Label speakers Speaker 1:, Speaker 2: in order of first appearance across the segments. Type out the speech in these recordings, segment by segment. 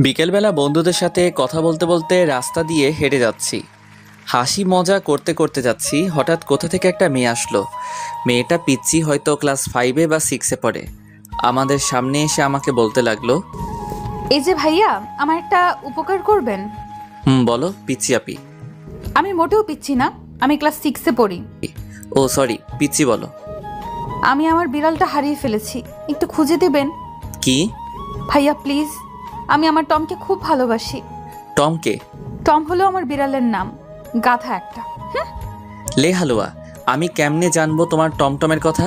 Speaker 1: বিকেলবেলা বন্ধুদের সাথে কথা বলতে বলতে রাস্তা দিয়ে হেঁটে যাচ্ছি। হাসি মজা করতে করতে যাচ্ছি, হঠাৎ কোথা থেকে একটা মেয়ে আসলো। মেয়েটা পিচ্চি, হয়তো ক্লাস 5 বা 6 পড়ে। আমাদের সামনে এসে আমাকে বলতে লাগলো,
Speaker 2: এই যে ভাইয়া, আমার একটা উপকার করবেন?
Speaker 1: বলো পিচ্চি আপি।
Speaker 2: আমি মোটেও পিচ্ছি না, আমি ক্লাস 6 পড়ি।
Speaker 1: ও সরি, পিচ্চি বলো।
Speaker 2: আমি আমার বিড়ালটা হারিয়ে ফেলেছি, একটু খুঁজে দেবেন?
Speaker 1: কি?
Speaker 2: ভাইয়া প্লিজ, আমি আমার টমকে খুব ভালোবাসি।
Speaker 1: টমকে?
Speaker 2: টম হলো আমার বিড়ালের নাম, গাধা একটা।
Speaker 1: লে হালুয়া, আমি কেমনে জানবো তোমার টমটমের কথা?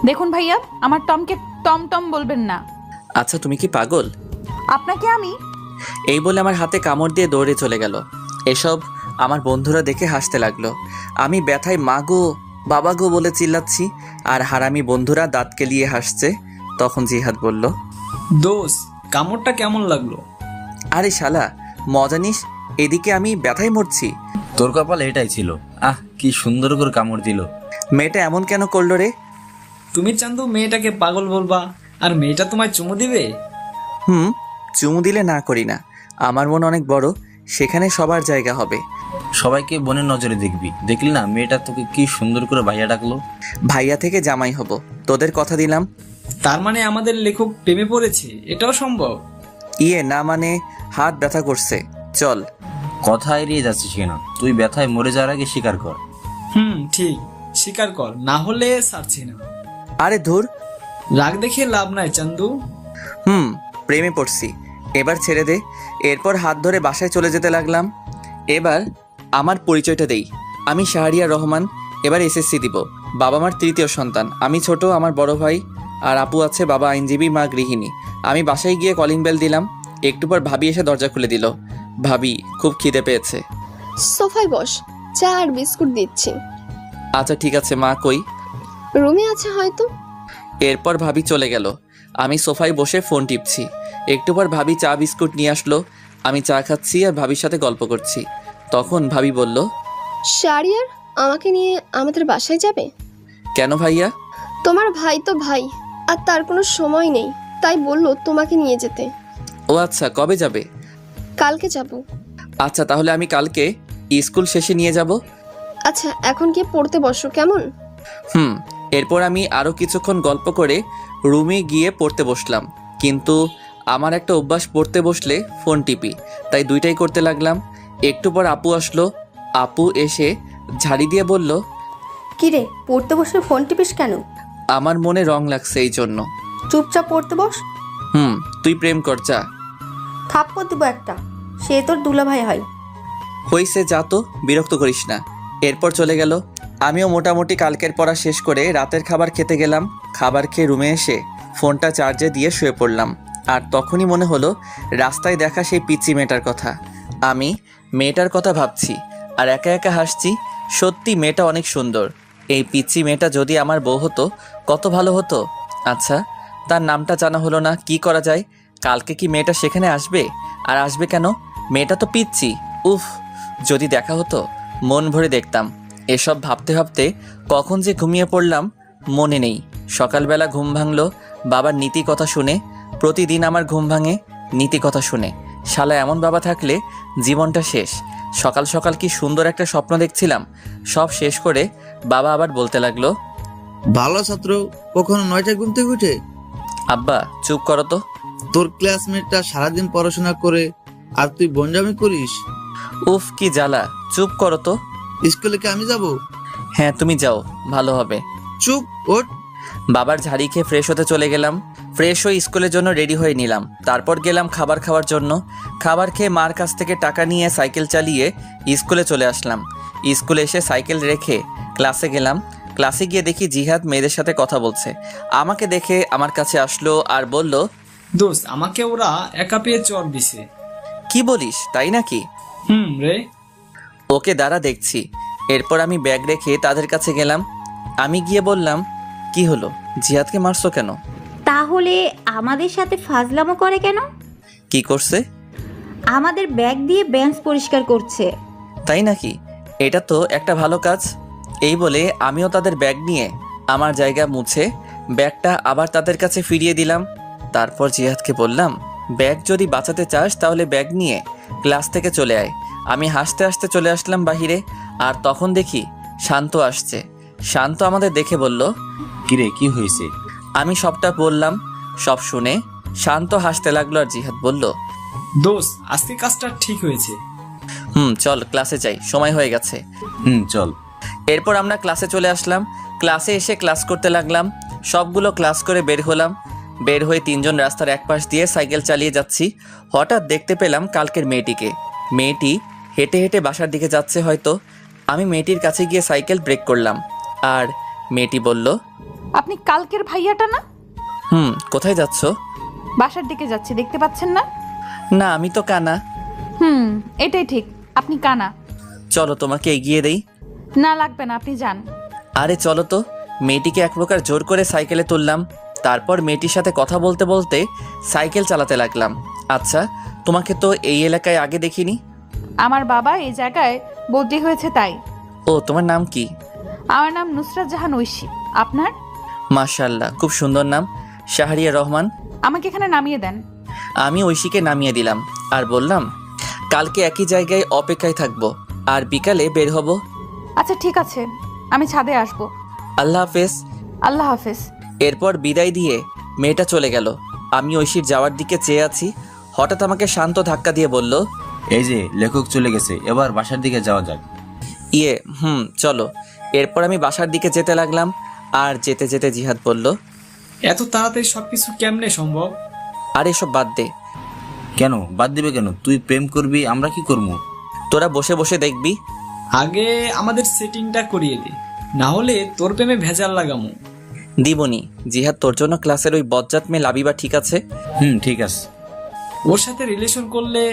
Speaker 2: দেখুন ভাইয়া, আমার টমকে টম টম বলবেন না।
Speaker 1: আচ্ছা তুমি কি পাগল?
Speaker 2: আপনাকে আমি...
Speaker 1: এই বলে আমার হাতে কামড় দিয়ে দৌড়ে চলে গেল। এসব আমার বন্ধুরা দেখে হাসতে লাগলো। আমি ব্যথায় মা গো বাবা গো বলে চিল্লাচ্ছি, আর হারামি বন্ধুরা দাঁত কেলিয়ে হাসছে। তখন জিহাদ বলল,
Speaker 3: দোস্ত, কামড়টা কেমন লাগলো?
Speaker 1: আরে শালা মজা নিস, এদিকে আমি ব্যথায় মরছি।
Speaker 4: তোর কপাল এটাই ছিল। কি সুন্দর করে কামড় দিল।
Speaker 1: মেয়েটা এমন কেন করলো রে?
Speaker 3: তুমি চান্দু মেয়েটাকে পাগল বলবা, আর মেয়েটা তোমায় চুমু দিবে?
Speaker 1: চুমু দিলে না করি না, আমার মন অনেক বড়, সেখানে সবার জায়গা হবে।
Speaker 4: সবাইকে বোনের নজরে দেখবি। দেখলি না মেয়েটা তোকে কি সুন্দর করে ভাইয়া ডাকলো।
Speaker 1: ভাইয়া থেকে জামাই হব, তোদের কথা দিলাম।
Speaker 3: তার মানে আমাদের লেখক প্রেমে পড়েছে, এটাও সম্ভব?
Speaker 1: ইয়ে না মানে হাত ব্যথা করছে, চল।
Speaker 4: কথা এড়িয়ে যাচ্ছিস কেন? তুই ব্যথায় মরে যাওয়ার আগে স্বীকার কর।
Speaker 3: ঠিক, স্বীকার কর, না হলে ছাড়ছি না।
Speaker 1: আরে ধুর,
Speaker 3: রাগ দেখে লাভ নাই চান্দু।
Speaker 1: প্রেমে পড়ছি, এবার ছেড়ে দে। এরপর হাত ধরে বাসায় চলে যেতে লাগলাম। এবার আমার পরিচয়টা দেই, আমি শাহরিয়ার রহমান, এবার এসএসসি দিব। বাবা মার তৃতীয় সন্তান, আমি ছোট, আমার বড় ভাই আর আপু আছে, বাবা আইনজীবী, মা গৃহিণী। আমি বাসায় গিয়ে কলিং বেল দিলাম, একটু পর ভাবি এসে দরজা খুলে দিল। ভাবি, খুব খিদে পেয়েছে।
Speaker 5: সোফায় বস, চা আর বিস্কুট দিচ্ছি।
Speaker 1: আচ্ছা ঠিক আছে মা, কই?
Speaker 5: রুমে আছে হয়তো।
Speaker 1: এরপর ভাবি চলে গেল, আমি সোফায় বসে ফোন টিপছি। একটু পর ভাবি চা বিস্কুট নিয়ে আসলো, আমি চা খাচ্ছি আর ভাবির সাথে গল্প করছি। তখন ভাবি বলল,
Speaker 5: শাহরিয়ার আমাকে নিয়ে আমাদের বাসায় যাবে?
Speaker 1: কেন ভাইয়া?
Speaker 5: তোমার ভাই তো ভাই, আর তার কোনো সময় নেই, তাই বললো তোমাকে নিয়ে যেতে।
Speaker 1: ও আচ্ছা, কবে যাবে?
Speaker 5: কালকে যাব।
Speaker 1: আচ্ছা তাহলে আমি কালকে স্কুল শেষে নিয়ে যাব।
Speaker 5: আচ্ছা এখন গিয়ে পড়তে বসো কেমন?
Speaker 1: এরপর আমি আরও কিছুক্ষণ গল্প করে রুমে গিয়ে পড়তে বসলাম। কিন্তু আমার একটা অভ্যাস, পড়তে বসলে ফোন টিপি, তাই দুইটাই করতে লাগলাম। একটু পর আপু আসলো, আপু এসে ঝাড়ি দিয়ে বলল,
Speaker 6: কিরে, পড়তে বসে ফোন টিপিস কেন?
Speaker 1: আমার মনে রং লাগছে এই জন্য।
Speaker 6: চুপচাপ পড়তে বস।
Speaker 1: তুই প্রেম কর, যা।
Speaker 6: থাপ্পড় দিব একটা, সে তোর দুলাভাই হয়।
Speaker 1: হইছে, যা তো, বিরক্ত করিস না। এরপর চলে গেল। আমিও মোটামুটি কালকের পড়া শেষ করে রাতের খাবার খেতে গেলাম। খাবার খেয়ে রুমে এসে ফোনটা চার্জে দিয়ে শুয়ে পড়লাম। আর তখনই মনে হলো রাস্তায় দেখা সেই পিচ্চি মেয়েটার কথা। আমি মেয়েটার কথা ভাবছি আর একা একা হাসছি। সত্যি মেয়েটা অনেক সুন্দর। এই পিচ্চি মেয়েটা যদি আমার বউ হতো কত ভালো হতো। আচ্ছা, তার নামটা জানা হলো না, কি করা যায়? কালকে কি মেয়েটা সেখানে আসবে? আর আসবে কেন? মেয়েটা তো পিচ্চি। উফ, যদি দেখা হতো মন ভরে দেখতাম। এসব ভাবতে ভাবতে কখন যে ঘুমিয়ে পড়লাম মনে নেই। সকালবেলা ঘুম ভাঙলো বাবার নীতি কথা শুনে। প্রতিদিন আমার ঘুম ভাঙে নীতি কথা শুনে। শালা এমন বাবা থাকলে জীবনটা শেষ। সকাল সকাল কি সুন্দর একটা স্বপ্ন দেখছিলাম, সব শেষ করে বাবা আবার বলতে লাগলো,
Speaker 7: ভালো ছাত্র কখনো 9টায় ঘুম থেকে উঠে?
Speaker 1: আব্বা চুপ করো তো।
Speaker 7: তোর ক্লাসমেটটা সারাদিন পড়াশোনা করে আর তুই বনজামি করিস।
Speaker 1: উফ কি জ্বালা, চুপ করো তো।
Speaker 7: স্কুলে কি আমি যাব?
Speaker 1: হ্যাঁ তুমি যাও, ভালো হবে।
Speaker 7: চুপ, ওঠ।
Speaker 1: বাবার ঝাড়ি খেয়ে ফ্রেশ হতে চলে গেলাম। ফ্রেশ হয়ে স্কুলের জন্য রেডি হয়ে নিলাম। তারপর গেলাম খাবার খাওয়ার জন্য। খাবার খেয়ে মার কাছ থেকে টাকা নিয়ে সাইকেল চালিয়ে স্কুলে চলে আসলাম। স্কুলে এসে সাইকেল রেখে ক্লাসে গেলাম। ক্লাসে গিয়ে দেখি জিহাদ মেয়েদের সাথে কথা বলছে। আমাকে দেখে আমার কাছে আসলো আর বলল,
Speaker 3: দোস্ত, আমাকে ওরা একা পেয়ে চর দিছে।
Speaker 1: কি বলিস, তাই নাকি?
Speaker 3: রে।
Speaker 1: ওকে দাঁড়া দেখছি। এরপর আমি ব্যাগ রেখে তাদের কাছে গেলাম। আমি গিয়ে বললাম, কি হলো, জিহাদকে মারছো কেন?
Speaker 8: তাহলে আমাদের সাথে ফাজলামো করে কেন?
Speaker 1: কি করছে?
Speaker 8: আমাদের ব্যাগ দিয়ে বেঞ্চ পরিষ্কার করছে।
Speaker 1: তাই নাকি? এটা তো একটা ভালো কাজ। এই বলে আমিও তাদের ব্যাগ নিয়ে আমার জায়গা মুছে ব্যাগটা আবার তাদের কাছে ফিরিয়ে দিলাম। তারপর জিহাদকে বললাম, ব্যাগ যদি বাঁচাতে চাস তাহলে ব্যাগ নিয়ে ক্লাস থেকে চলে আয়। আমি হাসতে হাসতে চলে আসলাম বাহিরে, আর তখন দেখি শান্ত আসছে। শান্ত আমাদের দেখে বলল,
Speaker 4: কিরে কি হয়েছে?
Speaker 1: আমি সবটা বললাম। সব শুনে শান্ত হাসতে লাগলো, আর জিহাদ বলল,
Speaker 3: দোস্ত আজকে কাজটা ঠিক হয়েছে।
Speaker 1: চল ক্লাসে যাই, সময় হয়ে গেছে।
Speaker 4: চল।
Speaker 1: এরপর আমরা ক্লাসে চলে আসলাম। ক্লাসে এসে ক্লাস করতে লাগলাম। সবগুলো ক্লাস করে বের হলাম। বের হয়ে তিনজন রাস্তার এক পাশ দিয়ে সাইকেল চালিয়ে যাচ্ছি। হঠাৎ দেখতে পেলাম কালকের মেয়েটিকে। মেয়েটি হেঁটে হেঁটে বাসার দিকে যাচ্ছে হয়তো। আমি মেয়েটির কাছে গিয়ে সাইকেল ব্রেক করলাম, আর মেয়েটি বলল,
Speaker 2: আপনি কালকের ভাইয়াটা না?
Speaker 1: কোথায় যাচ্ছ?
Speaker 2: বাসার দিকে যাচ্ছি, দেখতে পাচ্ছেন না?
Speaker 1: না, আমি তো কানা।
Speaker 2: এটাই ঠিক, আপনি কানা।
Speaker 1: চলো তোমাকে এগিয়ে দেই।
Speaker 2: না লাগবে না, আপনি যান।
Speaker 1: আরে চলো তো। মেয়েটিকে এক প্রকার জোর করে সাইকেলে তুললাম। তারপর মেয়েটির সাথে কথা বলতে বলতে সাইকেল চালাতে লাগলাম। আচ্ছা, তোমাকে তো এই এলাকায় আগে দেখিনি।
Speaker 2: আমার বাবা এই জায়গায় বদলি হয়েছে তাই।
Speaker 1: ও, তোমার নাম কি?
Speaker 2: আমার নাম নুসরাত জাহান ঐশী। আপনার?
Speaker 1: মাশাআল্লাহ, খুব সুন্দর নাম, শাহরিয়া রহমান।
Speaker 2: আমাকে এখানে নামিয়ে দেন।
Speaker 1: আমি ঐশীকে নামিয়ে দিলাম আর বললাম, কালকে একই জায়গায় অপেক্ষায় থাকবো, আর বিকালে বের হব।
Speaker 2: আচ্ছা ঠিক আছে, আমি ছাদে আসবো।
Speaker 1: আল্লাহ হাফেজ।
Speaker 2: আল্লাহ হাফেজ।
Speaker 1: এরপর বিদায় দিয়ে মেয়েটা চলে গেল। আমি ঐশীর যাওয়ার দিকে চেয়ে আছি। হঠাৎ আমাকে শান্ত ধাক্কা দিয়ে বলল,
Speaker 4: এই যে লেখক চলে গেছে, এবার বাসার দিকে যাওয়া যাক।
Speaker 1: চলো। এরপর আমি বাসার দিকে যেতে লাগলাম, আর যেতে যেতে জিহাদ বলল,
Speaker 3: এত তাড়াতাড়ি সবকিছু কেমনে সম্ভব?
Speaker 1: আর এসব বাদ দে।
Speaker 4: কেন বাদ দিবে কেন? তুই প্রেম করবি, আমরা কি করবো?
Speaker 1: তোরা বসে বসে দেখবি।
Speaker 3: আগে আমাদের সেটিংটা করিয়ে দে, না হলে তোর প্রেমে ভেজাল লাগামু।
Speaker 1: দিবনি। জিহাদ, তোর জন্য ক্লাসের ওই বজ্জাত মেয়ে লাবিবা ঠিক আছে?
Speaker 4: ঠিক আছে।
Speaker 3: ওর সাথে রিলেশন করলে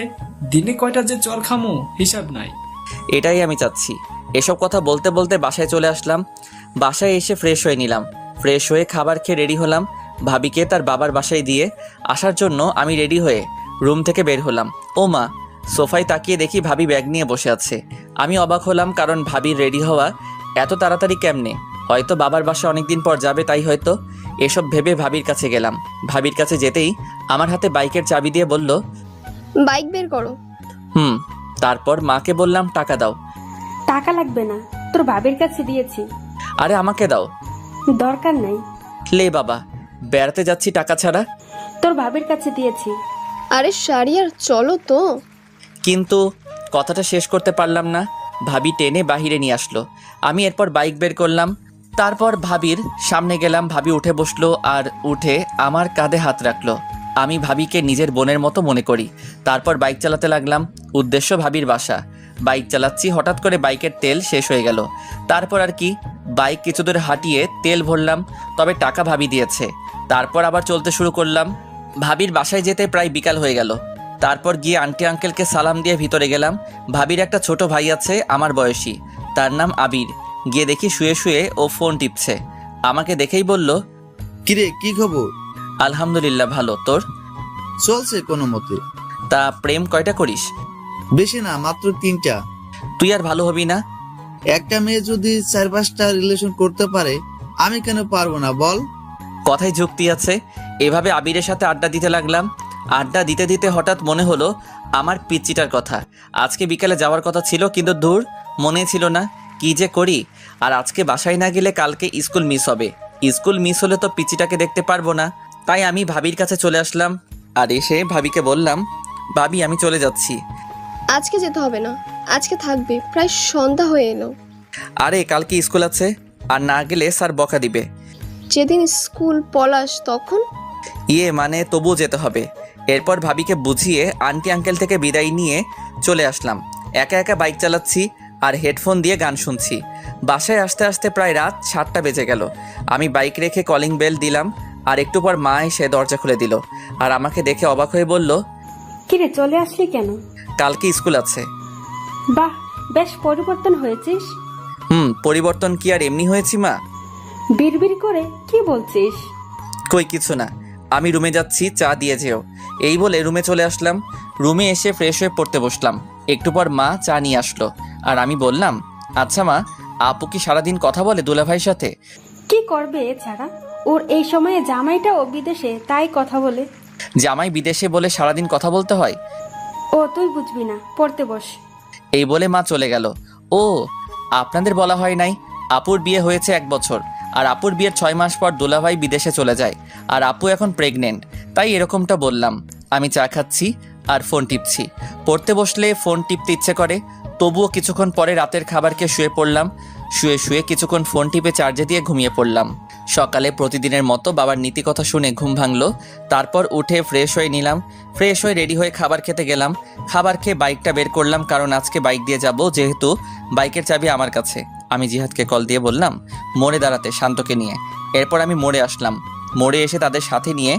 Speaker 3: দিনে কয়টা যে চর খামু হিসাব নাই।
Speaker 1: এটাই আমি চাচ্ছি। এসব কথা বলতে বলতে বাসায় চলে আসলাম। বাসায় এসে ফ্রেশ হয়ে নিলাম। ফ্রেশ হয়ে খাবার খেয়ে রেডি হলাম। ভাবিকে তার বাবার বাসায় দিয়ে আসার জন্য আমি রেডি হয়ে রুম থেকে বের হলাম। ও মা, সোফায় তাকিয়ে দেখি ভাবি ব্যাগ নিয়ে বসে আছে। আমি অবাক হলাম, কারণ ভাবির রেডি হওয়া এত তাড়াতাড়ি কেমনে? হয়তো বাবার বাসা অনেকদিন পর যাবে, তাই হয়তো। এসব ভেবে ভাবির কাছে গেলাম। ভাবির কাছে যেতেই আমার হাতে বাইকের চাবি দিয়ে বলল,
Speaker 5: বাইক বের করো।
Speaker 1: তারপর মাকে বললাম, টাকা দাও।
Speaker 9: টাকা লাগবে না, তোর বাবার কাছে দিয়েছি।
Speaker 1: আরে আমাকে দাও।
Speaker 9: দরকার নাই।
Speaker 1: লে বাবা, বেড়াতে যাচ্ছি টাকা ছাড়া।
Speaker 9: তোর বাবার কাছে দিয়েছি।
Speaker 5: আরে শাড়িয়ার চলো তো।
Speaker 1: কিন্তু কথাটা শেষ করতে পারলাম না। ভাবি টেনে বাহিরে নিয়ে আসলো। আমি এরপর বাইক বের করলাম। তারপর ভাবির সামনে গেলাম। ভাবি উঠে বসলো, আর উঠে আমার কাঁধে হাত রাখলো। আমি ভাবিকে নিজের বোনের মতো মনে করি। তারপর বাইক চালাতে লাগলাম। উদ্দেশ্য ভাবির বাসা। বাইক চালাচ্ছি, হঠাৎ করে বাইকের তেল শেষ হয়ে গেল। তারপর আর কি, বাইক কিছু দূর হাঁটিয়ে তেল ভরলাম, তবে টাকা ভাবি দিয়েছে। তারপর আবার চলতে শুরু করলাম। ভাবির বাসায় যেতে প্রায় বিকাল হয়ে গেল। তারপর গিয়ে আন্টি আঙ্কেলকে সালাম দিয়ে ভিতরে গেলাম। ভাবির একটা ছোট ভাই আছে আমার বয়সী, তার নাম আবির। গিয়ে দেখি শুয়ে শুয়ে ও ফোন টিপছে। আমাকে দেখেই বলল,
Speaker 7: কিরে কি খবর?
Speaker 1: আলহামদুলিল্লাহ ভালো, তোর?
Speaker 7: চলছে কোনো মতে।
Speaker 1: তা প্রেম কয়টা করিস?
Speaker 7: বেশি না, মাত্র 3টা।
Speaker 1: তুই আর ভালো হবি না?
Speaker 7: একটা মেয়ে যদি 4-5টা রিলেশন করতে পারে, আমি কেন পারবো না বল?
Speaker 1: কথায় যুক্তি আছে। এভাবে আবিরের সাথে আড্ডা দিতে লাগলাম। আড্ডা দিতে দিতে হঠাৎ মনে হলো আমার পিচ্চিটার কথা। আজকে বিকালে যাওয়ার কথা ছিল, কিন্তু দূর, মনে ছিল না কি যে করি। আর আজকে বাসায় না গেলে কালকে স্কুল মিস হবে। স্কুল মিস হলে তো পিচ্চিটাকে দেখতে পারবো না। তাই আমি ভাবির কাছে চলে আসলাম, আর এসে ভাবিকে বললাম, ভাবি আমি চলে যাচ্ছি।
Speaker 5: আজকে যেতে হবে না, আজকে থাকবে, প্রায় সন্ধ্যা হয়ে এলো।
Speaker 1: আরে কালকে স্কুল আছে, আর না গেলে স্যার বকা দিবে।
Speaker 5: যেদিন স্কুল পলাশ তখন?
Speaker 1: মানে তবুও যেতে হবে। এরপর ভাবিকে বুঝিয়ে আন্টি আঙ্কেল থেকে বিদায় নিয়ে চলে আসলাম। একা একা বাইক চালাচ্ছি আর হেডফোন দিয়ে গান শুনছি। বাসায় আসতে আসতে প্রায় রাত 7টা বেজে গেল। আমি বাইক রেখে কলিং বেল দিলাম, আর একটু পর মা এসে দরজা খুলে দিল, আর আমাকে দেখে অবাক হয়ে বলল,
Speaker 9: কিরে চলে আসলি কেন?
Speaker 1: কালকে স্কুল আছে।
Speaker 9: বাহ, বেশ পরিবর্তন হয়েছিস।
Speaker 1: পরিবর্তন কি আর এমনি হয়েছি মা?
Speaker 9: বিড়বিড় করে কি বলছিস?
Speaker 1: কই কিছু না, আমি রুমে যাচ্ছি, চা দিয়ে যেও। এই বলে রুমে চলে আসলাম। রুমে এসে ফ্রেশ হয়ে পড়তে বসলাম। একটু পর মা চা নিয়ে আসলো, আর আমি বললাম, আচ্ছা মা, আপু কি সারাদিন কথা বলে দুলাভাইয়ের সাথে?
Speaker 9: কি করবে এছাড়া? ওর এই সময়ে জামাইটাও বিদেশে, তাই কথা বলে।
Speaker 1: জামাই বিদেশে বলে সারাদিন কথা বলতে হয়?
Speaker 9: ও তুই বুঝবি না, পড়তে বস।
Speaker 1: এই বলে মা চলে গেল। ও, আপনাদের বলা হয় নাই, আপুর বিয়ে হয়েছে 1 বছর, আর আপুর বিয়ের 6 মাস পর দুলাভাই বিদেশে চলে যায়, আর আপু এখন প্রেগনেন্ট, তাই এরকমটা বললাম। আমি চা খাচ্ছি আর ফোন টিপছি। পড়তে বসলে ফোন টিপতে ইচ্ছে করে, তবুও কিছুক্ষণ পরে রাতের খাবারকে শুয়ে পড়লাম। শুয়ে শুয়ে কিছুক্ষণ ফোন টিপে চার্জে দিয়ে ঘুমিয়ে পড়লাম। সকালে প্রতিদিনের মতো বাবার নীতিকথা শুনে ঘুম ভাঙলো। তারপর উঠে ফ্রেশ হয়ে নিলাম। ফ্রেশ হয়ে রেডি হয়ে খাবার খেতে গেলাম। খাবার খেয়ে বাইকটা বের করলাম, কারণ আজকে বাইক দিয়ে যাব, যেহেতু বাইকের চাবি আমার কাছে। আমি জিহাদকে কল দিয়ে বললাম মোড়ে দাঁড়াতে শান্তকে নিয়ে। এরপর আমি মোড়ে আসলাম। মোড়ে এসে তাদের সাথে নিয়ে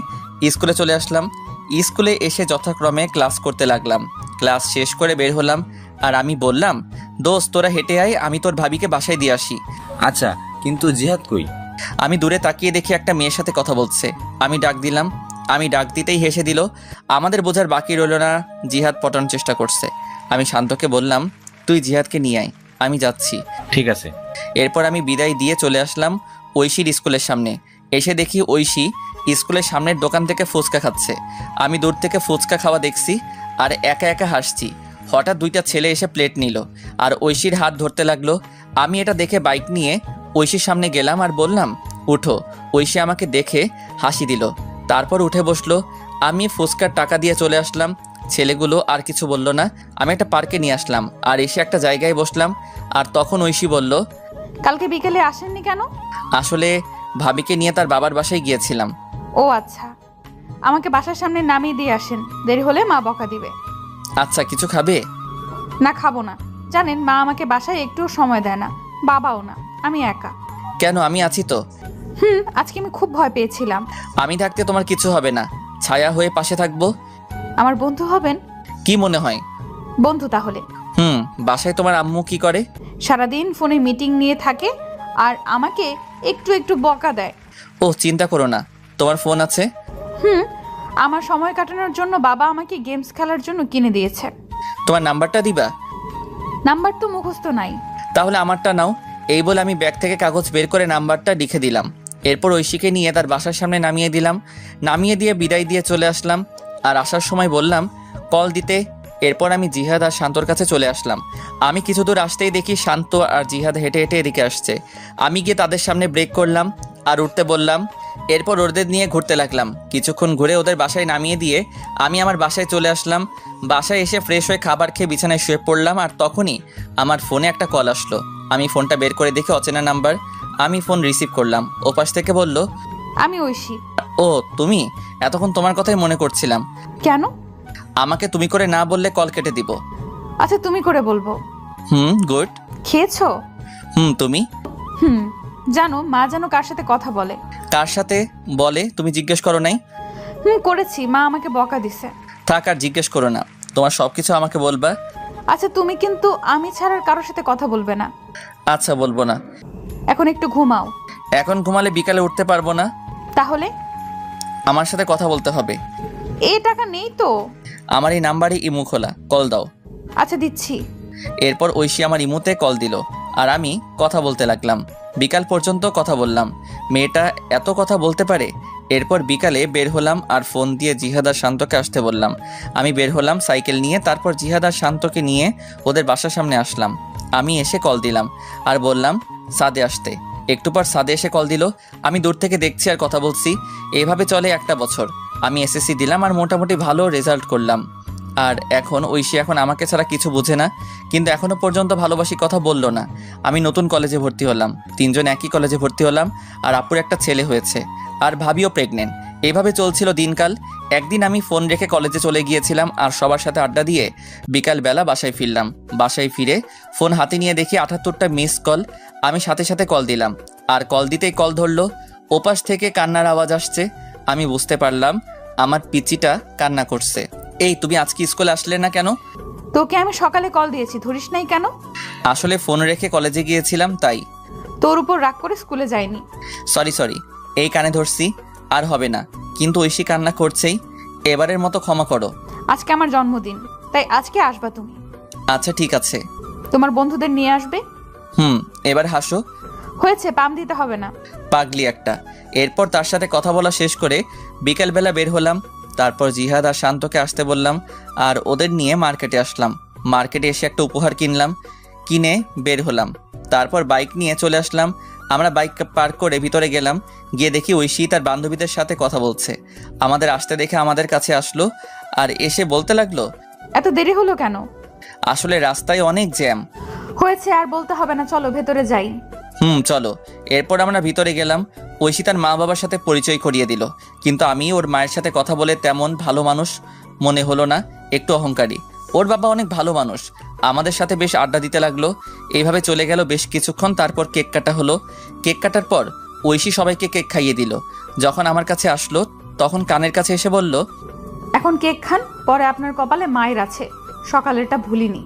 Speaker 1: স্কুলে চলে আসলাম। স্কুলে এসে যথাক্রমে ক্লাস করতে লাগলাম। ক্লাস শেষ করে বের হলাম, আর আমি বললাম দোস্ত তোরা হেঁটে আয়, আমি তোর ভাবিকে বাসায় দিয়ে আসি।
Speaker 4: আচ্ছা, কিন্তু জিহাদ কই?
Speaker 1: আমি দূরে তাকিয়ে দেখি একটা মেয়ের সাথে কথা বলছে। আমি ডাক দিলাম। আমি ডাক দিতেই হেসে দিল। আমাদের বোঝার বাকি রইল না, জিহাদ পটানোর চেষ্টা করছে। আমি শান্তকে বললাম তুই জিহাদকে নিয়ে আয়, আমি যাচ্ছি।
Speaker 4: ঠিক আছে।
Speaker 1: এরপর আমি বিদায় দিয়ে চলে আসলাম ঐশীর স্কুলের সামনে। এসে দেখি ঐশী স্কুলের সামনের দোকান থেকে ফুচকা খাচ্ছে। আমি দূর থেকে ফুচকা খাওয়া দেখছি আর একা একা হাসছি। হঠাৎ 2টা ছেলে এসে প্লেট নিল আর ঐশীর হাত ধরতে লাগলো। আমি এটা দেখে বাইক নিয়ে ঐশীর সামনে গেলাম আর বললাম উঠো। ঐশী আমাকে দেখে হাসি দিল, তারপর উঠে বসলো। আমি ফুচকার টাকা দিয়ে চলে আসলাম। ছেলেগুলো আর কিছু বলল না। আমি একটা পার্কে নিয়ে আসলাম আর এসে একটা জায়গায় বসলাম। আর তখন ঐশী বলল
Speaker 2: কালকে বিকেলে আসেননি কেন?
Speaker 1: আসলে ভাবিকে নিয়ে তার বাবার বাসায় গিয়েছিলাম।
Speaker 2: ও আচ্ছা, আমাকে বাসার সামনে নামিয়ে দিয়ে আসেন, দেরি হলে মা বকা দিবে।
Speaker 1: আচ্ছা, কিছু খাবে?
Speaker 2: না খাবো না, জানেন মা আমাকে বাসায় একটুও সময় দেয় না, বাবাও না, আমি একা।
Speaker 1: কেন, আমি আছি তো।
Speaker 2: আজকে আমি খুব ভয় পেয়েছিলাম।
Speaker 1: আমি থাকতে তোমার কিছু হবে না, ছায়া হয়ে পাশে থাকবো।
Speaker 2: আমার বন্ধু হবেন?
Speaker 1: কি মনে হয়?
Speaker 2: বন্ধু তাহলে।
Speaker 1: বাসায় তোমার আম্মু কি করে?
Speaker 2: সারাদিন ফোনে মিটিং নিয়ে থাকে আর আমাকে একটু একটু বকা দেয়।
Speaker 1: ও চিন্তা করো না, তোমার ফোন আছে।
Speaker 2: আমার সময় কাটানোর জন্য বাবা আমাকে গেমস খেলার জন্য কিনে দিয়েছে।
Speaker 1: তোমার নাম্বারটা দিবা?
Speaker 2: নাম্বার তো মুখস্থ নাই।
Speaker 1: তাহলে আমারটা নাও। এই বলে আমি ব্যাগ থেকে কাগজ বের করে নাম্বারটা লিখে দিলাম। এরপর ঐশীকে নিয়ে তার বাসার সামনে নামিয়ে দিলাম। নামিয়ে দিয়ে বিদায় দিয়ে চলে আসলাম। আর আসার সময় বললাম কল দিতে। এরপর আমি জিহাদ আর শান্তর কাছে চলে আসলাম। আমি কিছু দূর আসতেই দেখি শান্ত আর জিহাদ হেঁটে হেঁটে এদিকে আসছে। আমি গিয়ে তাদের সামনে ব্রেক করলাম আর উঠতে বললাম। এরপর ওদের নিয়ে ঘুরতে লাগলাম। কিছুক্ষণ ঘুরে ওদের বাসায় নামিয়ে দিয়ে আমি আমার বাসায় চলে আসলাম। বাসায় এসে ফ্রেশ হয়ে খাবার খেয়ে বিছানায় শুয়ে পড়লাম। আর তখনই আমার ফোনে একটা কল আসলো। আমি ফোনটা বের করে দেখি অচেনা নাম্বার। আমি ফোন রিসিভ করলাম। ওপাশ থেকে বলল
Speaker 2: আমি ঐশী।
Speaker 1: ও তুমি? এতক্ষণ তোমার কথাই মনে করছিলাম।
Speaker 2: কেন?
Speaker 1: আমাকে তুমি করে না বললে কল কেটে দিব।
Speaker 2: আচ্ছা তুমি করে বলবো।
Speaker 1: গুড।
Speaker 2: খেয়েছো?
Speaker 1: তুমি?
Speaker 2: জানো মা যেন কার সাথে কথা বলে।
Speaker 1: কার সাথে বলে তুমি জিজ্ঞেস করো নাই?
Speaker 2: করেছি, মা আমাকে বকা দিছে।
Speaker 1: থাক আর জিজ্ঞেস করো না, তোমার সবকিছু আমাকে বলবা।
Speaker 2: আচ্ছা তুমি কিন্তু আমি ছাড়ার কারোর সাথে কথা বলবে না।
Speaker 1: আচ্ছা বলবো না।
Speaker 2: এখন একটু ঘুমাও।
Speaker 1: এখন ঘুমালে বিকালে উঠতে পারবো না।
Speaker 2: তাহলে?
Speaker 1: আমার সাথে কথা বলতে হবে।
Speaker 2: এই টাকা নেই তো।
Speaker 1: আমার এই নাম্বারে ইমু খোলা, কল দাও।
Speaker 2: আচ্ছা দিচ্ছি।
Speaker 1: এরপর ঐশী আমার ইমুতে কল দিল আর আমি কথা বলতে লাগলাম। বিকাল পর্যন্ত কথা বললাম। মেয়েটা এত কথা বলতে পারে। এরপর বিকালে বের হলাম আর ফোন দিয়ে জিহাদ আর শান্তকে আসতে বললাম। আমি বের হলাম সাইকেল নিয়ে। তারপর জিহাদ আর শান্তকে নিয়ে ওদের বাসার সামনে আসলাম। আমি এসে কল দিলাম আর বললাম সাদে আসতে। একটু পর সাদে এসে কল দিল। আমি দূর থেকে দেখছি আর কথা বলছি। এভাবে চলে 1টা বছর। আমি এসএসসি দিলাম আর মোটামুটি ভালো রেজাল্ট করলাম। আর এখন ঐশী এখন আমাকে ছাড়া কিছু বোঝে না, কিন্তু এখনো পর্যন্ত ভালোবাসি কথা বললো না। আমি নতুন কলেজে ভর্তি হলাম, 3জন একই কলেজে ভর্তি হলাম। আর আপুর একটা ছেলে হয়েছে আর ভাবিও প্রেগনেন্ট। এইভাবে চলছিল দিনকাল। একদিন আমি ফোন রেখে কলেজে চলে গিয়েছিলাম আর সবার সাথে আড্ডা দিয়ে বিকালবেলা বাসায় ফিরলাম। বাসায় ফিরে ফোন হাতে নিয়ে দেখি 78টা মিস কল। আমি সাথে সাথে কল দিলাম আর কল দিতেই কল ধরলো। ওপাশ থেকে কান্নার আওয়াজ আসছে। আমি বুঝতে পারলাম আমার পিচিটা কান্না করছে। এই তুমি আজকে স্কুলে আসলে না কেন?
Speaker 2: তোকে আমি সকালে কল দিয়েছি, ধরিস নাই কেন?
Speaker 1: আসলে ফোন রেখে কলেজে গিয়েছিলাম তাই।
Speaker 2: তোর উপর রাগ করে স্কুলে যাইনি।
Speaker 1: সরি, এই কানে ধরছি, আর হবে না। কিন্তু ঐশী কান্না করছেই, এবারের মতো ক্ষমা করো।
Speaker 2: আজকে আমার জন্মদিন, তাই আজকে আসবা তুমি।
Speaker 1: আচ্ছা ঠিক আছে।
Speaker 2: তোমার বন্ধুদের নিয়ে আসবে।
Speaker 1: এবার হাসো।
Speaker 2: হয়েছে, পাম দিতে হবে না।
Speaker 1: পাগলি একটা। এরপর তার সাথে কথা বলা শেষ করে বিকালবেলা বের হলাম। তারপর জিহাদ আর শান্তকে আসতে বললাম আর ওদের নিয়ে মার্কেটে আসলাম। মার্কেটে এসে একটা উপহার কিনলাম, কিনে বের হলাম। তারপর বাইক নিয়ে চলে আসলাম। আমরা বাইক পার্ক করে ভিতরে গেলাম। গিয়ে দেখি ঐশী তার বান্ধবীদের সাথে কথা বলছে। আমাদের আসতে দেখে আমাদের কাছে আসলো আর এসে বলতে লাগলো,
Speaker 2: এত দেরি হলো কেন?
Speaker 1: আসলে রাস্তায় অনেক জ্যাম।
Speaker 2: হয়েছে, আর বলতে হবে না, চলো ভেতরে যাই।
Speaker 1: চলো। এরপর আমরা ভিতরে গেলাম। ঐশী তার মা বাবার সাথে পরিচয় করিয়ে দিল, কিন্তু আমি ওর মায়ের সাথে কথা বলে তেমন ভালো মানুষ মনে হলো না, একটু অহংকারী। ওর বাবা অনেক ভালো মানুষ, আমাদের সাথে বেশ আড্ডা দিতে লাগলো। এইভাবে চলে গেল বেশ কিছুক্ষণ। তারপর কেক কাটা হলো। কেক কাটার পর ঐশী সবাইকে কেক খাইয়ে দিল। যখন আমার কাছে আসলো তখন কানের কাছে এসে বলল,
Speaker 2: এখন কেক খান, পরে আপনার কপালে মায়ের আছে, সকালেরটা ভুলিনি।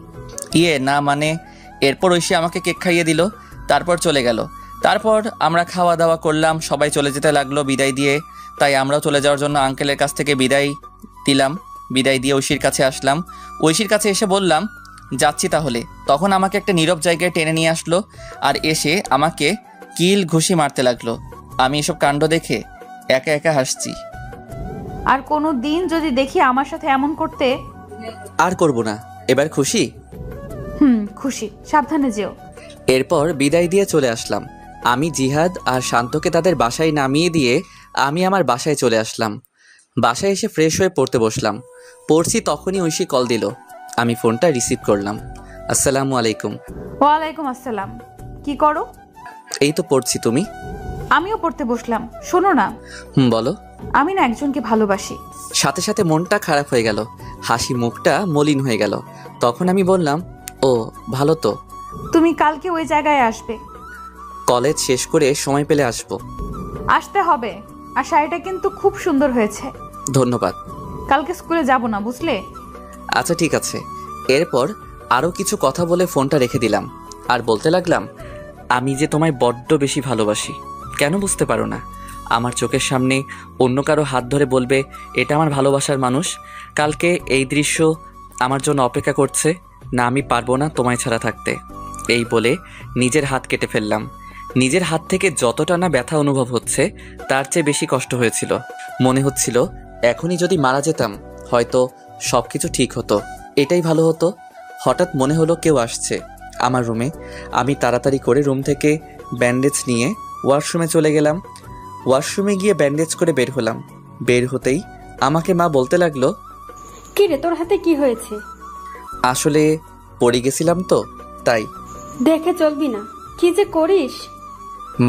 Speaker 1: না মানে। এরপর ঐশী আমাকে কেক খাইয়ে দিল, তারপর চলে গেল। তারপর আমরা খাওয়া দাওয়া করলাম, সবাই চলে যেতে লাগলো বিদায় দিয়ে। তাই আমরাও চলে যাওয়ার জন্য আঙ্কেলের কাছ থেকে বিদায় দিলাম। বিদায় দিয়ে ঐশীর কাছে আসলাম। ঐশীর কাছে এসে বললাম, যাচ্ছি তাহলে। তখন আমাকে একটা নীরব জায়গায় টেনে নিয়ে আসলো আর এসে আমাকে কিল ঘুষি মারতে লাগলো। আমি এসব কাণ্ড দেখে একা একা হাসছি।
Speaker 2: আর কোনো দিন যদি দেখি আমার সাথে এমন করতে।
Speaker 1: আর করব না, এবার খুশি?
Speaker 2: খুশি, সাবধানে যেও।
Speaker 1: এরপর বিদায় দিয়ে চলে আসলাম। আমি জিহাদ আর শান্তকে তাদের বাসায় নামিয়ে দিয়ে আমি আমার বাসায় চলে আসলাম। বাসায় এসে ফ্রেশ হয়ে পড়তে বসলাম। পড়ছি তখনই ঐশী কল দিল। আমি ফোনটা রিসিভ করলাম। আসসালামু আলাইকুম।
Speaker 2: ওয়ালাইকুম আসসালাম। কি করো?
Speaker 1: এই তো পড়ছি, তুমি?
Speaker 2: আমিও পড়তে বসলাম। শোনো না।
Speaker 1: বলো।
Speaker 2: আমি না একজনকে ভালোবাসি।
Speaker 1: সাথে সাথে মনটা খারাপ হয়ে গেল, হাসি মুখটা মলিন হয়ে গেল। তখন আমি বললাম, ও ভালো তো।
Speaker 2: তুমি কালকে ওই জায়গায় আসবে।
Speaker 1: কলেজ শেষ করে সময় পেলে আসবো।
Speaker 2: আসতে হবে। আর শাড়িটা কিন্তু খুব সুন্দর হয়েছে।
Speaker 1: ধন্যবাদ।
Speaker 2: কালকে স্কুলে যাব না, বুঝলে?
Speaker 1: আচ্ছা ঠিক আছে। এরপর আরও কিছু কথা বলে ফোনটা রেখে দিলাম আর বলতে লাগলাম, আমি যে তোমায় বড্ড বেশি ভালোবাসি, কেন বুঝতে পারো না? আমার চোখের সামনে অন্য কারো হাত ধরে বলবে এটা আমার ভালোবাসার মানুষ। কালকে এই দৃশ্য আমার জন্য অপেক্ষা করছে না, আমি পারবো না তোমায় ছাড়া থাকতে। এই বলে নিজের হাত কেটে ফেললাম। নিজের হাত থেকে যতটা না ব্যথা অনুভব হচ্ছে তার চেয়ে বেশি কষ্ট হয়েছিল। মনে হচ্ছিল এখনই যদি মারা যেতাম হয়তো সব কিছু ঠিক হতো, এটাই ভালো হতো। হঠাৎ মনে হলো কেউ আসছে আমার রুমে। আমি তাড়াতাড়ি করে রুম থেকে ব্যান্ডেজ নিয়ে ওয়াশরুমে চলে গেলাম। ওয়াশরুমে গিয়ে ব্যান্ডেজ করে বের হলাম। বের হতেই আমাকে মা বলতে লাগলো,
Speaker 9: কি রে, তোর হাতে কি হয়েছে?
Speaker 1: আসলে পড়ে গেছিলাম তো তাই।
Speaker 9: দেখে চলবি না, কি যে করিস।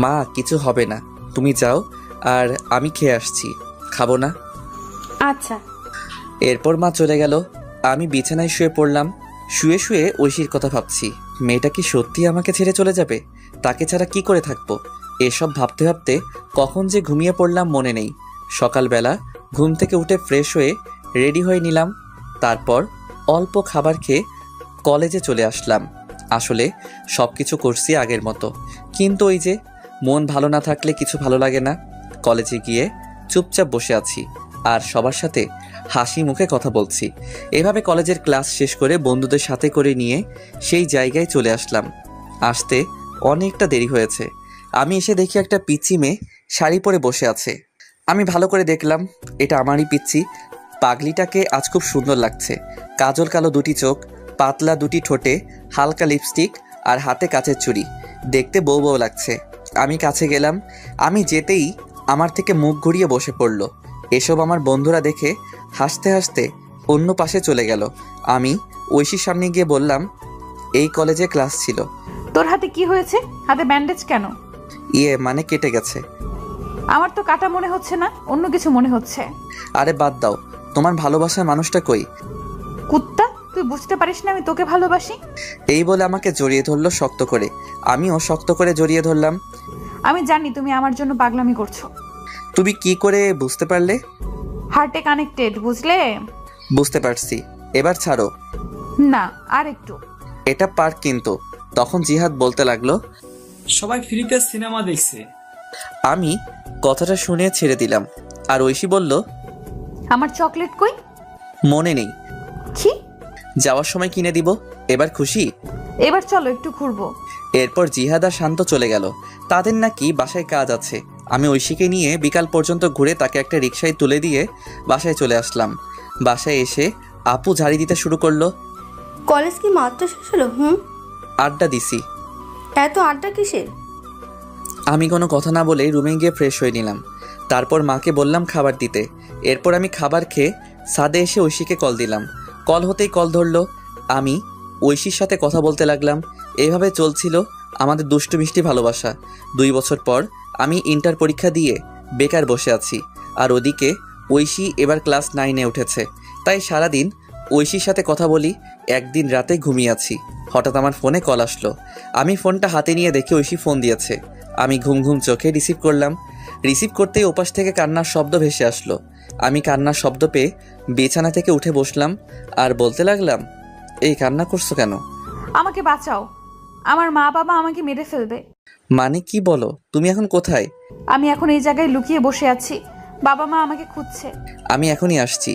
Speaker 1: মা কিছু হবে না, তুমি যাও, আর আমি খেয়ে আসছি। খাবো না?
Speaker 9: আচ্ছা।
Speaker 1: এরপর মা চলে গেল। আমি বিছানায় শুয়ে পড়লাম। শুয়ে শুয়ে ঐশীর কথা ভাবছি। মেয়েটা কি সত্যি আমাকে ছেড়ে চলে যাবে? তাকে ছাড়া কি করে থাকবো? এসব ভাবতে ভাবতে কখন যে ঘুমিয়ে পড়লাম মনে নেই। সকালবেলা ঘুম থেকে উঠে ফ্রেশ হয়ে রেডি হয়ে নিলাম। তারপর অল্প খাবার খেয়ে কলেজে চলে আসলাম। আসলে সব কিছু করছি আগের মতো, কিন্তু ওই যে মন ভালো না থাকলে কিছু ভালো লাগে না। কলেজে গিয়ে চুপচাপ বসে আছি আর সবার সাথে হাসি মুখে কথা বলছি। এভাবে কলেজের ক্লাস শেষ করে বন্ধুদের সাথে করে নিয়ে সেই জায়গায় চলে আসলাম। আসতে অনেকটা দেরি হয়েছে। আমি এসে দেখি একটা পিচ্চি মেয়ে শাড়ি পরে বসে আছে। আমি ভালো করে দেখলাম এটা আমারই পিচ্চি। পাগলিটাকে আজ খুব সুন্দর লাগছে। কাজল কালো দুটি চোখ, পাতলা দুটি ঠোঁটে হালকা লিপস্টিক আর হাতে কাচের চুড়ি, দেখতে বউ বউ লাগছে। আমি কাছে গেলাম। আমি যেতেই আমার থেকে মুখ ঘুরিয়ে বসে পড়ল। এসব আমার বন্ধুরা দেখে হাসতে হাসতে অন্য পাশে চলে গেল। আমি ঐশীর সামনে গিয়ে বললাম, এই কলেজে ক্লাস ছিল।
Speaker 2: তোর হাতে কি হয়েছে? হাতে ব্যান্ডেজ কেন?
Speaker 1: মানে কেটে গেছে।
Speaker 2: আমার তো কাটা মনে হচ্ছে না, অন্য কিছু মনে হচ্ছে।
Speaker 1: আরে বাদ দাও, তোমার ভালোবাসার মানুষটা কই?
Speaker 2: কুত্তা, তুই বুঝতে পারিস না আমি তোকে ভালোবাসি?
Speaker 1: এই বলে আমাকে জড়িয়ে ধরলো শক্ত করে। আমিও শক্ত করে জড়িয়ে ধরলাম।
Speaker 2: আমি জানি তুমি আমার জন্য পাগলামি করছো।
Speaker 1: তুমি কি করে বুঝতে পারলে?
Speaker 2: হার্টে কানেক্টেড, বুঝলে?
Speaker 1: বুঝতে পারছি, এবার ছাড়ো।
Speaker 2: না, আর একটু।
Speaker 1: এটা পার্ক কিন্তু। তখন জিহাদ বলতে লাগলো,
Speaker 3: সবাই ফ্রিতে সিনেমা দেখছে।
Speaker 1: আমি কথাটা শুনে ছেড়ে দিলাম। আর ঐশী বলল,
Speaker 2: আমার চকলেট কই?
Speaker 1: মনে নেই,
Speaker 2: কি?
Speaker 1: যাওয়ার সময় কিনে দিব। এবার খুশি?
Speaker 2: এবার চলো একটু ঘুরবো।
Speaker 1: এরপর জিহাদ আর শান্ত চলে গেল। তাদের নাকি বাসায় কাজ আছে। আমি ঐশীকে নিয়ে বিকাল পর্যন্ত ঘুরে তাকে একটা রিকশায় তুলে দিয়ে বাসায় চলে আসলাম। বাসায় এসে আপু ঝাড়ি দিতে শুরু করলো।
Speaker 6: কলেজ কি মাত্র শেষ হলো?
Speaker 1: আড্ডা দিছি।
Speaker 6: এত আড্ডা কিসের?
Speaker 1: আমি কোনো কথা না বলে রুমে গিয়ে ফ্রেশ হয়ে নিলাম। তারপর মাকে বললাম খাবার দিতে। এরপর আমি খাবার খেয়ে ছাদে এসে ঐশীকে কল দিলাম। কল হতেই কল ধরলো। আমি ঐশীর সাথে কথা বলতে লাগলাম। এইভাবে চলছিল আমাদের দুষ্টু মিষ্টি ভালোবাসা। 2 বছর পর আমি ইন্টার পরীক্ষা দিয়ে বেকার বসে আছি, আর ওদিকে ঐশী এবার ক্লাস 9-এ উঠেছে। তাই সারাদিন ঐশীর সাথে কথা বলি। একদিন রাতে ঘুমিয়ে আছি, হঠাৎ আমার ফোনে কল আসলো। আমি ফোনটা হাতে নিয়ে দেখে ঐশী ফোন দিয়েছে। আমি ঘুম ঘুম চোখে রিসিভ করলাম। রিসিভ করতেই ওপাশ থেকে কান্নার শব্দ ভেসে আসলো। আমি কান্নার শব্দ পেয়ে বিছানা থেকে উঠে বসলাম আর বলতে লাগলাম, এই কান্না করছো কেন?
Speaker 2: আমাকে বাঁচাও, আমার মা বাবা আমাকে মেরে ফেলবে।
Speaker 1: মানে কি বলো? তুমি এখন কোথায়?
Speaker 2: আমি এখন এই জায়গায় লুকিয়ে বসে আছি, বাবা মা আমাকে খুঁজছে।
Speaker 1: আমি এখনই আসছি।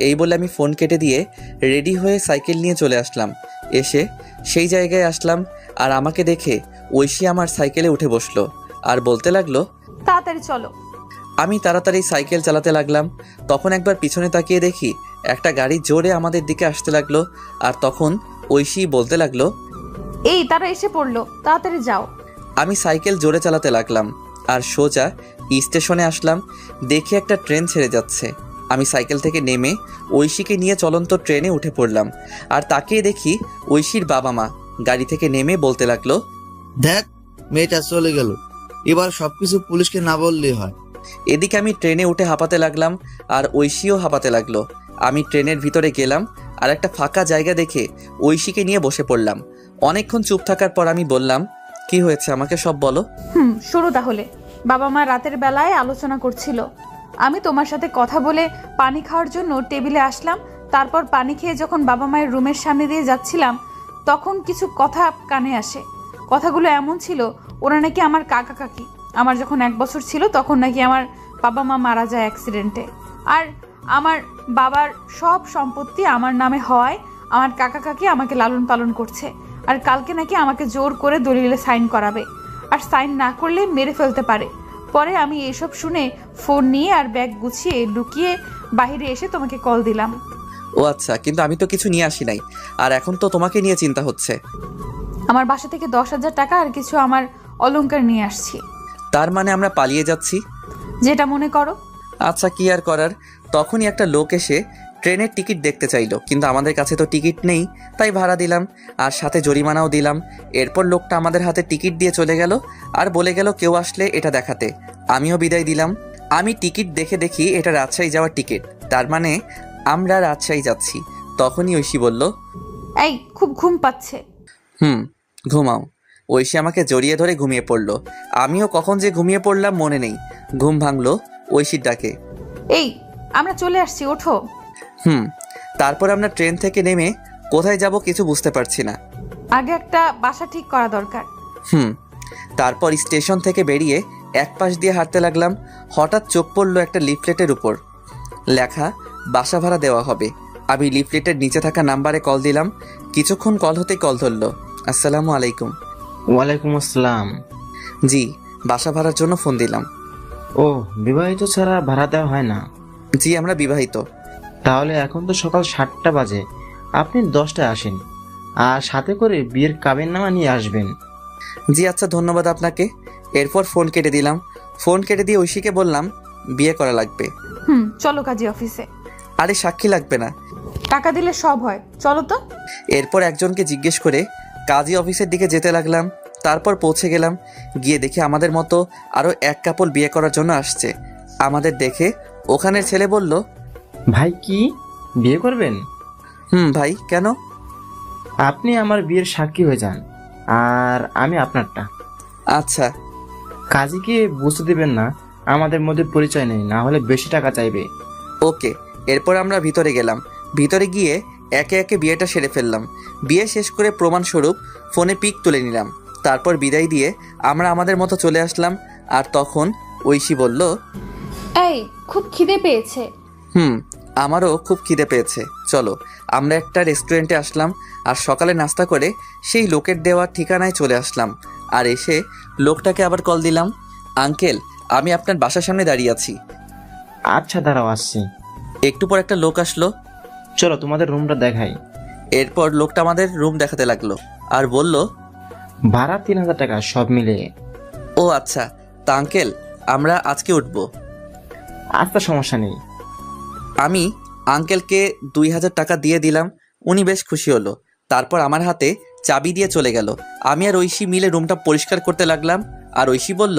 Speaker 1: এই বলে আমি ফোন কেটে দিয়ে রেডি হয়ে সাইকেল নিয়ে চলে আসলাম। এসে সেই জায়গায় আসলাম, আর আমাকে দেখে ঐশী আমার সাইকেলে উঠে বসলো আর বলতে লাগলো,
Speaker 2: তাড়াতাড়ি চলো।
Speaker 1: আমি তাড়াতাড়ি সাইকেল চালাতে লাগলাম। তখন একবার পিছনে তাকিয়ে দেখি একটা গাড়ি জোরে আমাদের দিকে আসতে লাগলো। আর তখন ঐশী বলতে লাগলো,
Speaker 2: এই তারা এসে পড়লো, তাড়াতাড়ি যাও।
Speaker 1: আমি সাইকেল জোরে চালাতে লাগলাম আর সোজা স্টেশনে আসলাম। দেখি একটা ট্রেন ছেড়ে যাচ্ছে। আমি সাইকেল থেকে নেমে ঐশীকে নিয়ে চলন্ত ট্রেনে উঠে পড়লাম। আর তাকিয়ে দেখি ঐশীর বাবা মা গাড়ি থেকে নেমে বলতে লাগলো,
Speaker 7: দেখ মেয়েটা চলে গেল, এবার সবকিছু পুলিশকে না বললেই হয়।
Speaker 1: এদিকে আমি ট্রেনে উঠে হাঁপাতে লাগলাম আর ঐশীও হাঁপাতে লাগলো। আমি ট্রেনের ভিতরে গেলাম আর একটা ফাঁকা জায়গা দেখে ঐশীকে নিয়ে বসে পড়লাম। অনেকক্ষণ চুপ থাকার পর আমি বললাম, কি হয়েছে আমাকে সব বলো।
Speaker 2: শুরু তাহলে। বাবা মা রাতের বেলায় আলোচনা করছিল। আমি তোমার সাথে কথা বলে পানি খাওয়ার জন্য টেবিলে আসলাম। তারপর পানি খেয়ে যখন বাবা মায়ের রুমের সামনে দিয়ে যাচ্ছিলাম, তখন কিছু কথা কানে আসে। কথাগুলো এমন ছিল, ওরা নাকি আমার কাকা কাকি। আমার যখন 1 বছর ছিল তখন নাকি আমার বাবা মা মারা যায় অ্যাক্সিডেন্টে। আর আমার বাবার সব সম্পত্তি আমার নামে হওয়ায় আমার কাকা কাকি আমাকে লালন পালন করছে। আর কালকে নাকি আমাকে জোর করে দলিলে সাইন করাবে, আর সাইন না করলে মেরে ফেলতে পারে। পরে আমি এসব শুনে ফোন নিয়ে আর ব্যাগ গুছিয়ে লুকিয়ে বাইরে এসে তোমাকে কল দিলাম।
Speaker 1: ও আচ্ছা, কিন্তু আমি তো কিছু নিয়ে আসি নাই, আর এখন তো তোমাকে নিয়ে চিন্তা হচ্ছে।
Speaker 2: আমার বাসা থেকে 10,000 টাকা আর কিছু আমার অলংকার নিয়ে আসছি।
Speaker 1: তার মানে আমরা পালিয়ে যাচ্ছি?
Speaker 2: যেটা মনে করো।
Speaker 1: আচ্ছা, কি আর করার। তখনই একটা লোক এসে ট্রেনের টিকিট দেখতে চাইলো, কিন্তু আমাদের কাছে তো টিকিট নেই, তাই ভাড়া দিলাম আর সাথে জরিমানাও দিলাম। এরপর লোকটা আমাদের হাতে টিকিট দিয়ে চলে গেল আর বলে গেল কেউ আসলে এটা দেখাতে। আমিও বিদায় দিলাম। আমি টিকিট দেখে দেখি এটা রাজশাহী যাওয়ার টিকিট, তার মানে আমরা রাজশাহী যাচ্ছি। তখনই ঐশী বলল,
Speaker 2: এই খুব ঘুম পাচ্ছে।
Speaker 1: ঘুমাও। ঐশী আমাকে জড়িয়ে ধরে ঘুমিয়ে পড়লো। আমিও কখন যে ঘুমিয়ে পড়লাম মনে নেই। ঘুম ভাঙলো ঐশীর ডাকে,
Speaker 2: এই আমরা চলে আসছি, ওঠো।
Speaker 1: তারপর আমরা ট্রেন থেকে নেমে কোথায় যাব কিছু বুঝতে পারছি না।
Speaker 2: আগে একটা বাসা ঠিক করা দরকার।
Speaker 1: তারপর স্টেশন থেকে বেরিয়ে এক পাশ দিয়ে হাঁটতে লাগলাম। হঠাৎ চোখ পড়লো একটা লিফলেটের উপর লেখা বাসা ভাড়া দেওয়া হবে। আমি লিফলেটের নিচে থাকা নাম্বারে কল দিলাম। কিছুক্ষণ কল হতেই কল ধরলো। আসসালামু আলাইকুম।
Speaker 10: ওয়ালাইকুম আসসালাম।
Speaker 1: জি, বাসা ভাড়ার জন্য ফোন দিলাম।
Speaker 10: ও, বিবাহিত ছাড়া ভাড়া দেওয়া হয় না?
Speaker 1: জি, আমরা বিবাহিত।
Speaker 10: তাহলে এখন তো সকাল 7টা বাজে, আপনি 10টায় আসেন আর সাথে করে বিয়ের কাবিননামা নিয়ে আসবেন।
Speaker 1: জি আচ্ছা, ধন্যবাদ আপনাকে। এরপর ফোন কেটে দিলাম। ফোন কেটে দিয়ে ঐশীকে বললাম বিয়ে করা লাগবে।
Speaker 2: চলো কাজী অফিসে।
Speaker 1: আরে সাক্ষী লাগবে না,
Speaker 2: টাকা দিলে সব হয়, চলো তো।
Speaker 1: এরপর একজনকে জিজ্ঞেস করে কাজী অফিসের দিকে যেতে লাগলাম। তারপর পৌঁছে গেলাম। গিয়ে দেখি আমাদের মতো আরও এক কাপল বিয়ে করার জন্য আসছে। আমাদের দেখে ওখানের ছেলে বলল,
Speaker 10: ভাই কি বিয়ে করবেন?
Speaker 1: ভাই কেন?
Speaker 10: আপনি আমার বিয়ের সাক্ষী হয়ে যান আর আমি আপনারটা।
Speaker 1: আচ্ছা।
Speaker 10: কাজীকে বুঝতে দেবেন না আমাদের মধ্যে পরিচয় নেই, না হলে বেশি টাকা চাইবে।
Speaker 1: ওকে। এরপর আমরা ভিতরে গেলাম। ভিতরে গিয়ে একে একে বিয়েটা সেরে ফেললাম। বিয়ে শেষ করে প্রমাণস্বরূপ ফোনে পিক তুলে নিলাম। তারপর বিদায় দিয়ে আমরা আমাদের মতো চলে আসলাম। আর তখন ঐশী বলল,
Speaker 9: এই খুব খিদে পেয়েছে।
Speaker 1: আমারও খুব খিদে পেয়েছে, চলো আমরা একটা রেস্টুরেন্টে আসলাম আর সকালে নাস্তা করে সেই লোকের দেওয়া ঠিকানায় চলে আসলাম। আর এসে লোকটাকে আবার কল দিলাম, আঙ্কেল আমি আপনার বাসার সামনে দাঁড়িয়ে আছি।
Speaker 10: আচ্ছা দাঁড়াও, আসছি।
Speaker 1: একটু পর একটা লোক আসলো।
Speaker 10: চলো তোমাদের রুমটা দেখাই।
Speaker 1: এরপর লোকটা আমাদের রুম দেখাতে লাগলো আর বলল,
Speaker 10: ভাড়া 3000 টাকা সব মিলিয়ে।
Speaker 1: ও আচ্ছা, তা আঙ্কেল আমরা আজকে উঠবো।
Speaker 10: আচ্ছা সমস্যা নেই।
Speaker 1: আমি আঙ্কেলকে 2000 টাকা দিয়ে দিলাম। উনি বেশ খুশি হলো। তারপর আমার হাতে চাবি দিয়ে চলে গেল। আমি আর ঐশী মিলে রুমটা পরিষ্কার করতে লাগলাম। আর ঐশী বলল,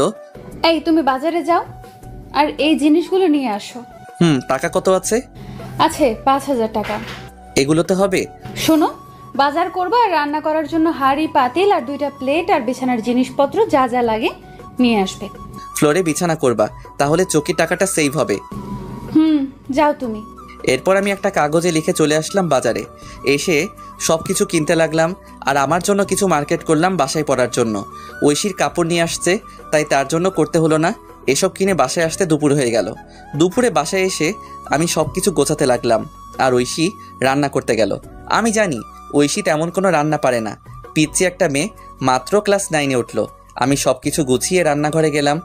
Speaker 9: এই তুমি বাজারে যাও আর এই জিনিসগুলো নিয়ে আসো।
Speaker 1: টাকা কত আছে?
Speaker 9: আছে 5000 টাকা।
Speaker 1: এগুলোতে হবে?
Speaker 9: শোনো, বাজার করবা আর রান্না করার জন্য হাঁড়ি পাতিল আর 2টা প্লেট আর বিছানার জিনিসপত্র যা যা লাগে নিয়ে আসবে।
Speaker 1: ফ্লোরে বিছানা করবা, তাহলে চকির টাকাটা সেভ হবে।
Speaker 9: যাও তুমি।
Speaker 1: এরপর আমি একটা কাগজে লিখে চলে আসলাম বাজারে। এসে সব কিছু কিনতে লাগলাম আর আমার জন্য কিছু মার্কেট করলাম বাসায় পরার জন্য। ঐশীর কাপড় নিয়ে আসছে, তাই তার জন্য করতে হলো না। এসব কিনে বাসায় আসতে দুপুর হয়ে গেল। দুপুরে বাসায় এসে আমি সব কিছু গোছাতে লাগলাম আর ঐশী রান্না করতে গেল। আমি জানি ঐশী তেমন কোনো রান্না পারে না, পিচ্ছি একটা মেয়ে, মাত্র ক্লাস 9-এ উঠলো। আমি সব কিছু গুছিয়ে রান্নাঘরে গেলাম।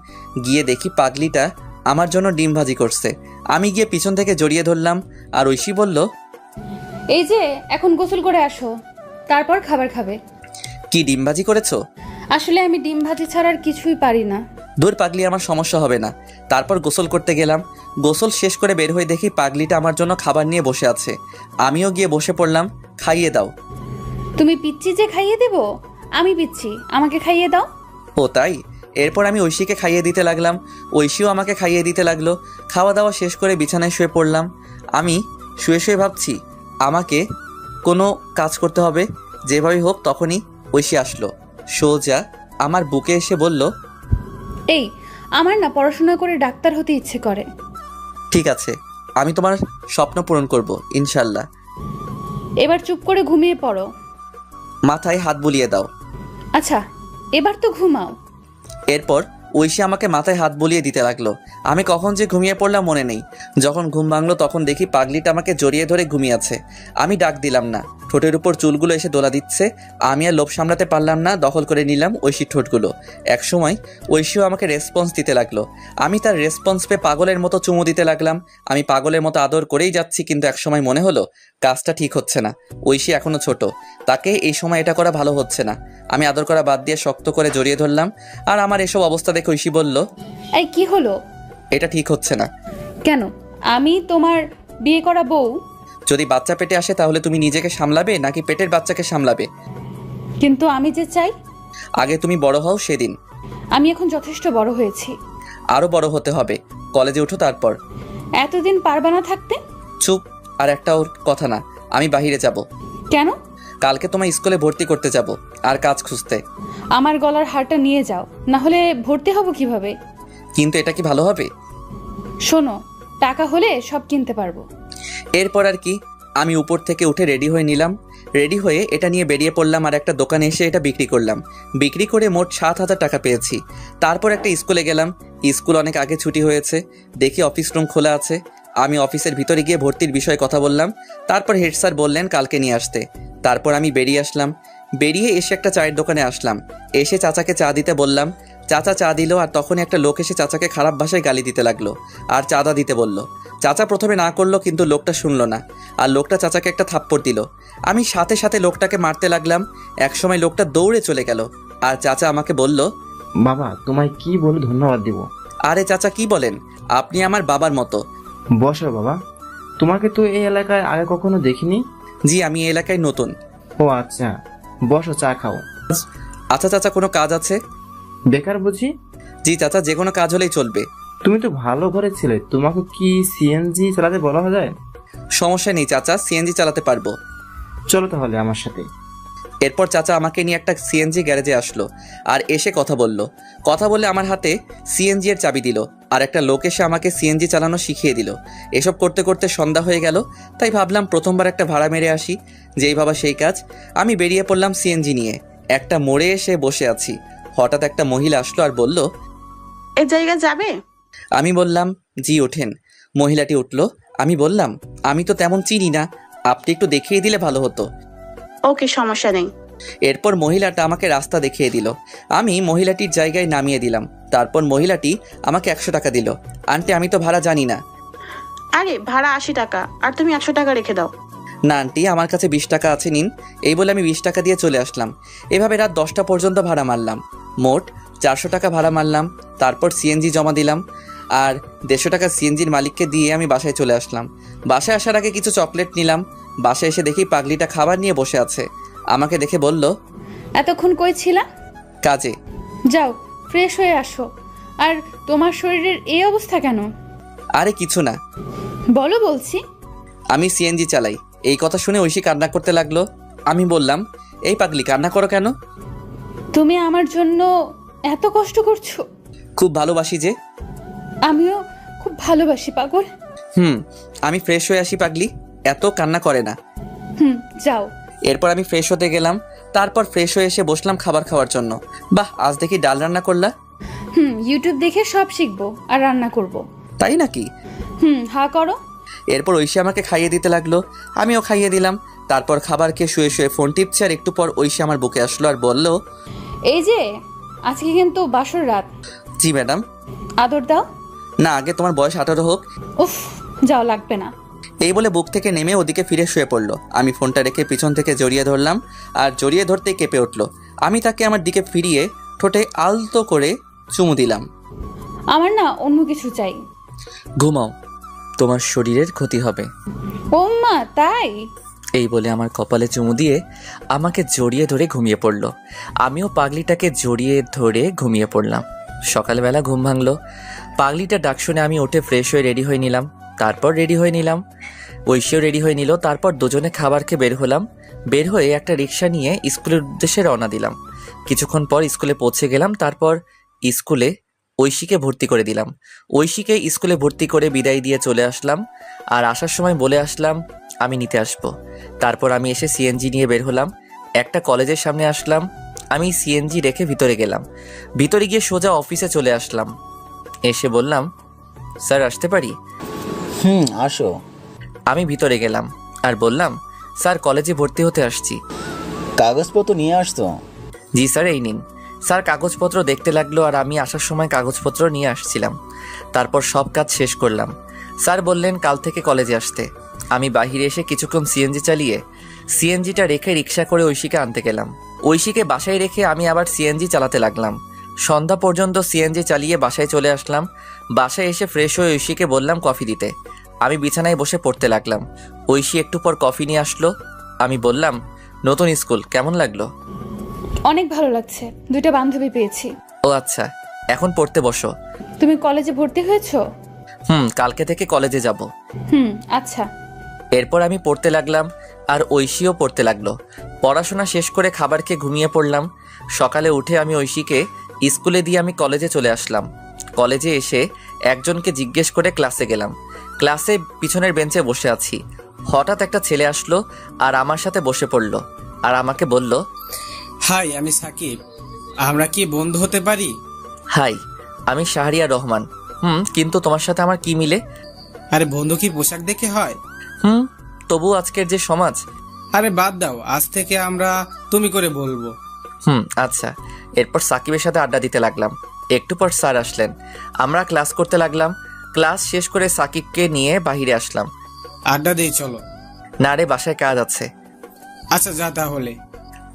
Speaker 1: গিয়ে দেখি পাগলিটা আমার জন্য ডিম ভাজি করছে। আমি গিয়ে পিছন থেকে জড়িয়ে ধরলাম আর ঐশী বলল,
Speaker 9: এই যে এখন গোসল করে আসো, তারপর খাবার খাবে।
Speaker 1: কি ডিম ভাজি করেছো?
Speaker 9: আসলে আমি ডিম ভাজি ছাড়া আর কিছুই পারি না।
Speaker 1: দূর পাগলি, আমার সমস্যা হবে না। তারপর গোসল করতে গেলাম। গোসল শেষ করে বের হয়ে দেখি পাগলিটা আমার জন্য খাবার নিয়ে বসে আছে। আমিও গিয়ে বসে পড়লাম। খাইয়ে দাও।
Speaker 9: তুমি পিচ্ছি যে খাইয়ে দেব? আমি পিচ্ছি, আমাকে খাইয়ে দাও।
Speaker 1: ও তাই? এরপর আমি ঐশীকে খাইয়ে দিতে লাগলাম। ঐশীও আমাকে খাইয়ে দিতে লাগলো। খাওয়া দাওয়া শেষ করে বিছানায় শুয়ে পড়লাম। আমি শুয়ে শুয়ে ভাবছি আমাকে কোনো কাজ করতে হবে, যেভাবে হোক। তখনই ঐশী আসলো, সোজা আমার বুকে এসে বলল,
Speaker 9: এই আমার না পড়াশোনা করে ডাক্তার হতে ইচ্ছে করে।
Speaker 1: ঠিক আছে, আমি তোমার স্বপ্ন পূরণ করব ইনশাল্লাহ।
Speaker 9: এবার চুপ করে ঘুমিয়ে পড়ো।
Speaker 1: মাথায় হাত বুলিয়ে দাও।
Speaker 9: আচ্ছা, এবার তো ঘুমাও।
Speaker 1: এরপর ঐশী আমাকে মাথায় হাত বুলিয়ে দিতে লাগলো। আমি কখন যে ঘুমিয়ে পড়লাম মনে নেই। যখন ঘুম ভাঙলো তখন দেখি পাগলিটা আমাকে জড়িয়ে ধরে ঘুমিয়ে আছে। আমি ডাক দিলাম না। ঠোঁটের উপর চুলগুলো এসে দোলা দিচ্ছে। আমি আর লোভ সামলাতে পারলাম না, দখল করে নিলাম ঐশীর ঠোঁটগুলো। একসময় ঐশীও আমাকে রেসপন্স দিতে লাগলো। আমি তার রেসপন্স পেয়ে পাগলের মতো চুমু দিতে লাগলাম। আমি পাগলের মতো আদর করেই যাচ্ছি, কিন্তু একসময় মনে হলো কাজটা ঠিক হচ্ছে না। ঐশী এখনো ছোট, তাকে এই সময় এটা করা ভালো হচ্ছে না। আমি আদর করা বাদ দিয়ে শক্ত করে জড়িয়ে ধরলাম। আর আমার এসব অবস্থা দেখে ঐশী বলল,
Speaker 9: এই কি হলো?
Speaker 1: এটা ঠিক হচ্ছে না।
Speaker 9: কেন? আমি তোমার বিয়ে করা বউ।
Speaker 1: যদি বাচ্চা পেটে আসে তাহলে তুমি নিজেকে সামলাবে নাকি পেটের বাচ্চাকে সামলাবে?
Speaker 9: কিন্তু আমি যে চাই।
Speaker 1: আগে তুমি বড় হও সেদিন।
Speaker 9: আমি এখন যথেষ্ট বড় হয়েছি।
Speaker 1: আরো বড় হতে হবে। কলেজে উঠো তারপর।
Speaker 9: এতদিন পারবা না থাকতে?
Speaker 1: চুপ। আর একটা ওর কথা না, আমি বাহিরে যাব।
Speaker 9: কেন?
Speaker 1: কালকে তোমার স্কুলে ভর্তি করতে যাব আর কাজ খুঁজতে।
Speaker 9: আমার গলার হারটা নিয়ে যাও, না হলে ভর্তি হব কিভাবে?
Speaker 1: কিন্তু এটা কি ভালো হবে?
Speaker 9: শোনো, টাকা হলে সব কিনতে পারবো।
Speaker 1: এরপর আর কি, আমি উপর থেকে উঠে রেডি হয়ে নিলাম। রেডি হয়ে এটা নিয়ে বেরিয়ে পড়লাম আর একটা দোকানে এসে এটা বিক্রি করলাম। বিক্রি করে মোট 7000 টাকা পেয়েছি। তারপর একটা স্কুলে গেলাম। স্কুল অনেক আগে ছুটি হয়েছে। দেখি অফিস রুম খোলা আছে। আমি অফিসের ভিতরে গিয়ে ভর্তির বিষয়ে কথা বললাম। তারপর হেড স্যার বললেন কালকে নিয়ে আসতে। তারপর আমি বেরিয়ে আসলাম। বেরিয়ে এসে একটা চায়ের দোকানে আসলাম। এসে চাচাকে চা দিতে বললাম। চাচা চা দিল আর তখনই একটা লোক এসে চাচাকে খারাপ ভাষায় গালি দিতে লাগলো আর চাঁদা দিতে বলল। চাচা প্রথমে না করলো, কিন্তু লোকটা শুনলো না আর লোকটা চাচাকে একটা থাপ্পড় দিল। আমি সাথে সাথে লোকটাকে মারতে লাগলাম। একসময় লোকটা দৌড়ে চলে গেল আর চাচা আমাকে বলল,
Speaker 10: বাবা তোমায় কি বলে ধন্যবাদ দিব?
Speaker 1: আরে চাচা কি বলেন, আপনি আমার বাবার মতো।
Speaker 10: বসো বাবা, তোমাকে তো এই এলাকায় আগে কখনো দেখিনি।
Speaker 1: জি, আমি এই এলাকায় নতুন।
Speaker 10: ও আচ্ছা, বসো চা খাও।
Speaker 1: আচ্ছা চাচা, কোনো কাজ আছে?
Speaker 10: বেকার বুঝি?
Speaker 1: জি চাচা, যে কোনো কাজ হলেই চলবে।
Speaker 10: তুমি তো ভালো ঘরে ছিলে, তোমাকে কি সিএনজি চালাতে বলা যায়?
Speaker 1: সমস্যা নেই চাচা, সিএনজি চালাতে পারবো।
Speaker 10: চলো তাহলে আমার সাথে।
Speaker 1: এরপর চাচা আমাকে নিয়ে একটা সিএনজি গ্যারেজে আসলো আর এসে কথা বলল। কথা বলে আমার হাতে সিএনজি এর চাবি দিল আর একটা লোক এসে আমাকে সিএনজি চালানো শিখিয়ে দিল। এসব করতে করতে সন্ধ্যা হয়ে গেল। তাই ভাবলাম প্রথমবার একটা ভাড়া মেরে আসি। যেই ভাবা সেই কাজ। আমি বেরিয়ে পড়লাম সিএনজি নিয়ে। একটা মোড়ে এসে বসে আছি। হঠাৎ একটা মহিলা আসলো আর বলল,
Speaker 11: এ জায়গা যাবে?
Speaker 1: আমি বললাম জি ওঠেন। মহিলাটি উঠলো আমি বললাম, আমি তো তেমন চিনি না, আপনি একটু দেখিয়ে দিলে ভালো হতো।
Speaker 11: ওকে, সমস্যা নেই।
Speaker 1: এরপর মহিলাটা আমাকে রাস্তা দেখিয়ে দিল। আমি মহিলাটির জায়গায় নামিয়ে দিলাম। তারপর মহিলাটি আমাকে 100 টাকা দিল। আন্টি, আমি তো ভাড়া জানি না।
Speaker 11: আরে ভাড়া 80 টাকা, আর তুমি 100 টাকা রেখে দাও।
Speaker 1: না আন্টি, আমার কাছে 20 টাকা আছে, নিন। এই বলে আমি 20 টাকা দিয়ে চলে আসলাম। এভাবে রাত 10টা পর্যন্ত ভাড়া মারলাম। মোট 400 টাকা ভাড়া মারলাম। তারপর সিএনজি জমা দিলাম, আর 150 টাকা সিএনজির মালিককে দিয়ে আমি বাসায় চলে আসলাম। বাসায় আসার আগে কিছু চকলেট নিলাম। বাসায় এসে দেখি পাগলিটা খাবার নিয়ে বসে আছে। আমাকে দেখে বলল,
Speaker 9: এতক্ষণ কই ছিলা?
Speaker 1: কাজে।
Speaker 9: যাও ফ্রেশ হয়ে আসো। আর তোমার শরীরের এই অবস্থা কেন?
Speaker 1: আরে কিছু না।
Speaker 9: বলো বলছি।
Speaker 1: আমি সিএনজি চালাই। এই কথা শুনে ঐশী কান্না করতে লাগলো। আমি বললাম, এই পাগলি কান্না করো কেন?
Speaker 9: তুমি আমার জন্য এত কষ্ট করছো?
Speaker 1: খুব ভালোবাসি যে।
Speaker 9: আমিও খুব ভালোবাসি পাগল।
Speaker 1: আমি ফ্রেশ হয়ে আসি পাগলি, এত কান্না করে না।
Speaker 9: যাও।
Speaker 1: এরপর আমি ফ্রেশ হতে গেলাম। তারপর ফ্রেশ হয়ে এসে বসলাম খাবার খাওয়ার জন্য। বাহ, আজ দেখি ডাল রান্না করলা।
Speaker 9: ইউটিউব দেখে সব শিখবো আর রান্না করব।
Speaker 1: তাই নাকি?
Speaker 9: হা করো।
Speaker 1: এরপর ঐশী আমাকে খাইয়ে দিতে লাগলো। আমিও খাইয়ে দিলাম। তারপর খাবার খেয়ে শুয়ে শুয়ে ফোন টিপছে। আর একটু পর ঐশী আমার বুকে আসলো আর বলল,
Speaker 9: এই যে আজকে কিন্তু বাসর রাত।
Speaker 1: জি ম্যাডাম।
Speaker 9: আদর দাও।
Speaker 1: না, আগে তোমার বয়স 18 হোক।
Speaker 9: উফ, যাও, লাগবে না।
Speaker 1: এই বলে বুক থেকে নেমে ওদিকে ফিরে শুয়ে পড়লো। আমি ফোনটা রেখে পিছন থেকে জড়িয়ে ধরলাম, আর জড়িয়ে ধরতেই কেঁপে উঠলো। আমি তাকে আমার দিকে ফিরিয়ে ঠোঁটে আলতো করে চুমু দিলাম।
Speaker 9: আমার না অন্য কিছু চাই।
Speaker 1: ঘুমাও, তোমার শরীরের ক্ষতি হবে।
Speaker 9: ও মা, তাই?
Speaker 1: এই বলে আমার কপালে চুমু দিয়ে আমাকে জড়িয়ে ধরে ঘুমিয়ে পড়লো। আমিও পাগলিটাকে জড়িয়ে ধরে ঘুমিয়ে পড়লাম। সকালবেলা ঘুম ভাঙলো। পাগলিটা ডাক শুনে আমি উঠে ফ্রেশ হয়ে রেডি হয়ে নিলাম। তারপর রেডি হয়ে নিলাম, ঐশীও রেডি হয়ে নিল। তারপর দুজনে খাবার খেয়ে বের হলাম। বের হয়ে একটা রিক্সা নিয়ে স্কুলের উদ্দেশ্যে রওনা দিলাম। কিছুক্ষণ পর স্কুলে পৌঁছে গেলাম। তারপর স্কুলে ঐশীকে ভর্তি করে দিলাম। ঐশীকে স্কুলে ভর্তি করে বিদায় দিয়ে চলে আসলাম। আর আসার সময় বলে আসলাম আমি নিতে আসবো। তারপর আমি এসে সিএনজি নিয়ে বের হলাম। একটা কলেজের সামনে আসলাম। আমি সিএনজি রেখে ভিতরে গেলাম। ভিতরে গিয়ে সোজা অফিসে চলে আসলাম। এসে বললাম, স্যার আসতে পারি?
Speaker 4: আসো।
Speaker 1: আমি ভিতরে গেলাম আর বললাম, স্যার কলেজে ভর্তি হতে আসছি।
Speaker 4: কাগজপত্র নিয়ে আসতো?
Speaker 1: জি স্যার, এই নিন। স্যার কাগজপত্র দেখতে লাগলো আর আমি আসার সময় কাগজপত্র নিয়ে আসছিলাম। তারপর সব কাজ শেষ করলাম। স্যার বললেন কাল থেকে কলেজে আসতে। আমি বাহিরে এসে কিছুক্ষণ সিএনজি চালিয়ে সিএনজিটা রেখে রিক্সা করে ঐশীকে আনতে গেলাম। ঐশীকে বাসায় রেখে আমি আবার সিএনজি চালাতে লাগলাম। সন্ধ্যা পর্যন্ত সিএনজি চালিয়ে বাসায় চলে আসলাম। বাসায় এসে ফ্রেশ হয়ে ঐশীকে বললাম কফি দিতে। আমি বিছানায় বসে পড়তে লাগলাম। ঐশী একটু পর কফি নিয়ে আসলো। আমি বললাম, নতুন স্কুল কেমন লাগলো?
Speaker 9: অনেক ভালো লাগছে, 2টা বান্ধবী পেয়েছি।
Speaker 1: ও আচ্ছা, এখন পড়তে বসো।
Speaker 9: তুমি কলেজে ভর্তি হয়েছো?
Speaker 1: কালকে থেকে কলেজে যাব।
Speaker 9: আচ্ছা।
Speaker 1: এরপর আমি পড়তে লাগলাম আর ঐশীও পড়তে লাগলো। পড়াশোনা শেষ করে খাবার খেয়ে ঘুমিয়ে পড়লাম। সকালে উঠে আমি ঐশীকে স্কুলে দিয়ে আমি কলেজে চলে আসলাম। কলেজে এসে একজনকে জিজ্ঞেস করে ক্লাসে গেলাম। ক্লাসে পিছনের বেঞ্চে বসে আছি। হঠাৎ একটা ছেলে আসলো আর আমার সাথে বসে পড়লো আর আমাকে বলল,
Speaker 12: হাই, আমি সাকিব, আমরা কি বন্ধু হতে পারি?
Speaker 1: হাই, আমি শাহরিয়ার রহমান। কিন্তু তোমার সাথে আমার কি মিলে?
Speaker 12: আরে বন্ধু কি পোশাক দেখে হয়?
Speaker 1: তবু আজকের যে সমাজ।
Speaker 12: আরে বাদ দাও, আজ থেকে আমরা তুমি করে বলবো।
Speaker 1: আচ্ছা। এরপর সাকিবের সাথে আড্ডা দিতে লাগলাম। একটু পর স্যার আসলেন। আমরা ক্লাস করতে লাগলাম। ক্লাস শেষ করে সাকিবকে নিয়ে বাহিরে আসলাম।
Speaker 12: আড্ডা দিয়ে চলো।
Speaker 1: না রে, বাসায় কাজ আছে।
Speaker 12: আচ্ছা যা তাহলে।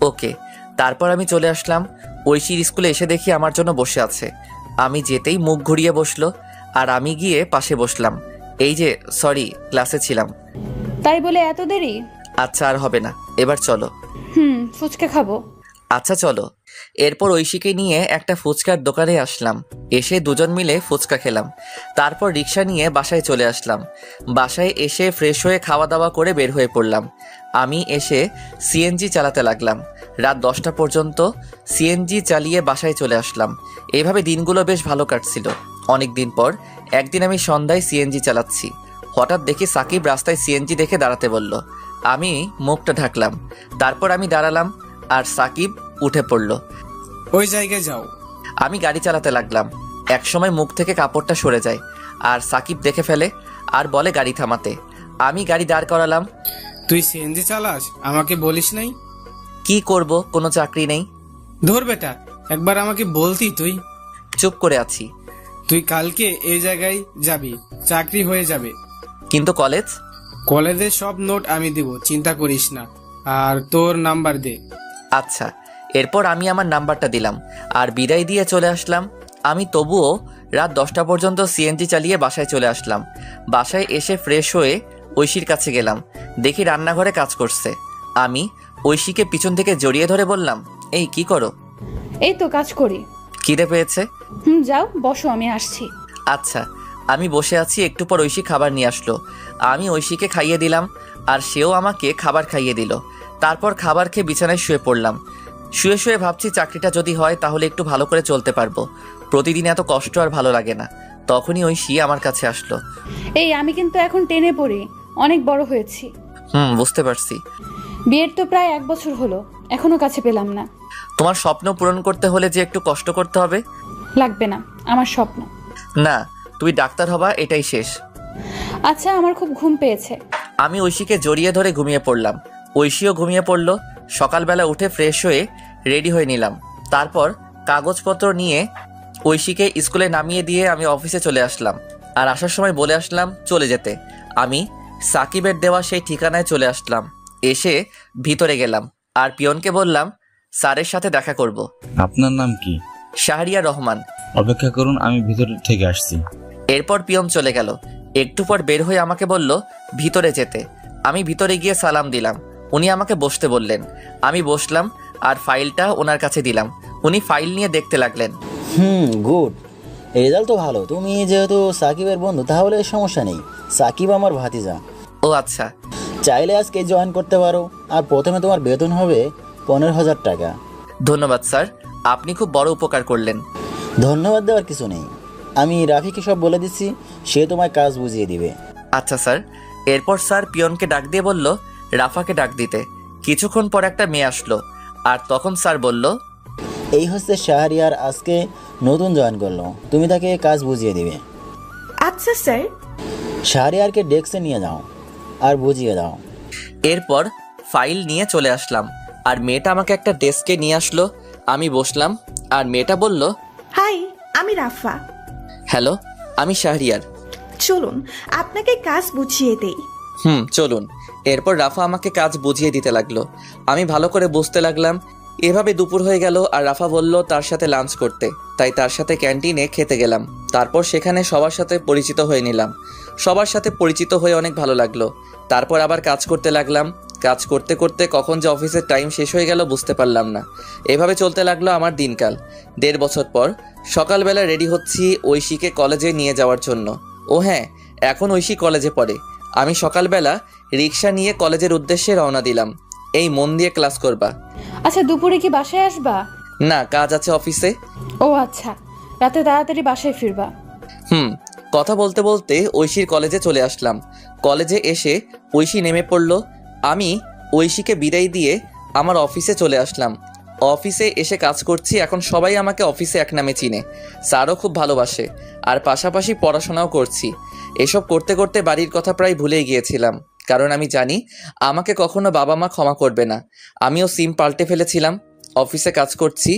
Speaker 1: ওকে। তারপর আমি চলে আসলাম। ঐশীর স্কুলে এসে দেখি আমার জন্য বসে আছে। আমি যেতেই মুখ ঘুরিয়ে বসলো আর আমি গিয়ে পাশে বসলাম। এই যে সরি, ক্লাসে ছিলাম।
Speaker 9: তাই বলে এত দেরি?
Speaker 1: আচ্ছা, আর হবে না, এবার চলো।
Speaker 9: ফুচকা খাবো।
Speaker 1: আচ্ছা চলো। এরপর ঐশীকে নিয়ে একটা ফুচকার দোকানে আসলাম। এসে দুজন মিলে ফুচকা খেলাম। তারপর রিক্সা নিয়ে বাসায় চলে আসলাম। বাসায় এসে ফ্রেশ হয়ে খাওয়া দাওয়া করে বের হয়ে পড়লাম। আমি এসে সিএনজি চালাতে লাগলাম। রাত 10টা পর্যন্ত সিএনজি চালিয়ে বাসায় চলে আসলাম। এইভাবে দিনগুলো বেশ ভালো কাটছিল। অনেক দিন পর একদিন আমি সন্ধ্যায় সিএনজি চালাচ্ছি। হঠাৎ দেখি সাকিব রাস্তায় সিএনজি দেখে দাঁড়াতে বলল। আমি মুখটা ঢাকলাম। তারপর আমি দাঁড়ালাম আর সাকিব উঠে পড়ল।
Speaker 12: ওই জায়গায় যাও।
Speaker 1: আমি গাড়ি চালাতে লাগলাম। একসময় মুখ থেকে কাপড়টা সরে যায়। আর সাকিব দেখে ফেলে আর বলে গাড়ি থামাতে। আমি গাড়ি দাঁড় করালাম।
Speaker 12: তুই সিএনজি চালাস, আমাকে বলিস নাই?
Speaker 1: কি করব, কোনো চাকরি নেই।
Speaker 12: ধর বেটা, একবার আমাকে বলতি তুই।
Speaker 1: চুপ করে আছি।
Speaker 12: তুই কালকে এই জায়গায় যাবি, চাকরি হয়ে যাবে।
Speaker 1: কিন্তু কলেজ?
Speaker 12: কলেজের সব নোট আমি দিব, চিন্তা করিস না। আর তোর নাম্বার দে।
Speaker 1: আচ্ছা। এরপর আমি আমার নাম্বারটা দিলাম আর বিদায় দিয়ে চলে আসলাম। আমি তবুও রাত 10টা পর্যন্ত সিএনজি চালিয়ে বাসায় চলে আসলাম। বাসায় এসে ফ্রেশ হয়ে ঐশীর কাছে গেলাম। দেখি রান্নাঘরে কাজ করছে। আমি ঐশীকে পিছন থেকে জড়িয়ে ধরে বললাম, এই কি করো?
Speaker 9: এই তো কাজ করি।
Speaker 1: খিদে পেয়েছে?
Speaker 9: যাও বসো, আমি আসছি।
Speaker 1: আচ্ছা। আমি বসে আছি, একটু পর ঐশী খাবার নিয়ে আসলো। আমি ঐশীকে খাইয়ে দিলাম আর সেও আমাকে খাবার খাইয়ে দিল। তারপর খাবার খেয়ে বিছানায় শুয়ে পড়লাম। শুয়ে শুয়ে ভাবছি চাকরিটা যদি হয় তাহলে একটু ভালো করে চলতে পারবো। প্রতিদিন এত কষ্ট আর ভালো লাগে না। তখনই ঐশী আমার কাছে আসলো।
Speaker 9: এই আমি কিন্তু এখন টেনে পড়ি, অনেক বড় হয়েছি।
Speaker 1: বুঝতে পারছি।
Speaker 9: বিয়ের তো প্রায় 1 বছর হলো, এখনো কাছে পেলাম না।
Speaker 1: তোমার স্বপ্ন পূরণ করতে হলে যে একটু কষ্ট করতে হবে।
Speaker 9: লাগবে না, আমার স্বপ্ন
Speaker 1: না, তুমি ডাক্তার হবা, এটাই শেষ।
Speaker 9: আচ্ছা, আমার খুব ঘুম পেয়েছে।
Speaker 1: আমি ঐশীকে জড়িয়ে ধরে ঘুমিয়ে পড়লাম। ঐশীও ঘুমিয়ে পড়লো। সকালবেলা উঠে ফ্রেশ হয়ে রেডি হয়ে নিলাম। তারপর কাগজপত্র নিয়ে ঐশীকে স্কুলে নামিয়ে দিয়ে আমি অফিসে চলে আসলাম। আর আসার সময় বলে আসলাম চলে যেতে। আমি সাকিবের দেওয়া সেই ঠিকানায় চলে আসলাম। এসে ভিতরে গেলাম আর পিয়নকে বললাম স্যারের সাথে দেখা করব।
Speaker 4: আপনার নাম কি?
Speaker 1: শাহরিয়া রহমান।
Speaker 4: অপেক্ষা করুন, আমি ভিতর থেকে আসছি।
Speaker 1: এরপর পিয়ন চলে গেল। একটু পর বের হয়ে আমাকে বলল ভিতরে যেতে। আমি ভিতরে গিয়ে সালাম দিলাম। উনি আমাকে বসতে বললেন। আমি বসলাম আর ফাইলটা ওনার কাছে দিলাম। উনি ফাইল নিয়ে দেখতে লাগলেন।
Speaker 13: গুড, রেজাল্ট তো ভালো। তুমি যেহেতু সাকিবের বন্ধু তাহলে সমস্যা নেই। সাকিব আমার ভাতিজা।
Speaker 1: ও আচ্ছা।
Speaker 13: চাইলে আজকে জয়েন করতে পারো। আর প্রথমে তোমার বেতন হবে 15,000 টাকা।
Speaker 1: ধন্যবাদ স্যার, আপনি খুব বড় উপকার করলেন।
Speaker 13: ধন্যবাদ দেওয়ার কিছু নেই। আমি রাফিকে সব বলে দিচ্ছি, সে তোমায় কাজ বুঝিয়ে দিবে।
Speaker 1: আচ্ছা স্যার। এরপর স্যার পিয়নকে ডাক দিয়ে বলল রাফাকে ডাক দিতে। কিছুক্ষণ পর একটা মেয়ে আসলো আর তখন স্যার বলল,
Speaker 13: এই হচ্ছে শাহরিয়ার, আজকে নতুন জয়েন করলো, তুমি তাকে কাজ বুঝিয়ে দিবে।
Speaker 6: আচ্ছা স্যার।
Speaker 13: শাহরিয়ারকে ডেস্কে নিয়ে যাও আর বুঝিয়ে দাও।
Speaker 1: এরপর ফাইল নিয়ে চলে আসলাম আর মেয়েটা আমাকে একটা ডেস্কে নিয়ে আসলো। আমি বসলাম আর মেয়েটা বলল,
Speaker 6: হাই, আমি রাফা।
Speaker 1: হ্যালো, আমি শাহরিয়ার।
Speaker 6: চলুন আপনাকে কাজ বুঝিয়ে দেই।
Speaker 1: চলুন। এরপর রাফা আমাকে কাজ বুঝিয়ে দিতে লাগলো। আমি ভালো করে বুঝতে লাগলাম। এভাবে দুপুর হয়ে গেল আর রাফা বলল তার সাথে লাঞ্চ করতে, তাই তার সাথে ক্যান্টিনে খেতে গেলাম। তারপর সেখানে সবার সাথে পরিচিত হয়ে নিলাম। সবার সাথে পরিচিত হয়ে অনেক ভালো লাগলো। তারপর আবার কাজ করতে লাগলাম। কাজ করতে করতে কখন যে অফিসের টাইম শেষ হয়ে গেল বুঝতে পারলাম না। এভাবে চলতে লাগলো আমার দিনকাল। 1.5 বছর পর সকালবেলা রেডি হচ্ছি ঐশীকে কলেজে নিয়ে যাওয়ার জন্য। ও হ্যাঁ, এখন ঐশী কলেজে পড়ে। আমি সকালবেলা রিক্সা নিয়ে কলেজের উদ্দেশ্যে রওনা দিলাম। এই মন দিয়ে ক্লাস করবা।
Speaker 9: আচ্ছা, দুপুরে কি বাসায় আসবা?
Speaker 1: না, কাজ আছে অফিসে।
Speaker 9: ও আচ্ছা, রাতে তাড়াতাড়ি বাসায় ফিরবা।
Speaker 1: কথা বলতে বলতে ঐশীর কলেজে চলে আসলাম। কলেজে এসে ঐশী নেমে পড়ল। আমি ঐশীকে বিদায় দিয়ে আমার অফিসে চলে আসলাম। অফিসে এসে কাজ করছি। এখন সবাই আমাকে অফিসে এক নামে চিনে। স্যারও খুব ভালোবাসে আর পাশাপাশি পড়াশোনাও করছি। এসব করতে করতে বাড়ির কথা প্রায় ভুলেই গিয়েছিলাম, কারণ আমি জানি আমাকে কখনো বাবা মা ক্ষমা করবে না। আমিও সিম পাল্টে ফেলেছিলাম। অফিসে কাজ করছি,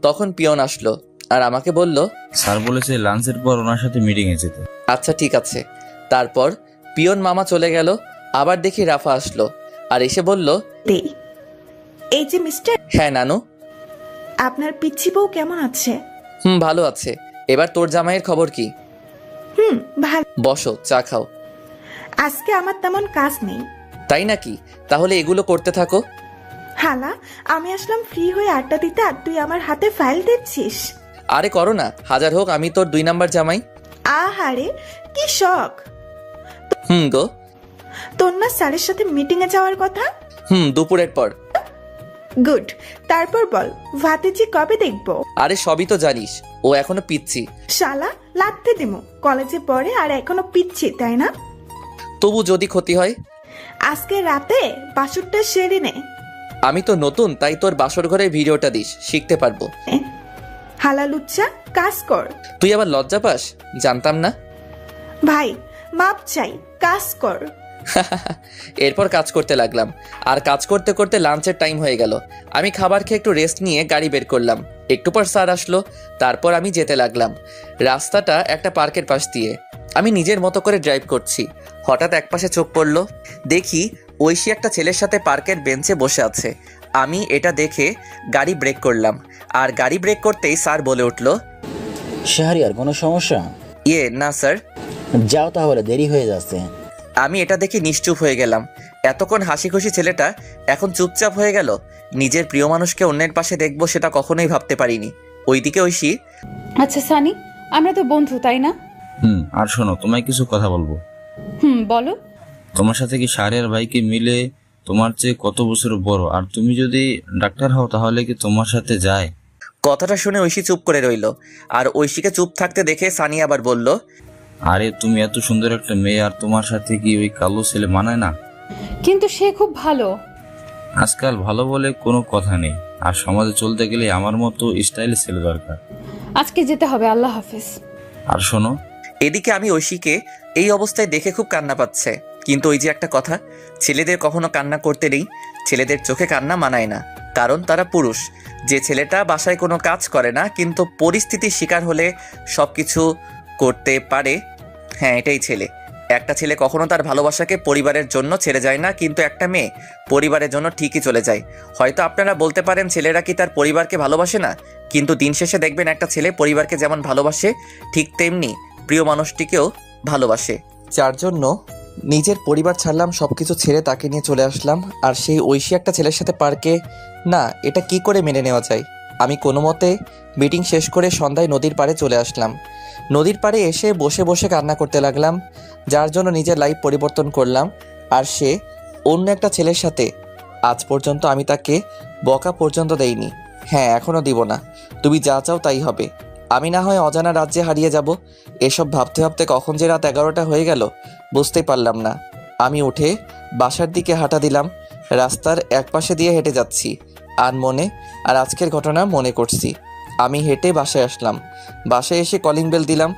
Speaker 1: তখন পিয়ন আসলো আর আমাকে বলল,
Speaker 4: স্যার বলেছে লাঞ্চের পর ওনার সাথে মিটিং এ যেতে।
Speaker 1: আচ্ছা ঠিক আছে। তারপর পিয়ন মামা চলে গেল। আবার দেখি রাফা আসলো আর এসে বলল,
Speaker 6: এই যে মিস্টার।
Speaker 1: হ্যাঁ নানু।
Speaker 6: আপনার পিচ্ছি বউ কেমন আছে?
Speaker 1: ভালো আছে। এবার তোর জামাইয়ের খবর কি?
Speaker 6: ভালো।
Speaker 1: বসো, চা খাও।
Speaker 6: আজকে আমার তেমন কাজ নেই।
Speaker 1: তাই নাকি? তাহলে এগুলো করতে থাকো।
Speaker 6: হালা, আমি আসলাম ফ্রি হয়ে আড্ডা দিতে আর তুই আমার হাতে ফাইল দিচ্ছিস।
Speaker 1: আরে করো না, হাজার হোক আমি তোর 2 নাম্বার জামাই।
Speaker 6: আহারে কি শখ।
Speaker 1: গো।
Speaker 6: তোর না স্যারের সাথে মিটিং এ যাওয়ার কথা?
Speaker 1: দুপুরের পর।
Speaker 6: গুড। তারপর বল, ভাতিজি কবে দেখবো?
Speaker 1: আরে সবই তো জানিস, ও এখনো পিচ্ছি।
Speaker 6: শালা, লাগতে দিমু। কলেজে পড়ে আর এখনো পিচ্ছি, তাই না?
Speaker 1: তবু যদি ক্ষতি হয়?
Speaker 6: আজকে রাতে বাসুরটা সেরে নে।
Speaker 1: আমি তো নতুন, তাই তোর বাসর ঘরে ভিডিওটা দিস, শিখতে পারবো।
Speaker 6: হালা লুচ্চা, কাজ কর।
Speaker 1: তুই আবার লজ্জা পাস? জানতাম না।
Speaker 6: ভাই মাপ চাই, কাজ কর।
Speaker 1: এরপর কাজ করতে লাগলাম, আর কাজ করতে করতে লাঞ্চের টাইম হয়ে গেল। আমি খাবার খেয়ে একটু রেস্ট নিয়ে গাড়ি বের করলাম। একটু পর স্যার আসলো, তারপর আমি যেতে লাগলাম। রাস্তাটা একটা পার্কের পাশ দিয়ে। আমি নিজের মতো করে ড্রাইভ করছি। হঠাৎ একপাশে চোখ পড়লো, দেখি ঐশী একটা ছেলের সাথে পার্কের বেঞ্চে বসে আছে। আমি এটা দেখে গাড়ি ব্রেক করলাম, আর গাড়ি ব্রেক করতেই স্যার বলে উঠলো,
Speaker 13: শাহরিয়ার কোনো সমস্যা?
Speaker 1: না স্যার।
Speaker 13: যাও তাহলে, দেরি হয়ে যাচ্ছে।
Speaker 1: আমি এটা দেখে নিশ্চুপ হয়ে গেলাম। এতক্ষণ হাসি খুশি ছেলেটা এখন চুপচাপ হয়ে গেল। নিজের প্রিয় মানুষকে অন্যের পাশে দেখবো সেটা কখনোই ভাবতে পারিনি। ওইদিকে ঐশী,
Speaker 9: আচ্ছা সানি, আমরা তো বন্ধু তাই না?
Speaker 4: আর শোনো, তোমায় কিছু কথা বলবো।
Speaker 9: বলো।
Speaker 4: তোমার সাথে কি শাহরিয়ার ভাইকে মিলে তোমার চেয়ে কত বছর বড়, আর তুমি যদি ডাক্তার হও তাহলে কি তোমার সাথে যায়?
Speaker 1: কথাটা শুনে ঐশী চুপ করে রইল, আর ঐশীকে চুপ থাকতে দেখে সানি আবার বলল,
Speaker 4: আরে তুমি এত সুন্দর একটা মেয়ে, আর তোমার সাথে কি ওই কালো ছেলে মানায় না?
Speaker 9: কিন্তু সে খুব ভালো।
Speaker 4: আজকাল ভালো বলে কোনো কথা নেই, আর সমাজে চলতে গেলে আমার মতো স্টাইল ছেলে দরকার।
Speaker 9: আজকে যেতে হবে, আল্লাহ হাফেজ।
Speaker 4: আর শোনো।
Speaker 1: এদিকে আমি ঐশীকে এই অবস্থায় দেখে খুব কান্না পাচ্ছে। কিন্তু ওই যে একটা কথা, ছেলেদের কখনো কান্না করতে নেই। ছেলেদের চোখে কান্না মানায় না, কারণ তারা পুরুষ। যে ছেলেটা বাসায় কোনো কাজ করে না কিন্তু পরিস্থিতির শিকার হলে সবকিছু করতে পারে, হ্যাঁ এটাই ছেলে। একটা ছেলে কখনো তার ভালোবাসাকে পরিবারের জন্য ছেড়ে যায় না, কিন্তু একটা মেয়ে পরিবারের জন্য ঠিকই চলে যায়। হয়তো আপনারা বলতে পারেন ছেলেরা কি তার পরিবারকে ভালোবাসে না, কিন্তু দিন শেষে দেখবেন একটা ছেলে পরিবারকে যেমন ভালোবাসে ঠিক তেমনি প্রিয় মানুষটিকেও ভালোবাসে। যার জন্য নিজের পরিবার ছাড়লাম, সব কিছু ছেড়ে তাকে নিয়ে চলে আসলাম। আর সেই ঐশী একটা ছেলের সাথে পার্কে, না এটা কি করে মেনে নেওয়া যায়। আমি কোনো মতে মিটিং শেষ করে সন্ধ্যায় নদীর পাড়ে চলে আসলাম। নদীর পাড়ে এসে বসে বসে কান্না করতে লাগলাম, যার জন্য নিজের লাইফ পরিবর্তন করলাম। আর সে অন্য একটা ছেলের সাথে। আজ পর্যন্ত আমি তাকে বকা পর্যন্ত দেইনি, হ্যাঁ এখনও দিব না। তুমি যা চাও তাই হবে। আমি না হয় অজানা রাজ্যে হারিয়ে যাব। এসব ভাবতে ভাবতে কখন যে রাত 11টা হয়ে গেল বুঝতেই পারলাম না। আমি উঠে বাসার দিকে হাঁটা দিলাম। রাস্তার একপাশে দিয়ে হেঁটে যাচ্ছি আর আজকের ঘটনা মনে করছি। আমি হেঁটে বাসায় আসলাম। বাসায় এসে কলিং বেল দিলাম।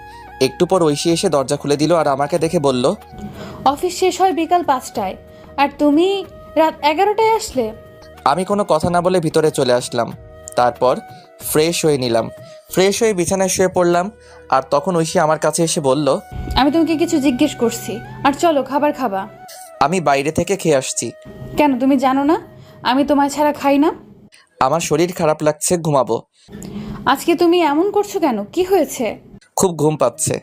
Speaker 1: একটু পর ঐশী এসে দরজা খুলে দিল আর আমাকে দেখে বলল,
Speaker 9: অফিস শেষ হয় বিকাল 5টায়, আর তুমি রাত 11টায় আসলে?
Speaker 1: আমি কোনো কথা না বলে ভিতরে চলে আসলাম। তারপর ফ্রেশ হয়ে নিলাম। ফ্রেশ হয়ে বিছানায় শুয়ে পড়লাম। আর তখন ঐশী আমার কাছে এসে বলল,
Speaker 9: আমি তোমাকে কিছু জিজ্ঞেস করছি, আর চলো খাবার খাবা।
Speaker 1: আমি বাইরে থেকে খেয়ে আসছি।
Speaker 9: কেন, তুমি জানো না আমি তোমায় ছাড়া খাই না?
Speaker 1: আমার শরীর খারাপ লাগছে, ঘুমাবো।
Speaker 9: আজকে তুমি এমন করছো কেন, কি হয়েছে?
Speaker 1: খুব ঘুম পাচ্ছে।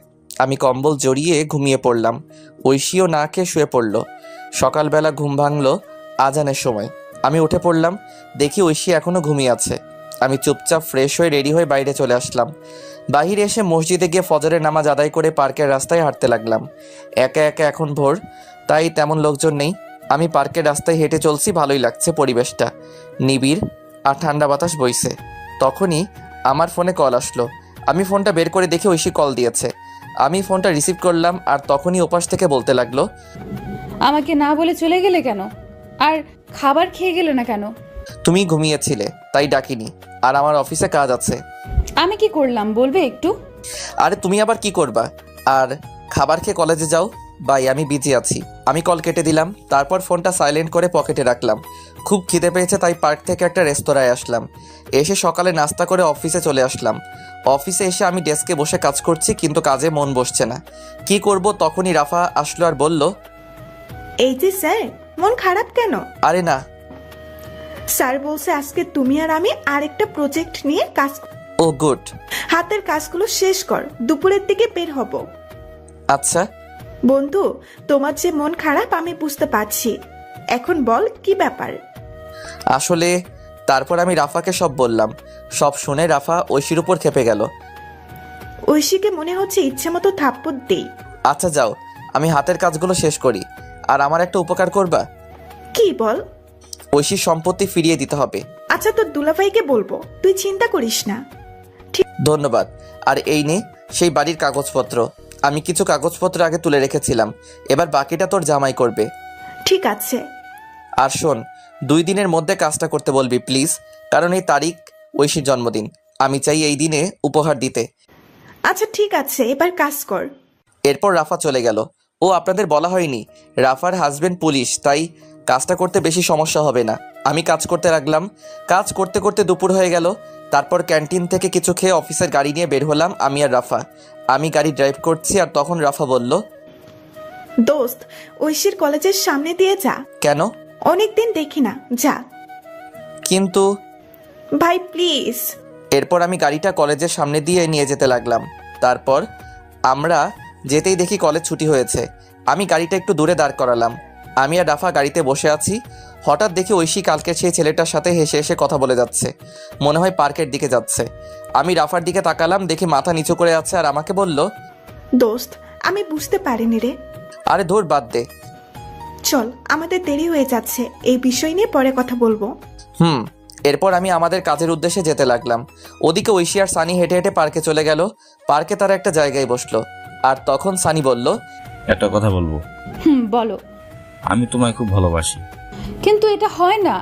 Speaker 1: আমি কম্বল জড়িয়ে ঘুমিয়ে পড়লাম। ঐশীও না খেয়ে শুয়ে পড়ল। সকালবেলা ঘুম ভাঙলো আজানের সময়। আমি উঠে পড়লাম, দেখি ঐশী এখনও ঘুমিয়ে আছে। আমি চুপচাপ ফ্রেশ হয়ে রেডি হয়ে বাইরে চলে আসলাম। বাহিরে এসে মসজিদে গিয়ে ফজরের নামাজ আদায় করে পার্কের রাস্তায় হাঁটতে লাগলাম। একা একা, এখন ভোর, তাই তেমন লোকজন নেই। আমি পার্কের রাস্তায় হেঁটে চলছি, ভালোই লাগছে পরিবেশটা, নিবিড় আর ঠান্ডা বাতাস বইছে। তখনই আমার ফোনে কল আসলো। আমি ফোনটা বের করে দেখে ঐশী কল দিয়েছে। আমি ফোনটা রিসিভ করলাম, আর তখনই ওপাশ থেকে বলতে লাগলো,
Speaker 9: আমাকে না বলে চলে গেলে কেন, আর খাবার খেয়ে গেলে না কেন?
Speaker 1: তুমি ঘুমিয়েছিলে তাই ডাকিনি, আর আমার অফিসে কাজ আছে।
Speaker 9: আমি কি করলাম বলবে একটু?
Speaker 1: আরে তুমি আবার কি করবা, আর খাবার খেয়ে কলেজে যাও। বাই, আমি বিজি আছি। আমি কল কেটে দিলাম। তারপর ফোনটা সাইলেন্ট করে পকেটে রাখলাম। খুব খিদে পেয়েছে তাই পার্ক থেকে একটা রেস্তোরাঁয় আসলাম। এসে সকালে নাস্তা করে অফিসে চলে আসলাম। অফিসে এসে আমি ডেস্কে বসে কাজ করছি, কিন্তু কাজে মন বসছে না। কি করব, তখনই রাফা আসলো আর বলল,
Speaker 6: এই যে স্যার, মন খারাপ কেন?
Speaker 1: আরে না,
Speaker 6: স্যার বলছে আজকে তুমি আর আমি আরেকটা প্রজেক্ট নিয়ে কাজ।
Speaker 1: ও গুড।
Speaker 6: হাতের কাজগুলো শেষ কর, দুপুরের দিকে বের হব।
Speaker 1: আচ্ছা
Speaker 6: বন্ধু, তোমার যে মন খারাপ আমি বুঝতে পারছি। এখন বল কি ব্যাপার?
Speaker 1: আসলে তারপর আমি রাফাকে সব বললাম। সব শুনে রাফা ঐশীর উপর খেপে গেল।
Speaker 6: ঐশীকে মনে হচ্ছে ইচ্ছে মতো থাপ্পড় দেই।
Speaker 1: আচ্ছা যাও, আমি হাতের কাজগুলো শেষ করি। আর আমার একটা উপকার করবা?
Speaker 6: কি বল?
Speaker 1: ঐশীর সম্পত্তি ফিরিয়ে দিতে হবে।
Speaker 6: আচ্ছা, তোর দুলাভাইকে বলবো, তুই চিন্তা করিস না।
Speaker 1: ধন্যবাদ। আর এই নে সেই বাড়ির কাগজপত্র। আমি কিছু কাগজপত্র আগে তুলে রেখেছিলাম, এবার বাকিটা তোর জামাই করবে।
Speaker 6: ঠিক আছে।
Speaker 1: আর শোন, 2 দিনের মধ্যে কাজটা করতে বলবি প্লিজ, কারণ এই তারিখ ঐশীর জন্মদিন। আমি চাই এই দিনে উপহার দিতে।
Speaker 6: আচ্ছা ঠিক আছে, এবার কাজ কর।
Speaker 1: এরপর রাফা চলে গেল। ও আপনাদের বলা হয়নি, রাফার হাজবেন্ড পুলিশ, তাই কাজটা করতে বেশি সমস্যা হবে না। আমি কাজ করতে লাগলাম। কাজ করতে করতে দুপুর হয়ে গেল। তারপর ক্যান্টিন থেকে কিছু খেয়ে অফিসের গাড়ি নিয়ে বের হলাম আমি আর রাফা। আমি গাড়ি ড্রাইভ করছি আর তখন রাফা বলল,
Speaker 6: দোস্ত, ঐশীর কলেজের সামনে দিয়ে যা।
Speaker 1: কেন?
Speaker 6: অনেকদিন দেখি না, যা।
Speaker 1: কিন্তু
Speaker 6: ভাই প্লিজ।
Speaker 1: এরপর আমি গাড়িটা কলেজের সামনে দিয়ে নিয়ে যেতে লাগলাম। তারপর আমরা যেতেই দেখি কলেজ ছুটি হয়েছে। আমি গাড়িটা একটু দূরে দাঁড় করালাম। আমি আর রাফা গাড়িতে বসে আছি। হঠাৎ দেখি ঐশী কালকের সেই ছেলেটার সাথে হেসে হেসে কথা বলে যাচ্ছে। মনে হয় পার্কের দিকে যাচ্ছে। আমি রাফার দিকে তাকালাম, দেখি মাথা নিচু করে আছে আর আমাকে বলল,
Speaker 6: দোস্ত, আমি বুঝতে পারিনি রে।
Speaker 1: আরে ধুর, বাদ দে।
Speaker 6: চল, আমাদের দেরি হয়ে যাচ্ছে, এই বিষয় নিয়ে পরে কথা বলবো।
Speaker 1: এরপর আমি আমাদের কাজের উদ্দেশ্যে যেতে লাগলাম। ওদিকে ঐশী আর সানি হেঁটে হেঁটে পার্কে চলে গেল। পার্কে তারা একটা জায়গায় বসলো। আর তখন সানি বলল,
Speaker 4: একটা কথা বলবো।
Speaker 9: বলো।
Speaker 4: আমি তোমায় খুব ভালোবাসি।
Speaker 9: কিন্তু এটা হয় না।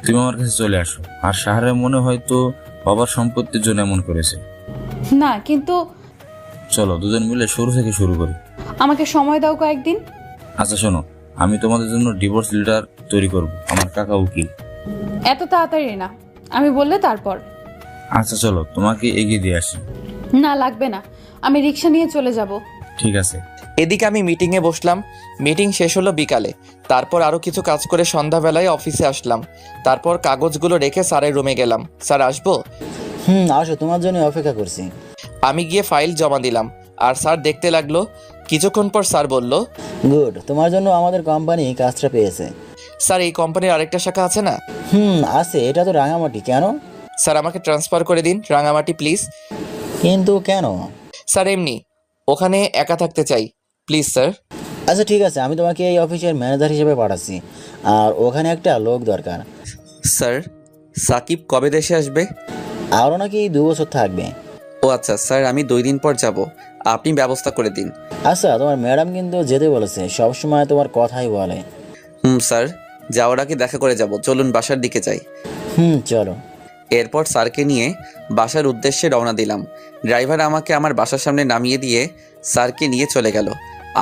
Speaker 4: তুমি আমার কাছে চলে আসো। আর সাহারের মনে হয়তো বাবার সম্পত্তির জন্য এমন করেছে।
Speaker 9: না, কিন্তু
Speaker 4: চলো দুজন মিলে শুরু থেকে শুরু করি।
Speaker 9: আমাকে সময় দাও কয়েকদিন।
Speaker 4: আচ্ছা শোনো, আমি তোমাদের জন্য ডিভোর্স লেটার তৈরি করব। আমার কাকা উকিল।
Speaker 9: এত তাড়াতাড়ি না, আমি বললে তারপর।
Speaker 4: আচ্ছা চলো, তোমাকে এগিয়ে দিয়ে আসি।
Speaker 9: না লাগবে না, আমি রিক্সা নিয়ে চলে যাব।
Speaker 4: ঠিক আছে।
Speaker 1: এদিকে আমি মিটিংয়ে বসলাম। মিটিং শেষ হলো বিকালে। তারপর আরও কিছু কাজ করে সন্ধ্যাবেলায় অফিসে আসলাম। তারপর কাগজগুলো রেখে স্যারের রুমে গেলাম। স্যার আসবো?
Speaker 13: আসো, তোমার জন্য অপেক্ষা করছি।
Speaker 1: আমি গিয়ে ফাইল জমা দিলাম আর স্যার দেখতে লাগলো। কিছুক্ষণ পর স্যার বলল,
Speaker 13: গুড, তোমার জন্য আমাদের কোম্পানি কাজটা পেয়েছে।
Speaker 1: স্যার, এই কোম্পানির আরেকটা শাখা আছে না?
Speaker 13: আছে, এটা তো রাঙামাটি। কেন?
Speaker 1: স্যার, আমাকে ট্রান্সফার করে দিন রাঙামাটি প্লিজ।
Speaker 13: কিন্তু কেন?
Speaker 1: স্যার, এমনি, ওখানে একা থাকতে চাই, প্লিজ স্যার।
Speaker 13: আচ্ছা ঠিক আছে, আমি তোমাকে এই অফিসের ম্যানেজার হিসেবে পাঠাচ্ছি। আর ওখানে একটা লোক দরকার।
Speaker 1: স্যার, সাকিব কবে দেশে আসবে?
Speaker 13: আরও নাকি 2 বছর থাকবে।
Speaker 1: ও আচ্ছা স্যার, আমি 2 দিন পর যাব, আপনি ব্যবস্থা করে দিন।
Speaker 13: আচ্ছা, তোমার ম্যাডাম কিন্তু যেতে বলেছে, সবসময় তোমার কথাই বলে।
Speaker 1: স্যার, যাওয়ার আগে দেখা করে যাব, চলুন বাসার দিকে যাই।
Speaker 13: চলো।
Speaker 1: এরপর স্যারকে নিয়ে বাসার উদ্দেশ্যে রওনা দিলাম। ড্রাইভার আমাকে আমার বাসার সামনে নামিয়ে দিয়ে স্যারকে নিয়ে চলে গেল।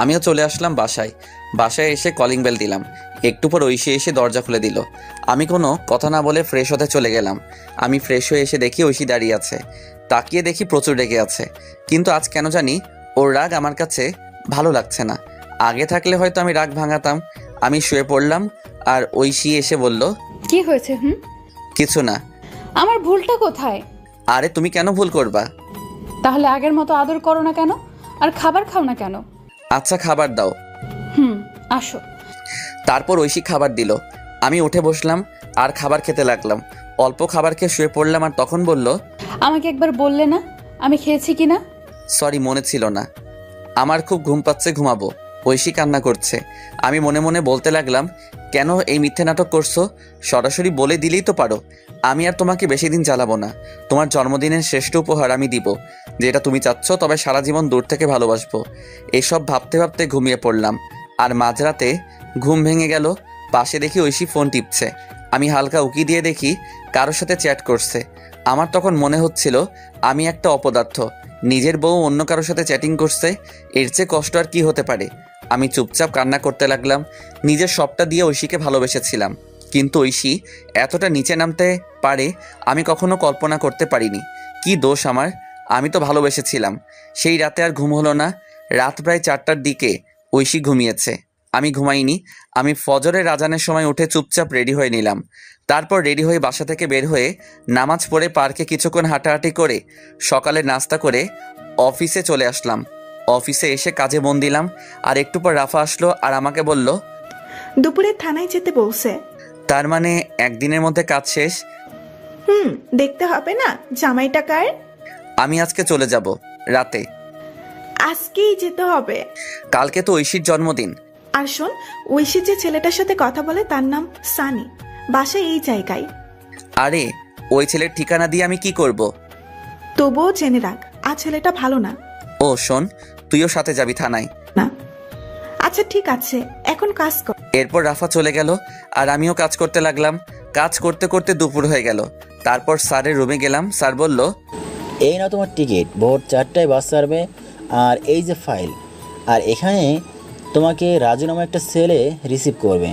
Speaker 1: আমিও চলে আসলাম বাসায়। বাসায় এসে কলিং বেল দিলাম। একটু পর ঐশী এসে দরজা খুলে দিল। আমি কোনো কথা না বলে ফ্রেশ হতে চলে গেলাম। আমি ফ্রেশ হয়ে এসে দেখি ঐশী দাঁড়িয়ে আছে। তাকিয়ে দেখি প্রচুর রেগে আছে। কিন্তু আজ কেন জানি ওর রাগ আমার কাছে ভালো লাগছে না। আগে থাকলে হয়তো আমি রাগ ভাঙাতাম। আমি শুয়ে পড়লাম আর ঐশী এসে বলল,
Speaker 9: কি হয়েছে?
Speaker 1: কিছু না।
Speaker 9: আমার ভুলটা কোথায়?
Speaker 1: আরে তুমি কেন ভুল করবা?
Speaker 9: তাহলে আগের মতো আদর করো না কেন? আর খাবার খাও না কেন?
Speaker 1: আচ্ছা খাবার দাও।
Speaker 9: আসো।
Speaker 1: তারপর ঐশী খাবার দিল। আমি উঠে বসলাম আর খাবার খেতে লাগলাম। অল্প খাবার খেয়ে শুয়ে পড়লাম আর তখন বলল,
Speaker 9: আমাকে একবার বললে না আমি খেয়েছি কিনা?
Speaker 1: সরি, মনে ছিল না। আমার খুব ঘুম পাচ্ছে, ঘুমাবো। ঐশী কান্না করছে। আমি মনে মনে বলতে লাগলাম, কেন এই মিথ্যে নাটক করছো? সরাসরি বলে দিলেই তো পারো। আমি আর তোমাকে বেশি দিন জ্বালাবো না। তোমার জন্মদিনের শ্রেষ্ঠ উপহার আমি দিব, যেটা তুমি চাচ্ছ, তবে সারা জীবন দূর থেকে ভালোবাসবো। এসব ভাবতে ভাবতে ঘুমিয়ে পড়লাম। আর মাঝরাতে ঘুম ভেঙে গেল। পাশে দেখি ঐশী ফোন টিপছে। আমি হালকা উকি দিয়ে দেখি কারোর সাথে চ্যাট করছে। আমার তখন মনে হচ্ছিল আমি একটা অপদার্থ, নিজের বউ অন্য কারোর সাথে চ্যাটিং করছে। এর চেয়ে কষ্ট আর কি হতে পারে? আমি চুপচাপ কান্না করতে লাগলাম। নিজের সবটা দিয়ে ঐশীকে ভালোবেসেছিলাম, কিন্তু ঐশী এতটা নিচে নামতে পারে আমি কখনো কল্পনা করতে পারিনি। কি দোষ আমার? আমি তো ভালোবেসেছিলাম। সেই রাতে আর ঘুম হলো না। রাত প্রায় 4টার দিকে ঐশী ঘুমিয়েছে, আমি ঘুমাইনি। আমি ফজরের আজানের সময় উঠে চুপচাপ রেডি হয়ে নিলাম। তারপর রেডি হয়ে বাসা থেকে বের হয়ে নামাজ পড়ে পার্কে কিছুক্ষণ হাঁটাহাঁটি করে সকালে নাস্তা করে অফিসে চলে আসলাম। অফিসে এসে কাজে মন দিলাম। আর একটু পর রাফা আসলো আর আমাকে বলল,
Speaker 6: দুপুরে থানায় যেতে বলছে।
Speaker 1: তার মানে একদিনের মধ্যে কাজ শেষ?
Speaker 6: দেখতে হবে না জামাইটা কার।
Speaker 1: আমি আজকে চলে যাব রাতে।
Speaker 6: আজকেই যেতে হবে?
Speaker 1: কালকে তো ঐশীর জন্মদিন।
Speaker 6: আর শোন, ঐশী যে ছেলেটার সাথে কথা বলে তার নাম সানি, বাসা এই জায়গায়।
Speaker 1: আরে ওই ছেলের ঠিকানা দিয়ে আমি কি করব?
Speaker 6: তবুও জেনে রাখ, আর ছেলেটা ভালো না।
Speaker 1: ও শোন, তুইও সাথে যাবি থানায়?
Speaker 6: না। আচ্ছা ঠিক আছে, এখন কাজ কর।
Speaker 1: এরপর রাফা চলে গেল আর আমিও কাজ করতে লাগলাম। কাজ করতে করতে দুপুর হয়ে গেল। তারপর স্যারের রুমে গেলাম। স্যার বলল,
Speaker 13: এই না তোমার টিকিট, ভোর 4টায় বাস ছাড়বে। আর এই যে ফাইল, আর এখানে তোমাকে রাজু একটা ছেলে রিসিভ করবে।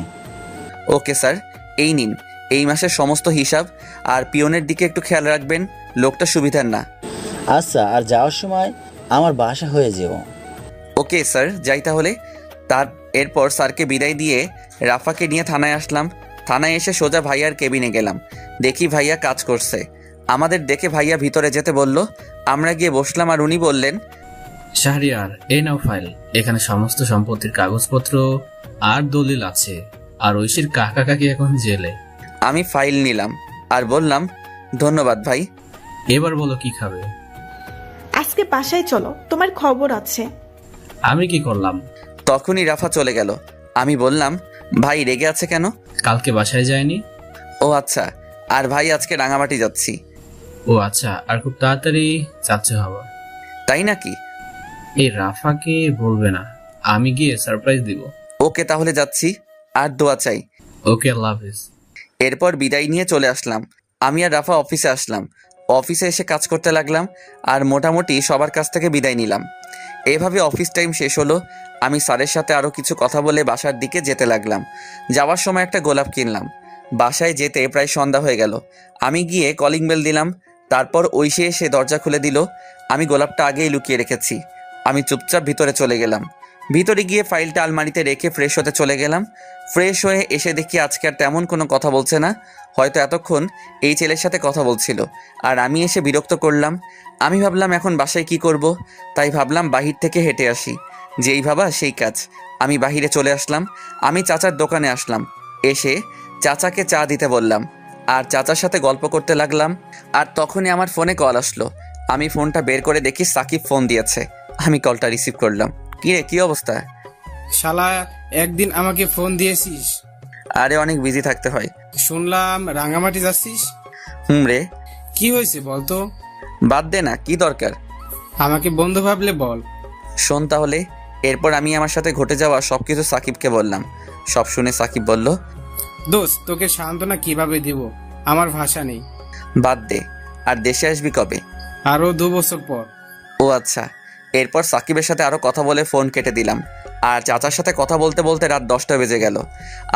Speaker 1: ওকে স্যার, এই নিন এই মাসের সমস্ত হিসাব, আর পিয়নের দিকে একটু খেয়াল রাখবেন, লোকটা সুবিধার না।
Speaker 13: আচ্ছা, আর যাওয়ার সময় আমার বাসা হয়ে যেও।
Speaker 1: ওকে স্যার, যাই তাহলে। এরপর স্যারকে বিদায় দিয়ে রাফাকে নিয়ে থানায় আসলাম। থানায় এসে সোজা ভাইয়ার কেবিনে গেলাম। দেখি ভাইয়া কাজ করছে। আমাদের দেখে ভাইয়া ভিতরে যেতে বলল। আমরা গিয়ে বসলাম আর উনি বললেন,
Speaker 14: শাহরিয়ার, এই নাও ফাইল, এখানে সমস্ত সম্পত্তির কাগজপত্র আর দলিল আছে। আর ঐশীর কাকা কাকি এখন জেলে।
Speaker 1: আমি ফাইল নিলাম আর বললাম, ধন্যবাদ ভাই।
Speaker 14: এবার বলো কি খাবে?
Speaker 6: আজকে বাসায় চলো, তোমার খবর আছে।
Speaker 14: আমি কি করলাম?
Speaker 1: তখনই রাফা চলে গেল। আমি বললাম, ভাই রেগে আছে কেন?
Speaker 14: কালকে বাসায় যায়নি।
Speaker 1: ও আচ্ছা, আর ভাই আজকে রাঙামাটি যাচ্ছি।
Speaker 14: ও আচ্ছা, আর খুব তাড়াতাড়ি যাচ্ছে হওয়া।
Speaker 1: তাই নাকি?
Speaker 14: এই রাফাকে বলবে না, আমি গিয়ে সারপ্রাইজ দিব।
Speaker 1: ওকে তাহলে যাচ্ছি, আর দোয়া চাই।
Speaker 14: ওকে, আল্লাহ হাফেজ।
Speaker 1: এরপর বিদায় নিয়ে চলে আসলাম। আমি আর রাফা অফিসে আসলাম। অফিসে এসে কাজ করতে লাগলাম আর মোটামুটি সবার কাছ থেকে বিদায় নিলাম। এভাবে অফিস টাইম শেষ হলো। আমি স্যারের সাথে আরও কিছু কথা বলে বাসার দিকে যেতে লাগলাম। যাওয়ার সময় একটা গোলাপ কিনলাম। বাসায় যেতে প্রায় সন্ধ্যা হয়ে গেল। আমি গিয়ে কলিং বেল দিলাম। তারপর ঐশী এসে দরজা খুলে দিল। আমি গোলাপটা আগেই লুকিয়ে রেখেছি। আমি চুপচাপ ভিতরে চলে গেলাম। ভিতরে গিয়ে ফাইলটা আলমারিতে রেখে ফ্রেশ হতে চলে গেলাম। ফ্রেশ হয়ে এসে দেখি আজকে আর তেমন কোনো কথা বলছে না। হয়তো এতক্ষণ এই ছেলের সাথে কথা বলছিল, আর আমি এসে বিরক্ত করলাম। আমি ভাবলাম এখন বাসায় কি করব, তাই ভাবলাম বাহির থেকে হেঁটে আসি। যেই ভাবা সেই কাজ। আমি বাহিরে চলে আসলাম। আমি চাচার দোকানে আসলাম। এসে চাচাকে চা দিতে বললাম আর চাচার সাথে গল্প করতে লাগলাম। আর তখনই আমার ফোনে কল আসলো। আমি ফোনটা বের করে দেখি সাকিব ফোন দিয়েছে। আমি কলটা রিসিভ করলাম। কি রে, কি অবস্থা?
Speaker 12: শালা, একদিন আমাকে ফোন দিয়েছিস?
Speaker 1: আরে অনেক বিজি থাকতে হয়।
Speaker 12: শুনলাম রাঙামাটি যাচ্ছিস।
Speaker 1: রে,
Speaker 12: কি হয়েছে বলতো?
Speaker 1: বাদ দে না, কি দরকার?
Speaker 12: আমাকে বন্ধু ভাবলে বল।
Speaker 1: শোন তাহলে। এরপর আমি আমার সাথে ঘটে যাওয়া সবকিছু সাকিবকে বললাম। সব শুনে সাকিব বলল,
Speaker 12: দোস্ত, তোকে সান্ত্বনা কিভাবে দিব, আমার ভাষা নেই।
Speaker 1: বাদ দে। আর দেশে আসবি কবে?
Speaker 12: আরো 2 বছর পর।
Speaker 1: ও আচ্ছা। এরপর সাকিবের সাথে আরও কথা বলে ফোন কেটে দিলাম। আর চাচার সাথে কথা বলতে বলতে রাত 10টা বেজে গেল।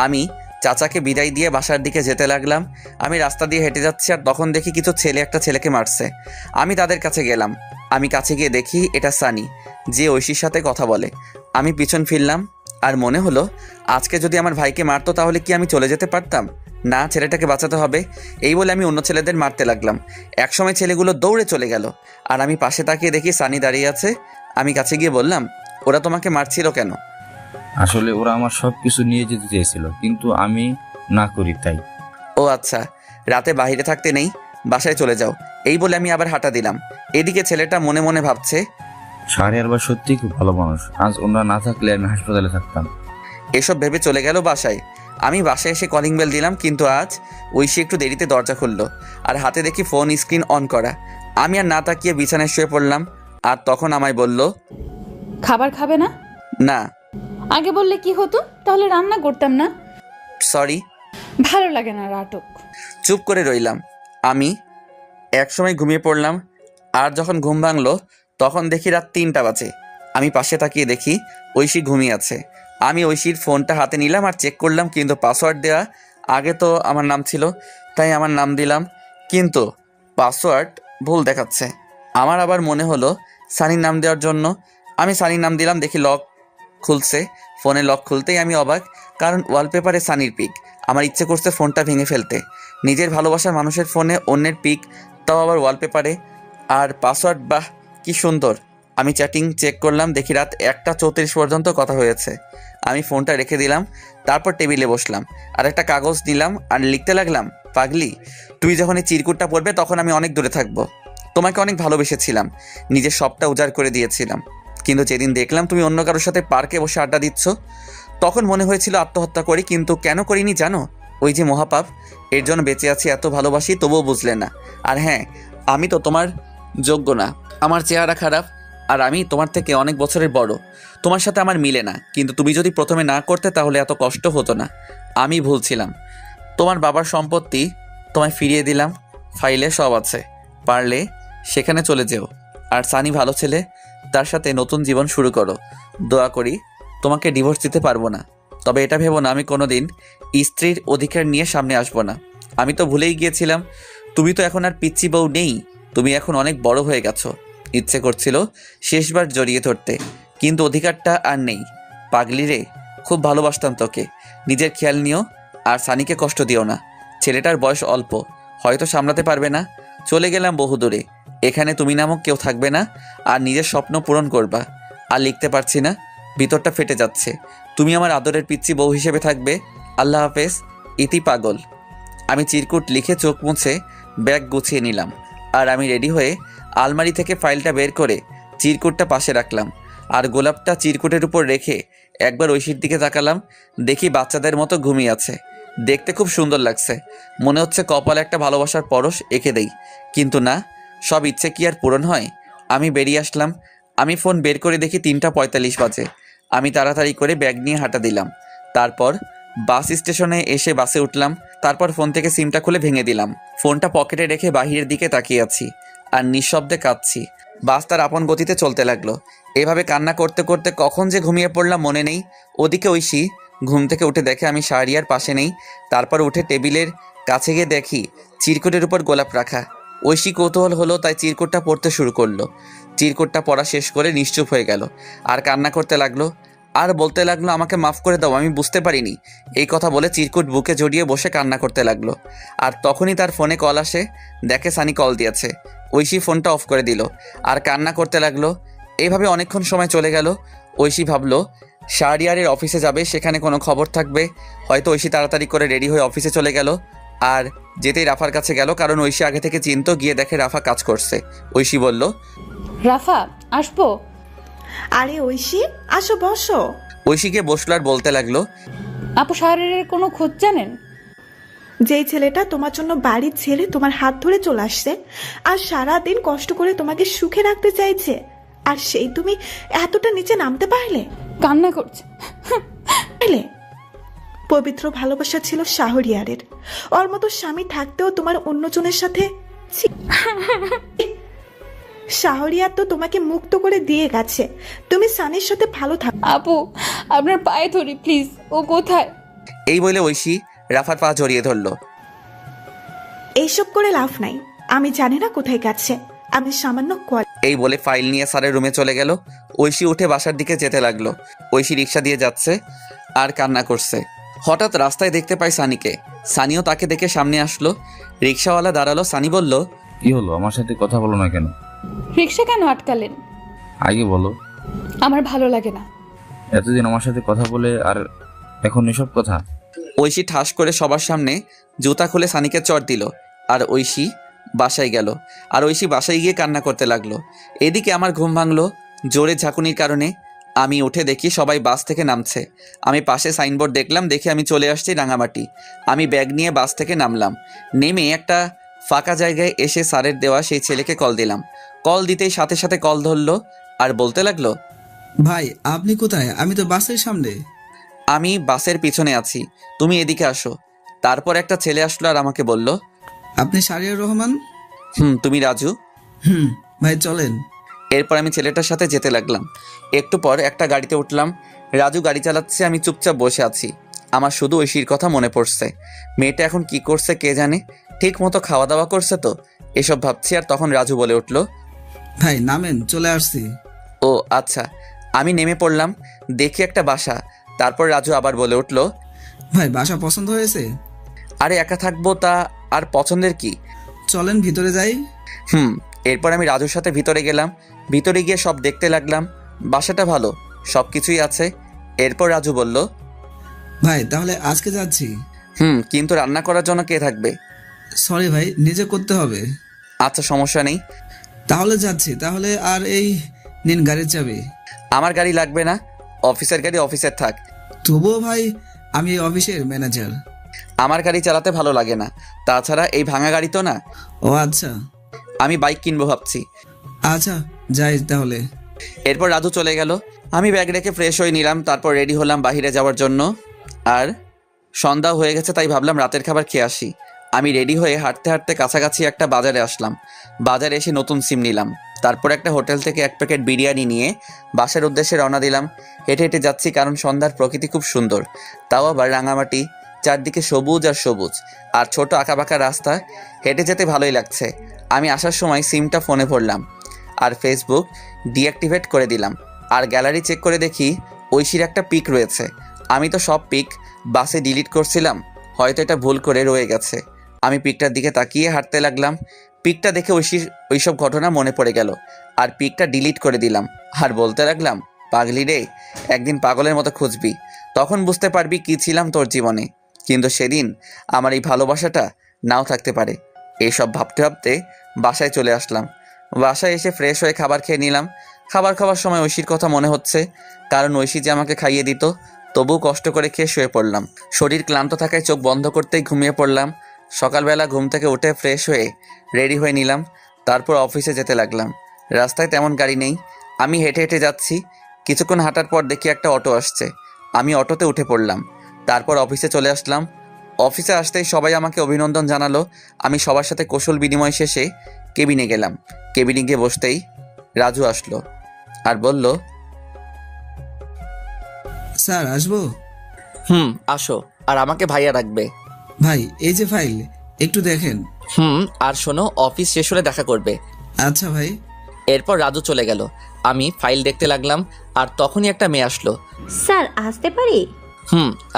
Speaker 1: আমি চাচাকে বিদায় দিয়ে বাসার দিকে যেতে লাগলাম। আমি রাস্তা দিয়ে হেঁটে যাচ্ছি আর তখন দেখি কিছু ছেলে একটা ছেলেকে মারছে। আমি তাদের কাছে গেলাম। আমি কাছে গিয়ে দেখি এটা সানি, যে ঐশীর সাথে কথা বলে। আমি পিছন ফিরলাম আর মনে হলো আজকে যদি আমার ভাইকে মারতো তাহলে কি আমি চলে যেতে পারতাম? না, ছেলেটাকে বাঁচাতে হবে। এই বলে আমি অন্য ছেলেদের মারতে লাগলাম। একসময় ছেলেগুলো দৌড়ে চলে গেল আর আমি পাশে তাকিয়ে দেখি সানি দাঁড়িয়ে আছে। আমি কাছে গিয়ে বললাম, ওরা তোমাকে মারছিল কেন?
Speaker 4: আসলে ওরা আমার সবকিছু নিয়ে যেতে চেয়েছিল, কিন্তু আমি না করি তাই।
Speaker 1: ও আচ্ছা, রাতে বাইরে থাকতে নেই, বাসায় চলে যাও। এই বলে আমি আবার হাঁটা দিলাম। এদিকে ছেলেটা মনে মনে ভাবছে,
Speaker 4: শাহরিয়ার ভাই সত্যি খুব ভালো মানুষ, আজ ওনারা না থাকলে আমি হাসপাতালে থাকতাম।
Speaker 1: এসব ভেবে চলে গেল বাসায়। আমি বাসায় এসে কলিং বেল দিলাম, কিন্তু আজ ঐশী একটু দেরিতে দরজা খুললো আর হাতে দেখি ফোন স্ক্রিন অন করা। আমি আর না তাকিয়ে বিছানায় শুয়ে পড়লাম। আর তখন আমায় বলল,
Speaker 9: খাবার খাবে না?
Speaker 1: না।
Speaker 9: আগে বললে কি হতো, তাহলে রান্না করতাম না।
Speaker 1: সরি।
Speaker 9: ভালো লাগে না নাটক।
Speaker 1: চুপ করে রইলাম। আমি একসময় ঘুমিয়ে পড়লাম। আর যখন ঘুম ভাঙলো তখন দেখি রাত 3টা বাজে। আমি পাশে তাকিয়ে দেখি ঐশী ঘুমিয়ে আছে। আমি ঐশীর ফোনটা হাতে নিলাম আর চেক করলাম, কিন্তু পাসওয়ার্ড দেওয়া আগে তো আমার নাম ছিল, তাই আমার নাম দিলাম, কিন্তু পাসওয়ার্ড ভুল দেখাচ্ছে। আমার আবার মনে হলো সানির নাম দেওয়ার জন্য। আমি সানির নাম দিলাম, দেখি লক খুলছে। ফোনে লক খুলতেই আমি অবাক, কারণ ওয়ালপেপারে সানির পিক। আমার ইচ্ছে করছে ফোনটা ভেঙে ফেলতে। নিজের ভালোবাসার মানুষের ফোনে অন্যের পিক, তাও আবার ওয়ালপেপারে। আর পাসওয়ার্ড, বাহ কি সুন্দর। আমি চ্যাটিং চেক করলাম, দেখি রাত 1:34 পর্যন্ত কথা হয়েছে। আমি ফোনটা রেখে দিলাম। তারপর টেবিলে বসলাম আর একটা কাগজ নিলাম আর লিখতে লাগলাম, পাগলি, তুই যখন এই চিরকুটটা পড়বে তখন আমি অনেক দূরে থাকবো। তোমাকে অনেক ভালোবেসেছিলাম, নিজের সবটা উজাড় করে দিয়েছিলাম, কিন্তু যেদিন দেখলাম তুমি অন্য কারোর সাথে পার্কে বসে আড্ডা দিচ্ছ, তখন মনে হয়েছিল আত্মহত্যা করি, কিন্তু কেন করিনি জানো? ওই যে মহাপাপ, এর জন্য বেঁচে আছি। এত ভালোবাসি তবুও বুঝলে না। আর হ্যাঁ, আমি তো তোমার যোগ্য না। আমার চেহারা খারাপ আর আমি তোমার থেকে অনেক বছরের বড়। তোমার সাথে আমার মিলে না, কিন্তু তুমি যদি প্রথমে না করতে তাহলে এত কষ্ট হতো না। আমি ভুলছিলাম। তোমার বাবার সম্পত্তি তোমায় ফিরিয়ে দিলাম, ফাইলে সব আছে, পারলে সেখানে চলে যেও। আর সানি ভালো ছেলে, তার সাথে নতুন জীবন শুরু করো। দোয়া করি তোমাকে ডিভোর্স দিতে পারবো না, তবে এটা ভেবো না আমি কোনোদিন স্ত্রীর অধিকার নিয়ে সামনে আসবো না। আমি তো ভুলেই গিয়েছিলাম তুমি তো এখন আর পিচ্চি বউ নেই, তুমি এখন অনেক বড় হয়ে গেছো। ইচ্ছে করছিল শেষবার জড়িয়ে ধরতে, কিন্তু অধিকারটা আর নেই। পাগলি রে, খুব ভালোবাসতাম তোকে। নিজের খেয়াল নিও আর সানিকে কষ্ট দিও না। ছেলেটার বয়স অল্প, হয়তো সামলাতে পারবে না। চলে গেলাম বহুদূরে, এখানে তুমি নামক কেউ থাকবে না, আর নিজের স্বপ্ন পূরণ করবা। আর লিখতে পারছি না, ভিতরটা ফেটে যাচ্ছে। তুমি আমার আদরের পিচ্চি বউ হিসেবে থাকবে। আল্লাহ হাফেজ, ইতি পাগল। আমি চিরকুট লিখে চোখ মুছে ব্যাগ গুছিয়ে নিলাম, আর আমি রেডি হয়ে আলমারি থেকে ফাইলটা বের করে চিরকুটটা পাশে রাখলাম, আর গোলাপটা চিরকুটের উপর রেখে একবার ঐশীর দিকে তাকালাম। দেখি বাচ্চাদের মতো ঘুমিয়ে আছে, দেখতে খুব সুন্দর লাগছে। মনে হচ্ছে কপালে একটা ভালোবাসার পরশ এঁকে দেই, কিন্তু না, সব ইচ্ছে কি আর পূরণ হয়? আমি বেরিয়ে আসলাম। আমি ফোন বের করে দেখি 3:45 বাজে। আমি তাড়াতাড়ি করে ব্যাগ নিয়ে হাঁটা দিলাম। তারপর বাস স্টেশনে এসে বাসে উঠলাম। তারপর ফোন থেকে সিমটা খুলে ভেঙে দিলাম। ফোনটা পকেটে রেখে বাহিরের দিকে তাকিয়ে আছি আর নিঃশব্দে কাঁদছি। বাস তার আপন গতিতে চলতে লাগলো। এভাবে কান্না করতে করতে কখন যে ঘুমিয়ে পড়লাম মনে নেই। ওদিকে ঐশী ঘুম থেকে উঠে দেখে আমি শাহরিয়ার পাশে নেই। তারপর উঠে টেবিলের কাছে গিয়ে দেখি চিরকুটের উপর গোলাপ রাখা। ঐশী কৌতূহল হলো, তাই চিরকুটটা পড়তে শুরু করলো। চিরকুটটা পড়া শেষ করে নিশ্চুপ হয়ে গেল আর কান্না করতে লাগলো। আর বলতে লাগলো, আমাকে মাফ করে দাও, আমি বুঝতে পারিনি। এই কথা বলে চিরকুট বুকে জড়িয়ে বসে কান্না করতে লাগলো। আর তখনই তার ফোনে কল আসে। দেখে সানি কল দিয়েছে। ঐশী ফোনটা অফ করে দিল আর কান্না করতে লাগলো। এইভাবে অনেকক্ষণ সময় চলে গেল। ঐশী ভাবলো শাহরিয়ারের অফিসে যাবে, সেখানে কোনো খবর থাকবে। হয়তো ঐশী তাড়াতাড়ি করে রেডি হয়ে অফিসে চলে গেল। আর যেতেই রাফার কাছে গেল, কারণ ঐশী আগে থেকে চিনতো। গিয়ে দেখে রাফা কাজ করছে। ঐশী বলল,
Speaker 9: রাফা আসবো?
Speaker 6: আরে ঐশী, আসো বসো।
Speaker 1: ঐশীকে বসলো আর বলতে লাগলো,
Speaker 9: আপু শাহরিয়ারের কোনো খোঁজ জানেন?
Speaker 6: যেই ছেলেটা তোমার জন্য বাড়ির ছেড়ে তোমার হাত ধরে চলে আসছে আর সারা দিন কষ্ট করে তোমাকে সুখে রাখতে চাইছে, আর সেই তুমি এতটা নিচে নামতে পারলে?
Speaker 9: কান্না করছে।
Speaker 6: পবিত্র ভালোবাসা ছিল শাহরিয়ারের। ওর মতো স্বামী থাকতেও তোমার অন্যজনের সাথে। শাহরিয়ার তো তোমাকে মুক্ত করে দিয়ে গেছে, তুমি সানির সাথে ভালো থাকো।
Speaker 9: আপু আপনার পায়ে ধরি প্লিজ, ও কোথায়?
Speaker 1: এই বলে ঐশী রাফার পা জড়িয়ে ধরলো।
Speaker 6: এইসব করে লাভ নাই, আমি জানি না কোথায় গেছে, আমি সামান্য
Speaker 1: এই বলে ফাইল নিয়ে স্যারের রুমে চলে গেল। ঐশী উঠে বাসার দিকে যেতে লাগলো। ঐশী রিক্সা দিয়ে যাচ্ছে আর কান্না করছে। হঠাৎ রাস্তায় দেখতে পাই সানিকে। সানিও তাকে দেখে সামনে আসলো। রিক্সাওয়ালা দাঁড়ালো। সানি বলল,
Speaker 4: কি হলো, আমার সাথে কথা বলো না কেন?
Speaker 9: রিক্সা কেন আটকালেন?
Speaker 4: আগে বলো।
Speaker 9: আমার ভালো লাগে না।
Speaker 4: এতদিন আমার সাথে কথা বলে আর এখন এসব কথা?
Speaker 1: ঐশী ঠাস করে সবার সামনে জুতা খুলে সানিকে চড় দিল। আর ঐশী বাসায় গেল। আর ঐশী বাসায় গিয়ে কান্না করতে লাগলো। এদিকে আমার ঘুম ভাঙলো জোরে ঝাঁকুনির কারণে। আমি উঠে দেখি সবাই বাস থেকে নামছে। আমি পাশে সাইনবোর্ড দেখলাম, দেখে আমি চলে আসছি রাঙামাটি। আমি ব্যাগ নিয়ে বাস থেকে নামলাম। নেমে একটা ফাঁকা জায়গায় এসে স্যারের দেওয়া সেই ছেলেকে কল দিলাম। কল দিতেই সাথে সাথে কল ধরলো আর বলতে লাগলো,
Speaker 7: ভাই আপনি কোথায়? আমি তো বাসের সামনে।
Speaker 1: আমি বাসের পিছনে আছি, তুমি এদিকে আসো। তারপর একটা ছেলে আসলো আর আমাকে বলল,
Speaker 7: আপনি শাহরিয়ার রহমান?
Speaker 1: তুমি রাজু?
Speaker 7: ভাই চলেন।
Speaker 1: এরপর আমি ছেলেটার সাথে যেতে লাগলাম। একটু পর একটা গাড়িতে উঠলাম। রাজু গাড়ি চালাচ্ছে, আমি চুপচাপ বসে আছি। আমার শুধু ঐশীর কথা মনে পড়ছে। মেয়েটা এখন কি করছে কে জানে, ঠিক মতো খাওয়া দাওয়া করছে তো, এসব ভাবছি। আর তখন রাজু বলে উঠল,
Speaker 7: ভাই নামেন, চলে আসছি।
Speaker 1: ও আচ্ছা। আমি নেমে পড়লাম, দেখি একটা বাসা। তারপর রাজু আবার বলে উঠল,
Speaker 7: ভাই বাসা পছন্দ হয়েছে?
Speaker 1: আরে একা থাকবো তা আর পছন্দের কি,
Speaker 7: চলেন ভিতরে যাই।
Speaker 1: এরপর আমি রাজুর সাথে ভিতরে গেলাম। ভিতরে গিয়ে সব দেখতে লাগলাম। বাসাটা ভালো, সব কিছুই আছে। এরপর রাজু বলল,
Speaker 7: ভাই তাহলে আজকে যাচ্ছি।
Speaker 1: কিন্তু রান্না করার জন্য কে থাকবে?
Speaker 7: সরি ভাই, নিজে করতে হবে।
Speaker 1: আচ্ছা সমস্যা নেই,
Speaker 7: তাহলে যাচ্ছি। তাহলে আর এই নিন গাড়ির চাবি।
Speaker 1: আমার গাড়ি লাগবে না, অফিসের গাড়ি অফিসের থাক।
Speaker 7: তবুও ভাই, আমি এই অফিসের ম্যানেজার।
Speaker 1: আমার গাড়ি চালাতে ভালো লাগে না, তাছাড়া এই ভাঙা গাড়ি তো না।
Speaker 7: ও আচ্ছা,
Speaker 1: আমি বাইক কিনবো ভাবছি।
Speaker 7: আচ্ছা যাই তাহলে।
Speaker 1: এরপর রাজু চলে গেল। আমি ব্যাগ রেখে ফ্রেশ হয়ে নিলাম। তারপর রেডি হলাম বাইরে যাওয়ার জন্য। আর সন্ধ্যা হয়ে গেছে, তাই ভাবলাম রাতের খাবার খেয়ে আসি। আমি রেডি হয়ে হাঁটতে হাঁটতে কাছাকাছি একটা বাজারে আসলাম। বাজারে এসে নতুন সিম নিলাম। তারপর একটা হোটেল থেকে 1 প্যাকেট বিরিয়ানি নিয়ে বাসার উদ্দেশ্যে রওনা দিলাম। হেঁটে হেঁটে যাচ্ছি কারণ সন্ধ্যার প্রকৃতি খুব সুন্দর, তাও আবার রাঙামাটি, চারদিকে সবুজ আর সবুজ, আর ছোট আঁকাবাঁকা রাস্তা, হেঁটে যেতে ভালোই লাগছে। আমি আসার সময় সিমটা ফোনে ভরলাম আর ফেসবুক ডিঅ্যাক্টিভেট করে দিলাম, আর গ্যালারি চেক করে দেখি ঐশীর একটা পিক রয়েছে। আমি তো সব পিক বাসে ডিলিট করছিলাম, হয়তো এটা ভুল করে রয়ে গেছে। আমি পিকটার দিকে তাকিয়ে হাঁটতে লাগলাম। পিকটা দেখে ঐশীর ওইসব ঘটনা মনে পড়ে গেল, আর পিকটা ডিলিট করে দিলাম আর বলতে লাগলাম, পাগলি রে, একদিন পাগলের মতো খুঁজবি, তখন বুঝতে পারবি কি ছিলাম তোর জীবনে। কিন্তু সেদিন আমার এই ভালোবাসাটা নাও থাকতে পারে। এইসব ভাবতে ভাবতে বাসায় চলে আসলাম। বাসায় এসে ফ্রেশ হয়ে খাবার খেয়ে নিলাম। খাবার খাওয়ার সময় ঐশীর কথা মনে হচ্ছে, কারণ ঐশী যে আমাকে খাইয়ে দিত। তবুও কষ্ট করে খেয়ে শুয়ে পড়লাম। শরীর ক্লান্ত থাকায় চোখ বন্ধ করতেই ঘুমিয়ে পড়লাম। সকালবেলা ঘুম থেকে উঠে ফ্রেশ হয়ে রেডি হয়ে নিলাম, তারপর অফিসে যেতে লাগলাম। রাস্তায় তেমন গাড়ি নেই, আমি হেঁটে হেঁটে যাচ্ছি। কিছুক্ষণ হাঁটার পর দেখি একটা অটো আসছে, আমি অটোতে উঠে পড়লাম। তারপর অফিসে চলে আসলাম। অফিসে আসতেই সবাই আমাকে অভিনন্দন জানালো। আমি সবার সাথে কৌশল বিনিময় শেষে কেবিনে গেলাম। কেবিনে গিয়ে বসতেই রাজু আসলো আর বলল,
Speaker 15: স্যার আসবো?
Speaker 1: আসো, আর আমাকে ভাইয়া রাখবে।
Speaker 15: ভাই এই যে ফাইল, একটু দেখেন।
Speaker 1: আর শোনো, অফিস শেষ হলে দেখা করবে।
Speaker 15: আচ্ছা ভাই।
Speaker 1: এরপর রাজু চলে গেল। আমি ফাইল দেখতে লাগলাম, আর তখনই একটা মেয়ে আসলো।
Speaker 8: স্যার আসতে পারি?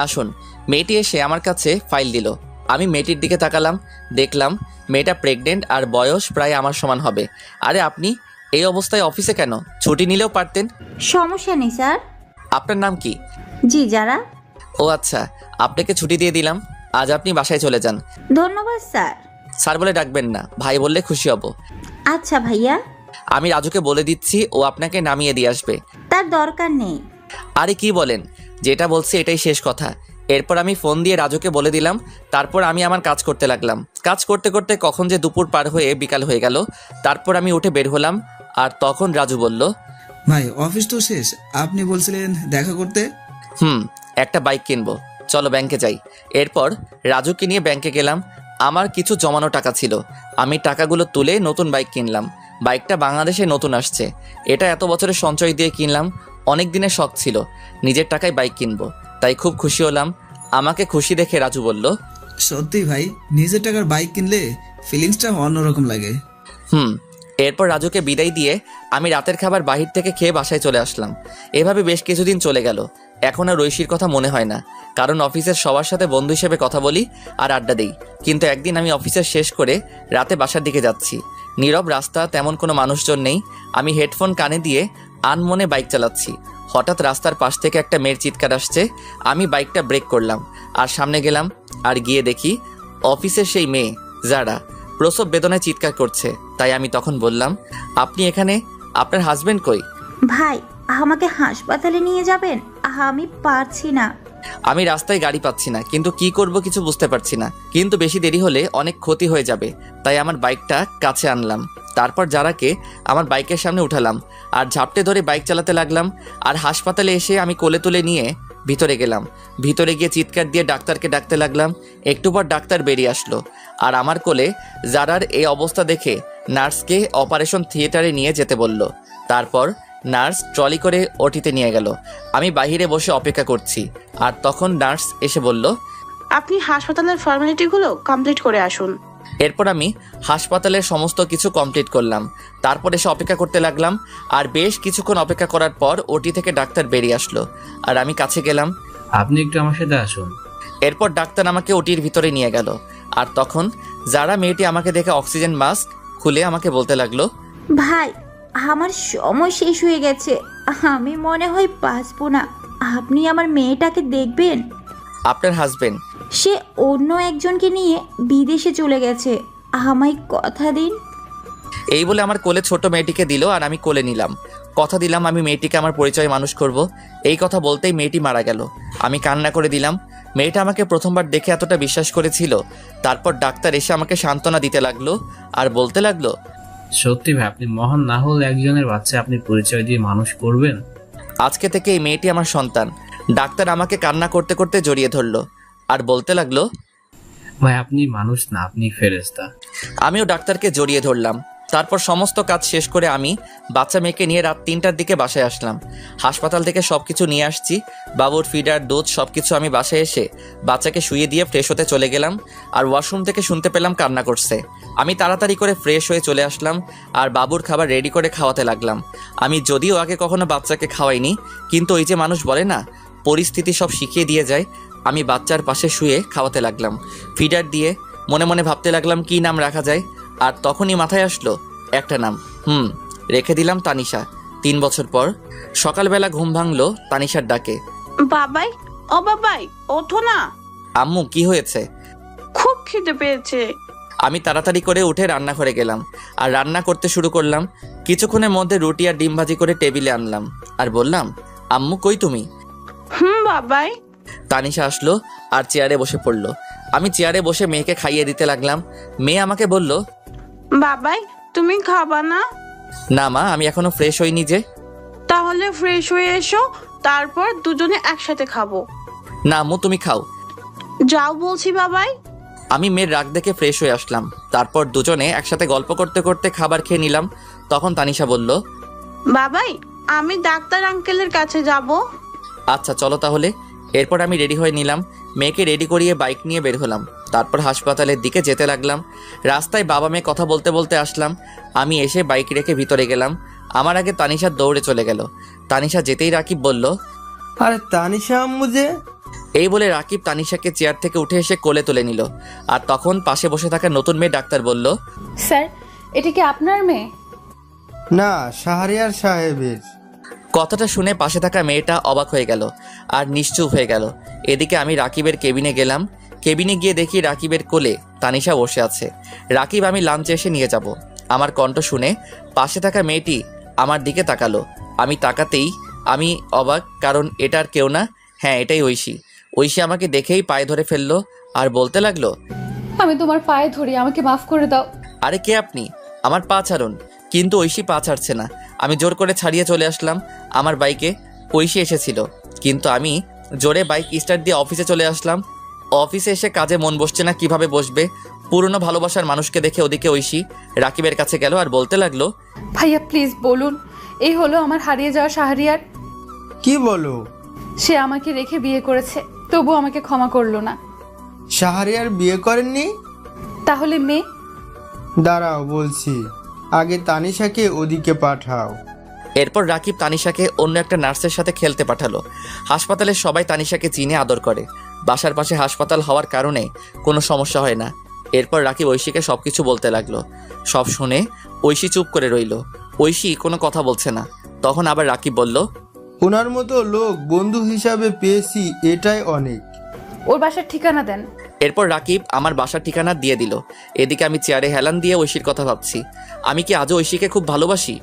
Speaker 1: আসুন। মেয়েটি এসে আমার কাছে ফাইল দিল। আমি মেয়েটির দিকে তাকালাম, দেখলাম মেয়েটা প্রেগনেন্ট আর বয়স প্রায় আমার সমান হবে। আরে আপনি এই অবস্থায় অফিসে কেন? ছুটি নিলেও পারতেন।
Speaker 8: সমস্যা নেই স্যার।
Speaker 1: আপনার নাম কি?
Speaker 8: জি যারা।
Speaker 1: ও আচ্ছা, আপনাকে ছুটি দিয়ে দিলাম, আজ আপনি বাসায় চলে যান।
Speaker 8: ধন্যবাদ স্যার।
Speaker 1: স্যার বলে ডাকবেন না, ভাই বললে খুশি হব।
Speaker 8: আচ্ছা ভাইয়া।
Speaker 1: আমি রাজুকে বলে দিচ্ছি, ও আপনাকে নামিয়ে দিয়ে আসবে।
Speaker 8: তার দরকার নেই।
Speaker 1: আরে কি বলেন, যেটা বলছি এটাই শেষ কথা। এরপর আমি ফোন দিয়ে রাজুকে বলে দিলাম। তারপর আমি আমার কাজ করতে লাগলাম। কাজ করতে করতে কখন যে দুপুর পার হয়ে বিকাল হয়ে গেল। তারপর আমি উঠে বের হলাম, আর তখন রাজু বলল,
Speaker 15: ভাই অফিস তো শেষ, আপনি বলছিলেন দেখা করতে।
Speaker 1: একটা বাইক কিনবো, চলো ব্যাংকে যাই। এরপর রাজুকে নিয়ে ব্যাংকে গেলাম। আমার কিছু জমানো টাকা ছিল, আমি টাকাগুলো তুলে নতুন বাইক কিনলাম। বাইকটা বাংলাদেশে নতুন আসছে, এটা এত বছরের সঞ্চয় দিয়ে কিনলাম। অনেক দিনের শখ ছিল নিজের টাকায় বাইক কিনবো, তাই খুব খুশি হলাম। আমাকে খুশি দেখে রাজু বলল,
Speaker 15: সত্যি ভাই, নিজের টাকার বাইক কিনলে ফিলিংসটা অন্যরকম লাগে।
Speaker 1: এরপর রাজুকে বিদায় দিয়ে আমি রাতের খাবার বাহির থেকে খেয়ে বাসায় চলে আসলাম। এভাবে বেশ কিছুদিন চলে গেল। এখন আর ঐশীর কথা মনে হয় না, কারণ অফিসের সবার সাথে বন্ধু হিসেবে কথা বলি আর আড্ডা দিই। কিন্তু একদিন আমি অফিসের শেষ করে রাতে বাসার দিকে যাচ্ছি। নীরব রাস্তা, তেমন কোনো মানুষজন নেই। আমি হেডফোন কানে দিয়ে আনমনে বাইক চালাচ্ছি। হঠাৎ রাস্তার পাশ থেকে একটা মেয়ের চিৎকার আসছে। আমি বাইকটা ব্রেক করলাম আর সামনে গেলাম, আর গিয়ে দেখি অফিসের সেই মেয়ে যারা প্রসব বেদনায় চিৎকার করছে। তাই আমি তখন বললাম, আপনি এখানে? আপনার হাজবেন্ড কই?
Speaker 8: ভাই আমাকে হাসপাতালে নিয়ে যাবেন, আমি পারছি না।
Speaker 1: আমি রাস্তায় গাড়ি পাচ্ছি না, কিন্তু কি করব কিছু বুঝতে পারছি না। কিন্তু বেশি দেরি হলে অনেক ক্ষতি হয়ে যাবে, তাই আমার বাইকটা কাছে আনলাম। তারপর যারাকে আমার বাইকের সামনে উঠালাম আর ঝাপটে ধরে বাইক চালাতে লাগলাম। আর হাসপাতালে এসে আমি কোলে তুলে নিয়ে ভিতরে গেলাম। ভিতরে গিয়ে চিৎকার দিয়ে ডাক্তারকে ডাকতে লাগলাম। একটু পর ডাক্তার বেরিয়ে আসলো, আর আমার কোলে যারার এই অবস্থা দেখে নার্সকে অপারেশন থিয়েটারে নিয়ে যেতে বলল। তারপর নার্স ট্রলি করে ওটিতে নিয়ে গেল। আমি বাইরে বসে অপেক্ষা করছি, আর তখন নার্স এসে বলল,
Speaker 11: আপনি হাসপাতালের ফর্মালিটিগুলো কমপ্লিট করে আসুন।
Speaker 1: এরপর আমি হাসপাতালের সমস্ত কিছু কমপ্লিট করলাম। তারপর এসে অপেক্ষা করতে লাগলাম, আর বেশ কিছুক্ষণ অপেক্ষা করার পর ওটি থেকে ডাক্তার বেরিয়ে আসলো, আর আমি কাছে গেলাম।
Speaker 14: আপনি একটু আমার সাথে আসুন।
Speaker 1: এরপর ডাক্তার আমাকে ওটির ভিতরে নিয়ে গেল, আর তখন যারা মেয়েটি আমাকে দেখে অক্সিজেন মাস্ক খুলে আমাকে বলতে লাগলো,
Speaker 8: ভাই আমার সময় শেষ হয়ে গেছে, আমি মনে হয় বাঁচবো না, আপনি আমার মেয়েটাকে দেখবেন।
Speaker 1: আপনার হাজবেন্ড?
Speaker 8: সে অন্য একজনকে নিয়ে বিদেশে চলে গেছে, আমায় কথা দিন।
Speaker 1: এই বলে আমার কোলে ছোট মেয়েটিকে দিল, আর আমি কোলে নিলাম। কথা দিলাম আমি মেয়েটিকে আমার পরিচয় মানুষ করব। এই কথা বলতেই মেয়েটি মারা গেল। আমি কান্না করে দিলাম। মেয়েটা আমাকে প্রথমবার দেখে এতটা বিশ্বাস করেছিল। তারপর ডাক্তার এসে আমাকে সান্ত্বনা দিতে লাগলো আর বলতে লাগলো,
Speaker 14: সত্যি ভাই, আপনি মহান না হলে একজনের বাচ্চা আপনি পরিচয় দিয়ে মানুষ করবেন।
Speaker 1: আজকে থেকে এই মেয়েটি আমার সন্তান। ডাক্তার আমাকে কান্না করতে করতে জড়িয়ে ধরলো আর বলতে লাগলো,
Speaker 14: ভাই আপনি মানুষ না, আপনি ফেরেশতা।
Speaker 1: আমিও ডাক্তারকে জড়িয়ে ধরলাম। তারপর সমস্ত কাজ শেষ করে আমি বাচ্চা মেয়েকে নিয়ে রাত 3টার দিকে বাসায় আসলাম। হাসপাতাল থেকে সব কিছু নিয়ে আসছি, বাবুর ফিডার, দুধ সব কিছু। আমি বাসায় এসে বাচ্চাকে শুইয়ে দিয়ে ফ্রেশ হতে চলে গেলাম, আর ওয়াশরুম থেকে শুনতে পেলাম কান্না করছে। আমি তাড়াতাড়ি করে ফ্রেশ হয়ে চলে আসলাম আর বাবুর খাবার রেডি করে খাওয়াতে লাগলাম। আমি যদিও আগে কখনো বাচ্চাকে খাওয়াইনি, কিন্তু ওই যে মানুষ বলে না, পরিস্থিতি সব শিখিয়ে দিয়ে যায়। আমি বাচ্চার পাশে শুয়ে খাওয়াতে লাগলাম, ফিডার দিয়ে। মনে মনে ভাবতে লাগলাম কী নাম রাখা যায়, আর তখনই মাথায় আসলো একটা নাম। রেখে দিলাম তানিশা। 3 বছর পর সকালবেলা ঘুম ভাঙলো তানিশার ডাকে।
Speaker 11: বাবাই, ও বাবাই, ওঠো না।
Speaker 1: আম্মু, কি হয়েছে?
Speaker 11: খুব খিদে পেয়েছে।
Speaker 1: আমি তাড়াতাড়ি করে উঠে রান্নাঘরে গেলাম আর রান্না করতে শুরু করলাম। কিছুক্ষণের মধ্যে রুটি আর ডিম ভাজি করে টেবিলে আনলাম আর বললাম, আম্মু কই তুমি?
Speaker 11: বাবাই।
Speaker 1: তানিশা আসলো আর চেয়ারে বসে পড়লো। আমি চেয়ারে বসে মেয়েকে খাইয়ে দিতে লাগলাম। মেয়ে আমাকে বলল,
Speaker 11: বাবাই তুমি খাবা না?
Speaker 1: না মা, আমি এখনো ফ্রেশ হইনি যে।
Speaker 11: তাহলে ফ্রেশ হয়ে এসো, তারপর দুজনে একসাথে খাবো।
Speaker 1: না আম্মু, তুমি খাও।
Speaker 11: যাও বলছি বাবাই।
Speaker 1: আমি মেয়ের রাগ দেখে ফ্রেশ হয়ে আসলাম। তারপর দুজনে একসাথে গল্প করতে করতে খাবার খেয়ে নিলাম। তখন তানিশা বলল,
Speaker 11: বাবাই আমি ডাক্তার আঙ্কেলের কাছে যাব।
Speaker 1: আচ্ছা চলো তাহলে। এরপর আমি রেডি হয়ে নিলাম, মেয়েকে রেডি করিয়ে বাইক নিয়ে বের হলাম। তারপর হাসপাতালের দিকে যেতে লাগলাম। রাস্তায় বাবা মেয়ে কথা বলতে বলতে আসলাম। আমি এসে বাইক রেখে ভিতরে গেলাম। আমার আগে তানিশা দৌড়ে চলে গেল। তানিশা যেতেই রাকিব বলল,
Speaker 16: আরে তানিশা আম্মু যে।
Speaker 1: এই বলে রাকিব তানিশাকে চেয়ার থেকে উঠে এসে কোলে তুলে নিল। আর তখন পাশে বসে থাকা নতুন মেয়ে ডাক্তার বলল,
Speaker 9: স্যার এটা কি আপনার মেয়ে?
Speaker 16: না, শাহরিয়ার সাহেবের।
Speaker 1: কথাটা শুনে পাশে থাকা মেয়েটা অবাক হয়ে গেল আর নিশ্চুপ হয়ে গেল। এদিকে আমি রাকিবের কেবিনে গেলাম। কেবিনে গিয়ে দেখি রাকিবের কোলে তানিশা বসে আছে। রাকিব আমি লাঞ্চে এসে নিয়ে যাব। আমার কণ্ঠ শুনে পাশে থাকা মেয়েটি আমার দিকে তাকালো। আমি তাকাতেই আমি অবাক, কারণ এটার কেউ না, হ্যাঁ এটাই ঐশী। ঐশী আমাকে দেখেই পায়ে ধরে ফেললো আর বলতে লাগলো,
Speaker 9: আমি তোমার পায়ে ধরি, আমাকে মাফ করে দাও।
Speaker 1: আরে কে আপনি? আমার পা ছাড়ুন। কিন্তু ঐশী পা ছাড়ছে না। আমি জোর করে ছাড়িয়ে চলে আসলাম আমার বাইকে। ঐশী এসেছিল, কিন্তু আমি জোরে বাইক স্টার্ট দিয়ে অফিসে চলে আসলাম। অফিসে এসে কাজে মন বসছে না, কিভাবে বসবে? পুরনো ভালোবাসার মানুষকে দেখে ওদিকে ঐশী রাকিবের কাছে গেল আর বলতে লাগলো,
Speaker 9: ভাইয়া প্লিজ বলুন, এই হলো আমার হারিয়ে যাওয়া শাহরিয়ার।
Speaker 16: কি বলো?
Speaker 9: সে আমাকে রেখে বিয়ে করেছে, তবু আমাকে ক্ষমা করলো না।
Speaker 16: শাহরিয়ার বিয়ে করেননি?
Speaker 9: তাহলে মেয়ে?
Speaker 16: দাঁড়াও বলছি, আগে তানিশাকে ওদিকে পাঠাও।
Speaker 1: এরপর রাকিব তানিশাকে অন্য একটা নার্সের সাথে খেলতে পাঠালো। হাসপাতালের সবাই তানিশাকে চিনে আদর করে। বাসার পাশে হাসপাতাল হওয়ার কারণে কোনো সমস্যা হয় না। এরপর রাকিব ঐশীকে সবকিছু বলতে লাগলো। সব শুনে ঐশী চুপ করে রইল। ঐশী কোনো কথা বলছে না। তখন আবার রাকিব বলল,
Speaker 16: ওনার মতো লোক বন্ধু হিসাবে পেয়েছি, এটাই অনেক।
Speaker 9: ওর বাসার ঠিকানা দেন।
Speaker 1: এরপর রাকিব আমার বাসার ঠিকানা দিয়ে দিল। এদিকে আমি চেয়ারে হেলান দিয়ে ঐশীর কথা ভাবছি। আমি কি আজও ঐশীকে খুব ভালোবাসি?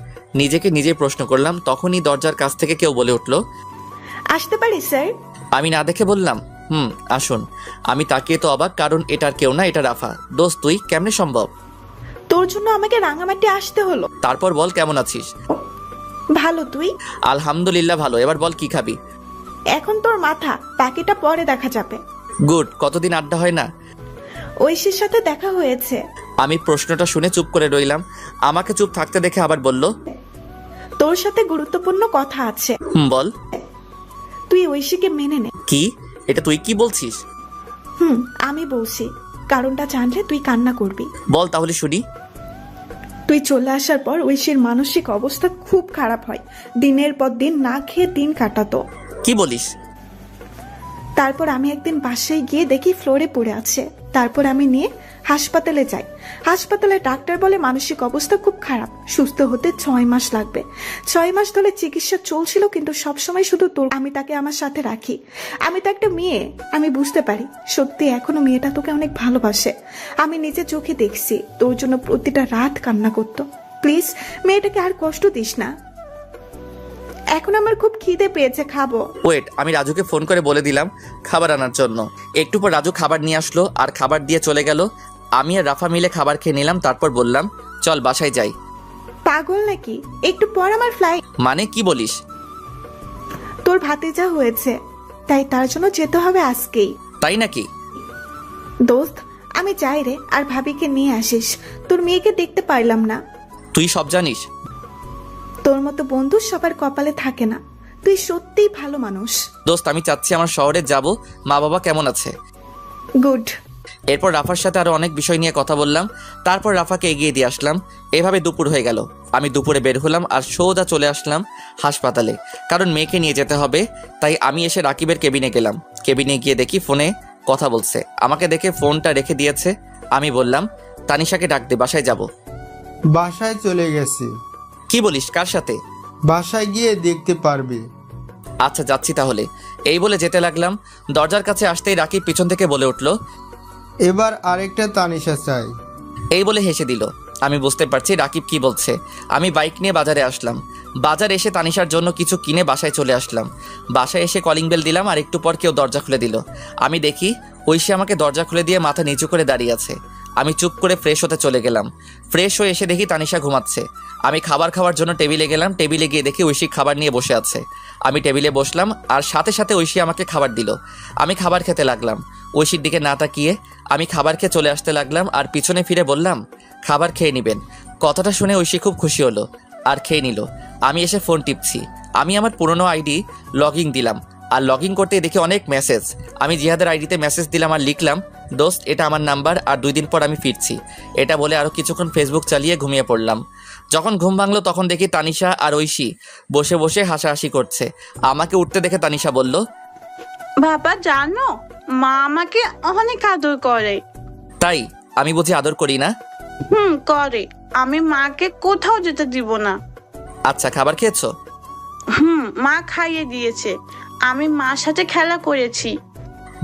Speaker 1: নিজেকে নিজেই প্রশ্ন করলাম। তখনই দরজার কাছ থেকে কেউ বলে উঠল,
Speaker 6: আসতে পারি স্যার?
Speaker 1: আমি না দেখে বললাম, আসুন। আমি তাকিয়ে তো অবাক, কারণ এটার কেউ না, এটা রাফা। দোস্ত তুই কেমনে সম্ভব?
Speaker 6: তোর জন্য আমাকে রাঙামাটি আসতে হলো।
Speaker 1: তারপর বল, কেমন আছিস?
Speaker 6: ভালো, তুই?
Speaker 1: আলহামদুলিল্লাহ ভালো। এবার বল কি খাবি?
Speaker 6: এখন তোর মাথা, বাকিটা পরে দেখা যাবে।
Speaker 1: গুড। কতদিন আড্ডা হয় না।
Speaker 6: ঐশীর সাথে দেখা হয়েছে।
Speaker 1: আমি প্রশ্নটা শুনে চুপ করে রইলাম। আমাকে চুপ থাকতে দেখে আবার বলল,
Speaker 6: তোর সাথে গুরুত্বপূর্ণ কথা আছে।
Speaker 1: বল।
Speaker 6: তুই ঐশীকে মেনে নে।
Speaker 1: কি? এটা তুই কি বলছিস?
Speaker 6: আমি বলছি, কারণটা জানলে তুই কান্না করবি।
Speaker 1: বল তাহলে শুনি।
Speaker 6: তুই চলে আসার পর ঐশীর মানসিক অবস্থা খুব খারাপ হয়। দিনের পর দিন না খেয়ে দিন কাটাতো।
Speaker 1: কি বলিস?
Speaker 6: তারপর আমি একদিন বাসায় গিয়ে দেখি ফ্লোরে পড়ে আছে। তারপর আমি নিয়ে হাসপাতালে যাই। হাসপাতালে ডাক্তার বলে মানসিক অবস্থা খুব খারাপ, সুস্থ হতে 6 মাস লাগবে। 6 মাস ধরে চিকিৎসা চলছিল, কিন্তু সবসময় শুধু তোর। আমি তাকে আমার সাথে রাখি। আমি তো একটা মেয়ে, আমি বুঝতে পারি সত্যি এখনো মেয়েটা তোকে অনেক ভালোবাসে। আমি নিজে চোখে দেখছি তোর জন্য প্রতিটা রাত কান্না করতো। প্লিজ মেয়েটাকে আর কষ্ট দিস না। এখন আমার খুব খিদে পেয়েছে, খাবো।
Speaker 1: ওয়েট, আমি রাজুকে ফোন করে বলে দিলাম খাবার আনার জন্য। একটু পর রাজু খাবার নিয়ে আসলো আর খাবার দিয়ে চলে গেল। আমি আর রাফা মিলে খাবার খেয়ে নিলাম। তারপর বললাম, চল বাসায় যাই।
Speaker 6: পাগল নাকি? একটু পর আমার ফ্লাইট।
Speaker 1: মানে কি বলিস?
Speaker 6: তোর ভাতিজা হয়েছে, তাই তার জন্য যেতে হবে আজকেই।
Speaker 1: তাই নাকি?
Speaker 6: দোস্ত আমি যাই রে, আর ভাবিকে নিয়ে আসিস। তোর মেয়েকে দেখতে পারলাম না।
Speaker 1: তুই সব জানিস?
Speaker 6: তোর মতো বন্ধু সবার কপালে থাকে না। তুই সত্যিই ভালো মানুষ।
Speaker 1: দোস্ত, আমি চাচ্ছি আমার শহরে যাব। মা বাবা কেমন আছে?
Speaker 6: গুড।
Speaker 1: এরপর রাফার সাথে আরো অনেক বিষয় নিয়ে কথা বললাম। তারপর রাফাকে এগিয়ে দিয়ে আসলাম। এভাবে দুপুর হয়ে গেল। আমি দুপুরে বের হলাম আর সোজা চলে আসলাম হাসপাতালে, কারণ মেয়েকে নিয়ে যেতে হবে। তাই আমি এসে রাকিবের কেবিনে গেলাম। কেবিনে গিয়ে দেখি ফোনে কথা বলছে। আমাকে দেখে ফোনটা রেখে দিয়েছে। আমি বললাম, তানিশাকে ডাক দে, বাসায় যাব।
Speaker 16: বাসায় চলে গেছে।
Speaker 1: কি বলিস? কার সাথে?
Speaker 16: বাসায় গিয়ে দেখতে পারবে।
Speaker 1: আচ্ছা, যাচ্ছি তাহলে। এই বলে যেতে লাগলাম। দরজার কাছে আসতেই রাকিব পিছন থেকে বলে উঠল,
Speaker 16: এবার আরেকটা তানিশা চাই।
Speaker 1: এই বলে হেসে দিল। আমি বুঝতে পারছি রাকিব কি বলছে। আমি বাইক নিয়ে বাজারে আসলাম। বাজারে এসে তানিশার জন্য কিছু কিনে বাসায় চলে আসলাম। বাসায় এসে কলিং বেল দিলাম আর একটু পর কেউ দরজা খুলে দিল। আমি দেখি ঐশী আমাকে দরজা খুলে দিয়ে মাথা নিচু করে দাঁড়িয়ে আছে। আমি চুপ করে ফ্রেশ হতে চলে গেলাম। ফ্রেশ হয়ে এসে দেখি তানিশা ঘুমাচ্ছে। আমি খাবার খাওয়ার জন্য টেবিলে গেলাম। টেবিলে গিয়ে দেখি ঐশী খাবার নিয়ে বসে আছে। আমি টেবিলে বসলাম আর সাথে সাথে ঐশী আমাকে খাবার দিল। আমি খাবার খেতে লাগলাম। ঐশীর দিকে না তাকিয়ে আমি খাবার খেয়ে চলে আসতে লাগলাম আর পিছনে ফিরে বললাম, খাবার খেয়ে নেবেন। কথাটা শুনে ঐশী খুব খুশি হলো আর খেয়ে নিল। আমি এসে ফোন টিপছি। আমি আমার পুরনো আইডি লগইন দিলাম আর লগইন করতে দেখি অনেক মেসেজ। আমি জিহাদের আইডিতে মেসেজ দিলাম আর লিখলাম, দোস্ত, এটা আমার নাম্বার আর 2 দিন পর আমি ফিরছি। এটা বলে আরও কিছুক্ষণ ফেসবুক চালিয়ে ঘুমিয়ে পড়লাম। যখন ঘুম ভাঙলো তখন দেখি তানিশা আর ঐশী বসে বসে হাসাহাসি করছে। আমাকে উঠতে দেখে তানিশা বলল,
Speaker 11: বাবা জানো, মা আমাকে অনেক আদর করে।
Speaker 1: তাই? আমি বুঝি আদর করি না?
Speaker 11: করে। আমি মাকে কোথাও যেতে দিব না।
Speaker 1: আচ্ছা, খাবার খেয়েছো?
Speaker 11: মা খাইয়ে দিয়েছে। আমি মার সাথে খেলা করেছি।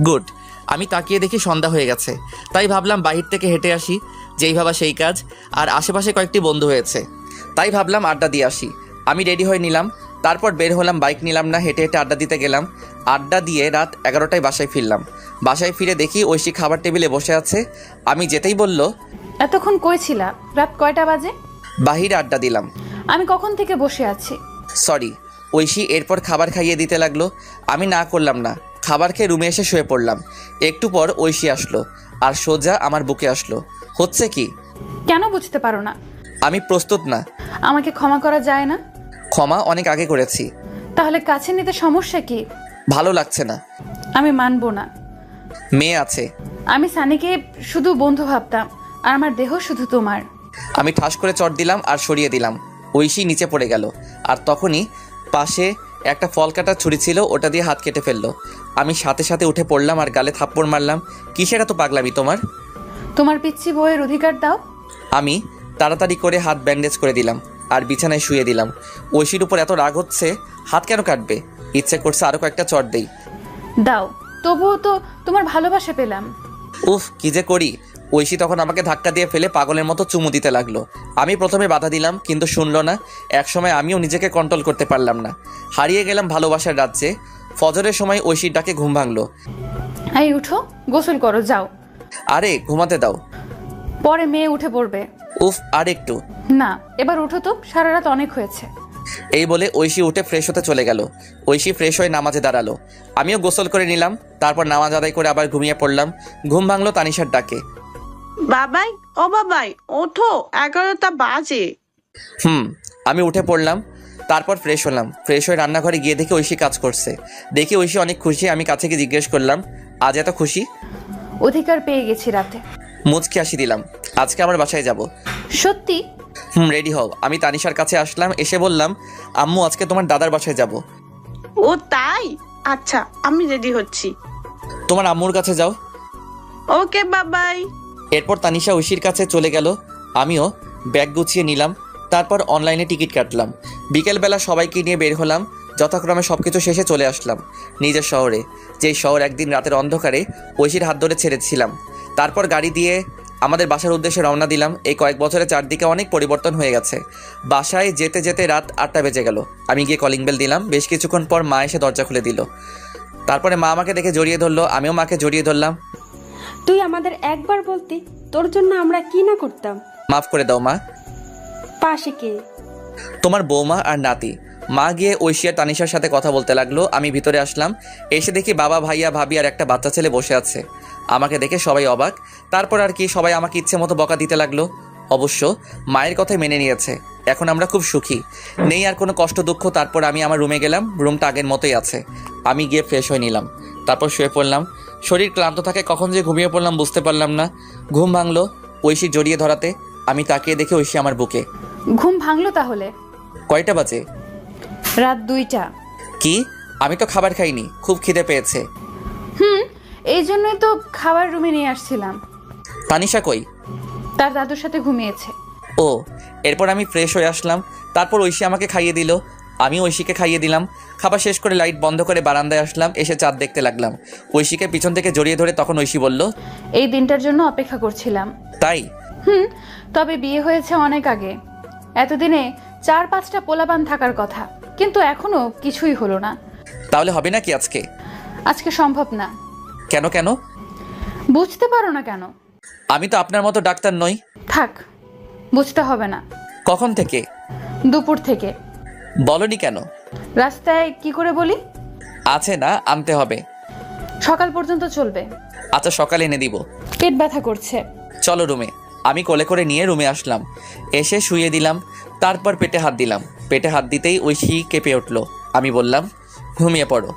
Speaker 1: গুড। আমি তাকিয়ে দেখি সন্ধ্যা হয়ে গেছে। তাই ভাবলাম বাহির থেকে হেঁটে আসি। যেই ভাবা সেই কাজ। আর আশেপাশে কয়েকটি বন্ধু হয়েছে, তাই ভাবলাম আড্ডা দিয়ে আসি। আমি রেডি হয়ে নিলাম। তারপর বের হলাম। বাইক নিলাম না, হেঁটে হেঁটে আড্ডা দিতে গেলাম। আড্ডা দিয়ে রাত 11টায় বাসায় ফিরলাম। বাসায় ফিরে দেখি ঐশী খাবার টেবিলে বসে আছে। আমি যেতেই বলল,
Speaker 9: এতক্ষণ কই ছিলা? রাত কয়টা বাজে?
Speaker 1: বাহিরে আড্ডা দিলাম।
Speaker 9: আমি কখন থেকে বসে আছি।
Speaker 1: সরি। ঐশী এরপর খাবার খাইয়ে দিতে লাগলো। আমি না করলাম না। খাবার খেয়ে রুমে এসে শুয়ে পড়লাম। একটু পর ঐশী আসলো আর সোজা আমার বুকে আসলো। হচ্ছে কি?
Speaker 9: কেন বুঝতে পারো না?
Speaker 1: আমি প্রস্তুত না।
Speaker 9: আমাকে ক্ষমা করা যায় না?
Speaker 1: ক্ষমা অনেক আগে করেছি।
Speaker 9: তাহলে কাছে নিতে সমস্যা কি?
Speaker 1: ভালো লাগছে না।
Speaker 9: আমি মানবো না।
Speaker 1: মেয়ে আছে।
Speaker 9: আমি সানিকে শুধু বন্ধু ভাবতাম আর আমার দেহ শুধু তোমার।
Speaker 1: আমি ঠাস করে চট দিলাম আর সরিয়ে দিলাম। ঐশী নিচে পড়ে গেল আর তখনই পাশে একটা ফল কাটার ছুরি ছিল, ওটা দিয়ে হাত কেটে ফেললো। আমি সাথে সাথে উঠে পড়লাম আর গালে থাপ্পড় মারলাম। কিসের এত পাগলামি তোমার?
Speaker 9: তোমার পিচ্ছি বউয়ের অধিকার দাও।
Speaker 1: আমি তাড়াতাড়ি করে হাত ব্যান্ডেজ করে দিলাম আর বিছানায় শুয়ে দিলাম। ঐশীর উপর এত রাগ হচ্ছে, হাত কেন কাটবে? ইচ্ছে করছে আরো কয়েকটা চট দেই।
Speaker 9: দাও, তবুও তো তোমার ভালোবাসা পেলাম।
Speaker 1: উফ, কি যে করি। ঐশী তখন আমাকে ধাক্কা দিয়ে ফেলে পাগলের মতো চুমু দিতে লাগলো। আমি প্রথমে বাধা দিলাম কিন্তু শুনলো না। একসময় আমিও নিজেকে কন্ট্রোল করতে পারলাম না। হারিয়ে গেলাম ভালোবাসার রাজ্যে। ফজরের সময় ঐশীর ডাকে ঘুম ভাঙলো।
Speaker 9: এই উঠো, গোসল করো, যাও।
Speaker 1: আরে ঘুমাতে দাও,
Speaker 9: পরে মেয়ে উঠে পড়বে।
Speaker 1: উফ, আর একটু
Speaker 9: না, এবার উঠো তো, সারা রাত অনেক হয়েছে।
Speaker 1: এই বলে ঐশী উঠে ফ্রেশ হতে চলে গেল। ঐশী ফ্রেশ হয়ে নামাজে দাঁড়ালো। আমিও গোসল করে নিলাম। তারপর নামাজ আদায় করে আবার ঘুমিয়ে পড়লাম। ঘুম ভাঙলো তানিশার ডাকে।
Speaker 11: বাবাই, ও বাবাই, ওঠো, 11টা বাজে।
Speaker 1: আমি উঠে পড়লাম। তারপর ফ্রেশ হলাম। ফ্রেশ হয়ে রান্নাঘরে গিয়ে দেখি ঐশী কাজ করছে। দেখি ঐশী অনেক খুশি। আমি কাছে গিয়ে জিজ্ঞেস করলাম, আজ এত খুশি?
Speaker 9: অধিকার পেয়ে গেছি রাতে।
Speaker 1: মুচকি হাসি দিলাম। আজকে আমার বাসায় যাব।
Speaker 9: সত্যি?
Speaker 1: রেডি হও। আমি তানিশার কাছে আসলাম। এসে বললাম, আম্মু আজকে তোমার দাদার বাসায় যাব।
Speaker 11: ও তাই? আচ্ছা, আমি রেডি হচ্ছি।
Speaker 1: তোমার আম্মুর কাছে যাও।
Speaker 11: ওকে বাবাই।
Speaker 1: এরপর তানিশা ঐশীর কাছে চলে গেল। আমিও ব্যাগ গুছিয়ে নিলাম। তারপর অনলাইনে টিকিট কাটলাম। বিকেলবেলা সবাইকে নিয়ে বের হলাম। যথাক্রমে সবকিছু শেষে চলে আসলাম নিজের শহরে, যেই শহর একদিন রাতের অন্ধকারে ঐশীর হাত ধরে ছেড়েছিলাম। তারপর গাড়ি দিয়ে আমাদের বাসার উদ্দেশ্যে রওনা দিলাম। এই কয়েক বছরে চারদিকে অনেক পরিবর্তন হয়ে গেছে। বাসায় যেতে যেতে রাত 8টা বেজে গেল। আমি গিয়ে কলিং বেল দিলাম। বেশ কিছুক্ষণ পর মা এসে দরজা খুলে দিল। তারপরে মা আমাকে দেখে জড়িয়ে ধরলো। আমিও মাকে জড়িয়ে ধরলাম।
Speaker 17: তুই আমাদের একবার বলতি, তোর জন্য আমরা কি না করতাম।
Speaker 1: মাফ করে দাও মা।
Speaker 17: পাশে কে?
Speaker 1: তোমার বৌমা আর নাতি। মা গিয়ে ঐশী আর তানিশার সাথে কথা বলতে লাগলো। আমি ভিতরে আসলাম। এসে দেখি বাবা, ভাইয়া, ভাবি আর একটা বাচ্চা ছেলে বসে আছে। আমাকে দেখে সবাই অবাক। তারপর আর কি, সবাই আমাকে ইচ্ছে মতো বকা দিতে লাগলো। অবশ্য মায়ের কথাই মেনে নিয়েছে। এখন আমরা খুব সুখী, নেই আর কোনো কষ্ট দুঃখ। তারপর আমি আমার রুমে গেলাম, রুমটা আগের মতোই আছে। আমি গিয়ে ফ্রেশ হয়ে নিলাম, তারপর শুয়ে পড়লাম। শরীর ক্লান্ত থাকে, কখন যে ঘুমিয়ে পড়লাম বুঝতে পারলাম না। ঘুম ভাঙলো ঐশী জড়িয়ে ধরাতে। আমি তাকিয়ে দেখে ঐশী আমার বুকে।
Speaker 9: ঘুম ভাঙলো তাহলে?
Speaker 1: কয়টা বাজে?
Speaker 9: রাত 2টা।
Speaker 1: কি? আমি তো খাবার খাইনি, খুব খিদে পেয়েছে।
Speaker 9: এই জন্যই তো খাবার রুমে নিয়ে আসছিলাম।
Speaker 1: তানিশা কই?
Speaker 9: তার দাদুর সাথে ঘুমিয়েছে।
Speaker 1: ও, এরপর আমি ফ্রেশ হয়ে আসলাম। তারপর ঐশী আমাকে খাইয়ে দিল, আমি ঐশীকে খাইয়ে দিলাম। খাবার শেষ করে লাইট বন্ধ করে বারান্দায় আসলাম, এসে চাঁদ দেখতে লাগলাম। ঐশীকে পিছন থেকে জড়িয়ে ধরে তখন ঐশী বলল,
Speaker 9: এই দিনটার জন্য অপেক্ষা করছিলাম।
Speaker 1: তাই?
Speaker 9: তবে বিয়ে হয়েছে অনেক আগে। এতদিনে 4-5টা পোলাপান থাকার কথা, কিন্তু এখনো কিছুই হলো না।
Speaker 1: তাহলে হবে নাকি আজকে?
Speaker 9: আজকে সম্ভব না।
Speaker 1: কেন কেন?
Speaker 9: বুঝতে পারো না কেন?
Speaker 1: আমি তো আপনার মতো ডাক্তার নই।
Speaker 9: থাক, বুঝতে হবে না।
Speaker 1: কখন থেকে?
Speaker 9: দুপুর থেকে।
Speaker 1: বলনি কেন?
Speaker 9: রাস্তায় কি করে বলি?
Speaker 1: আছে না, আনতে হবে।
Speaker 9: সকাল পর্যন্ত চলবে।
Speaker 1: আচ্ছা, সকালে এনে দিব।
Speaker 9: পেট ব্যথা করছে।
Speaker 1: চলো রুমে। আমি কোলে করে নিয়ে রুমে আসলাম, এসে শুয়ে দিলাম। তারপর পেটে হাত দিলাম। পেটে হাত দিতেই ঐশী কেঁপে উঠলো। আমি বললাম, ঘুমিয়ে পড়ো।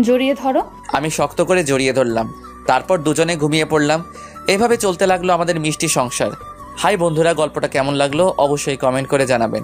Speaker 9: জড়িয়ে ধরো।
Speaker 1: আমি শক্ত করে জড়িয়ে ধরলাম। তারপর দুজনে ঘুমিয়ে পড়লাম। এভাবে চলতে লাগলো আমাদের মিষ্টি সংসার। হাই বন্ধুরা, গল্পটা কেমন লাগলো অবশ্যই কমেন্ট করে জানাবেন।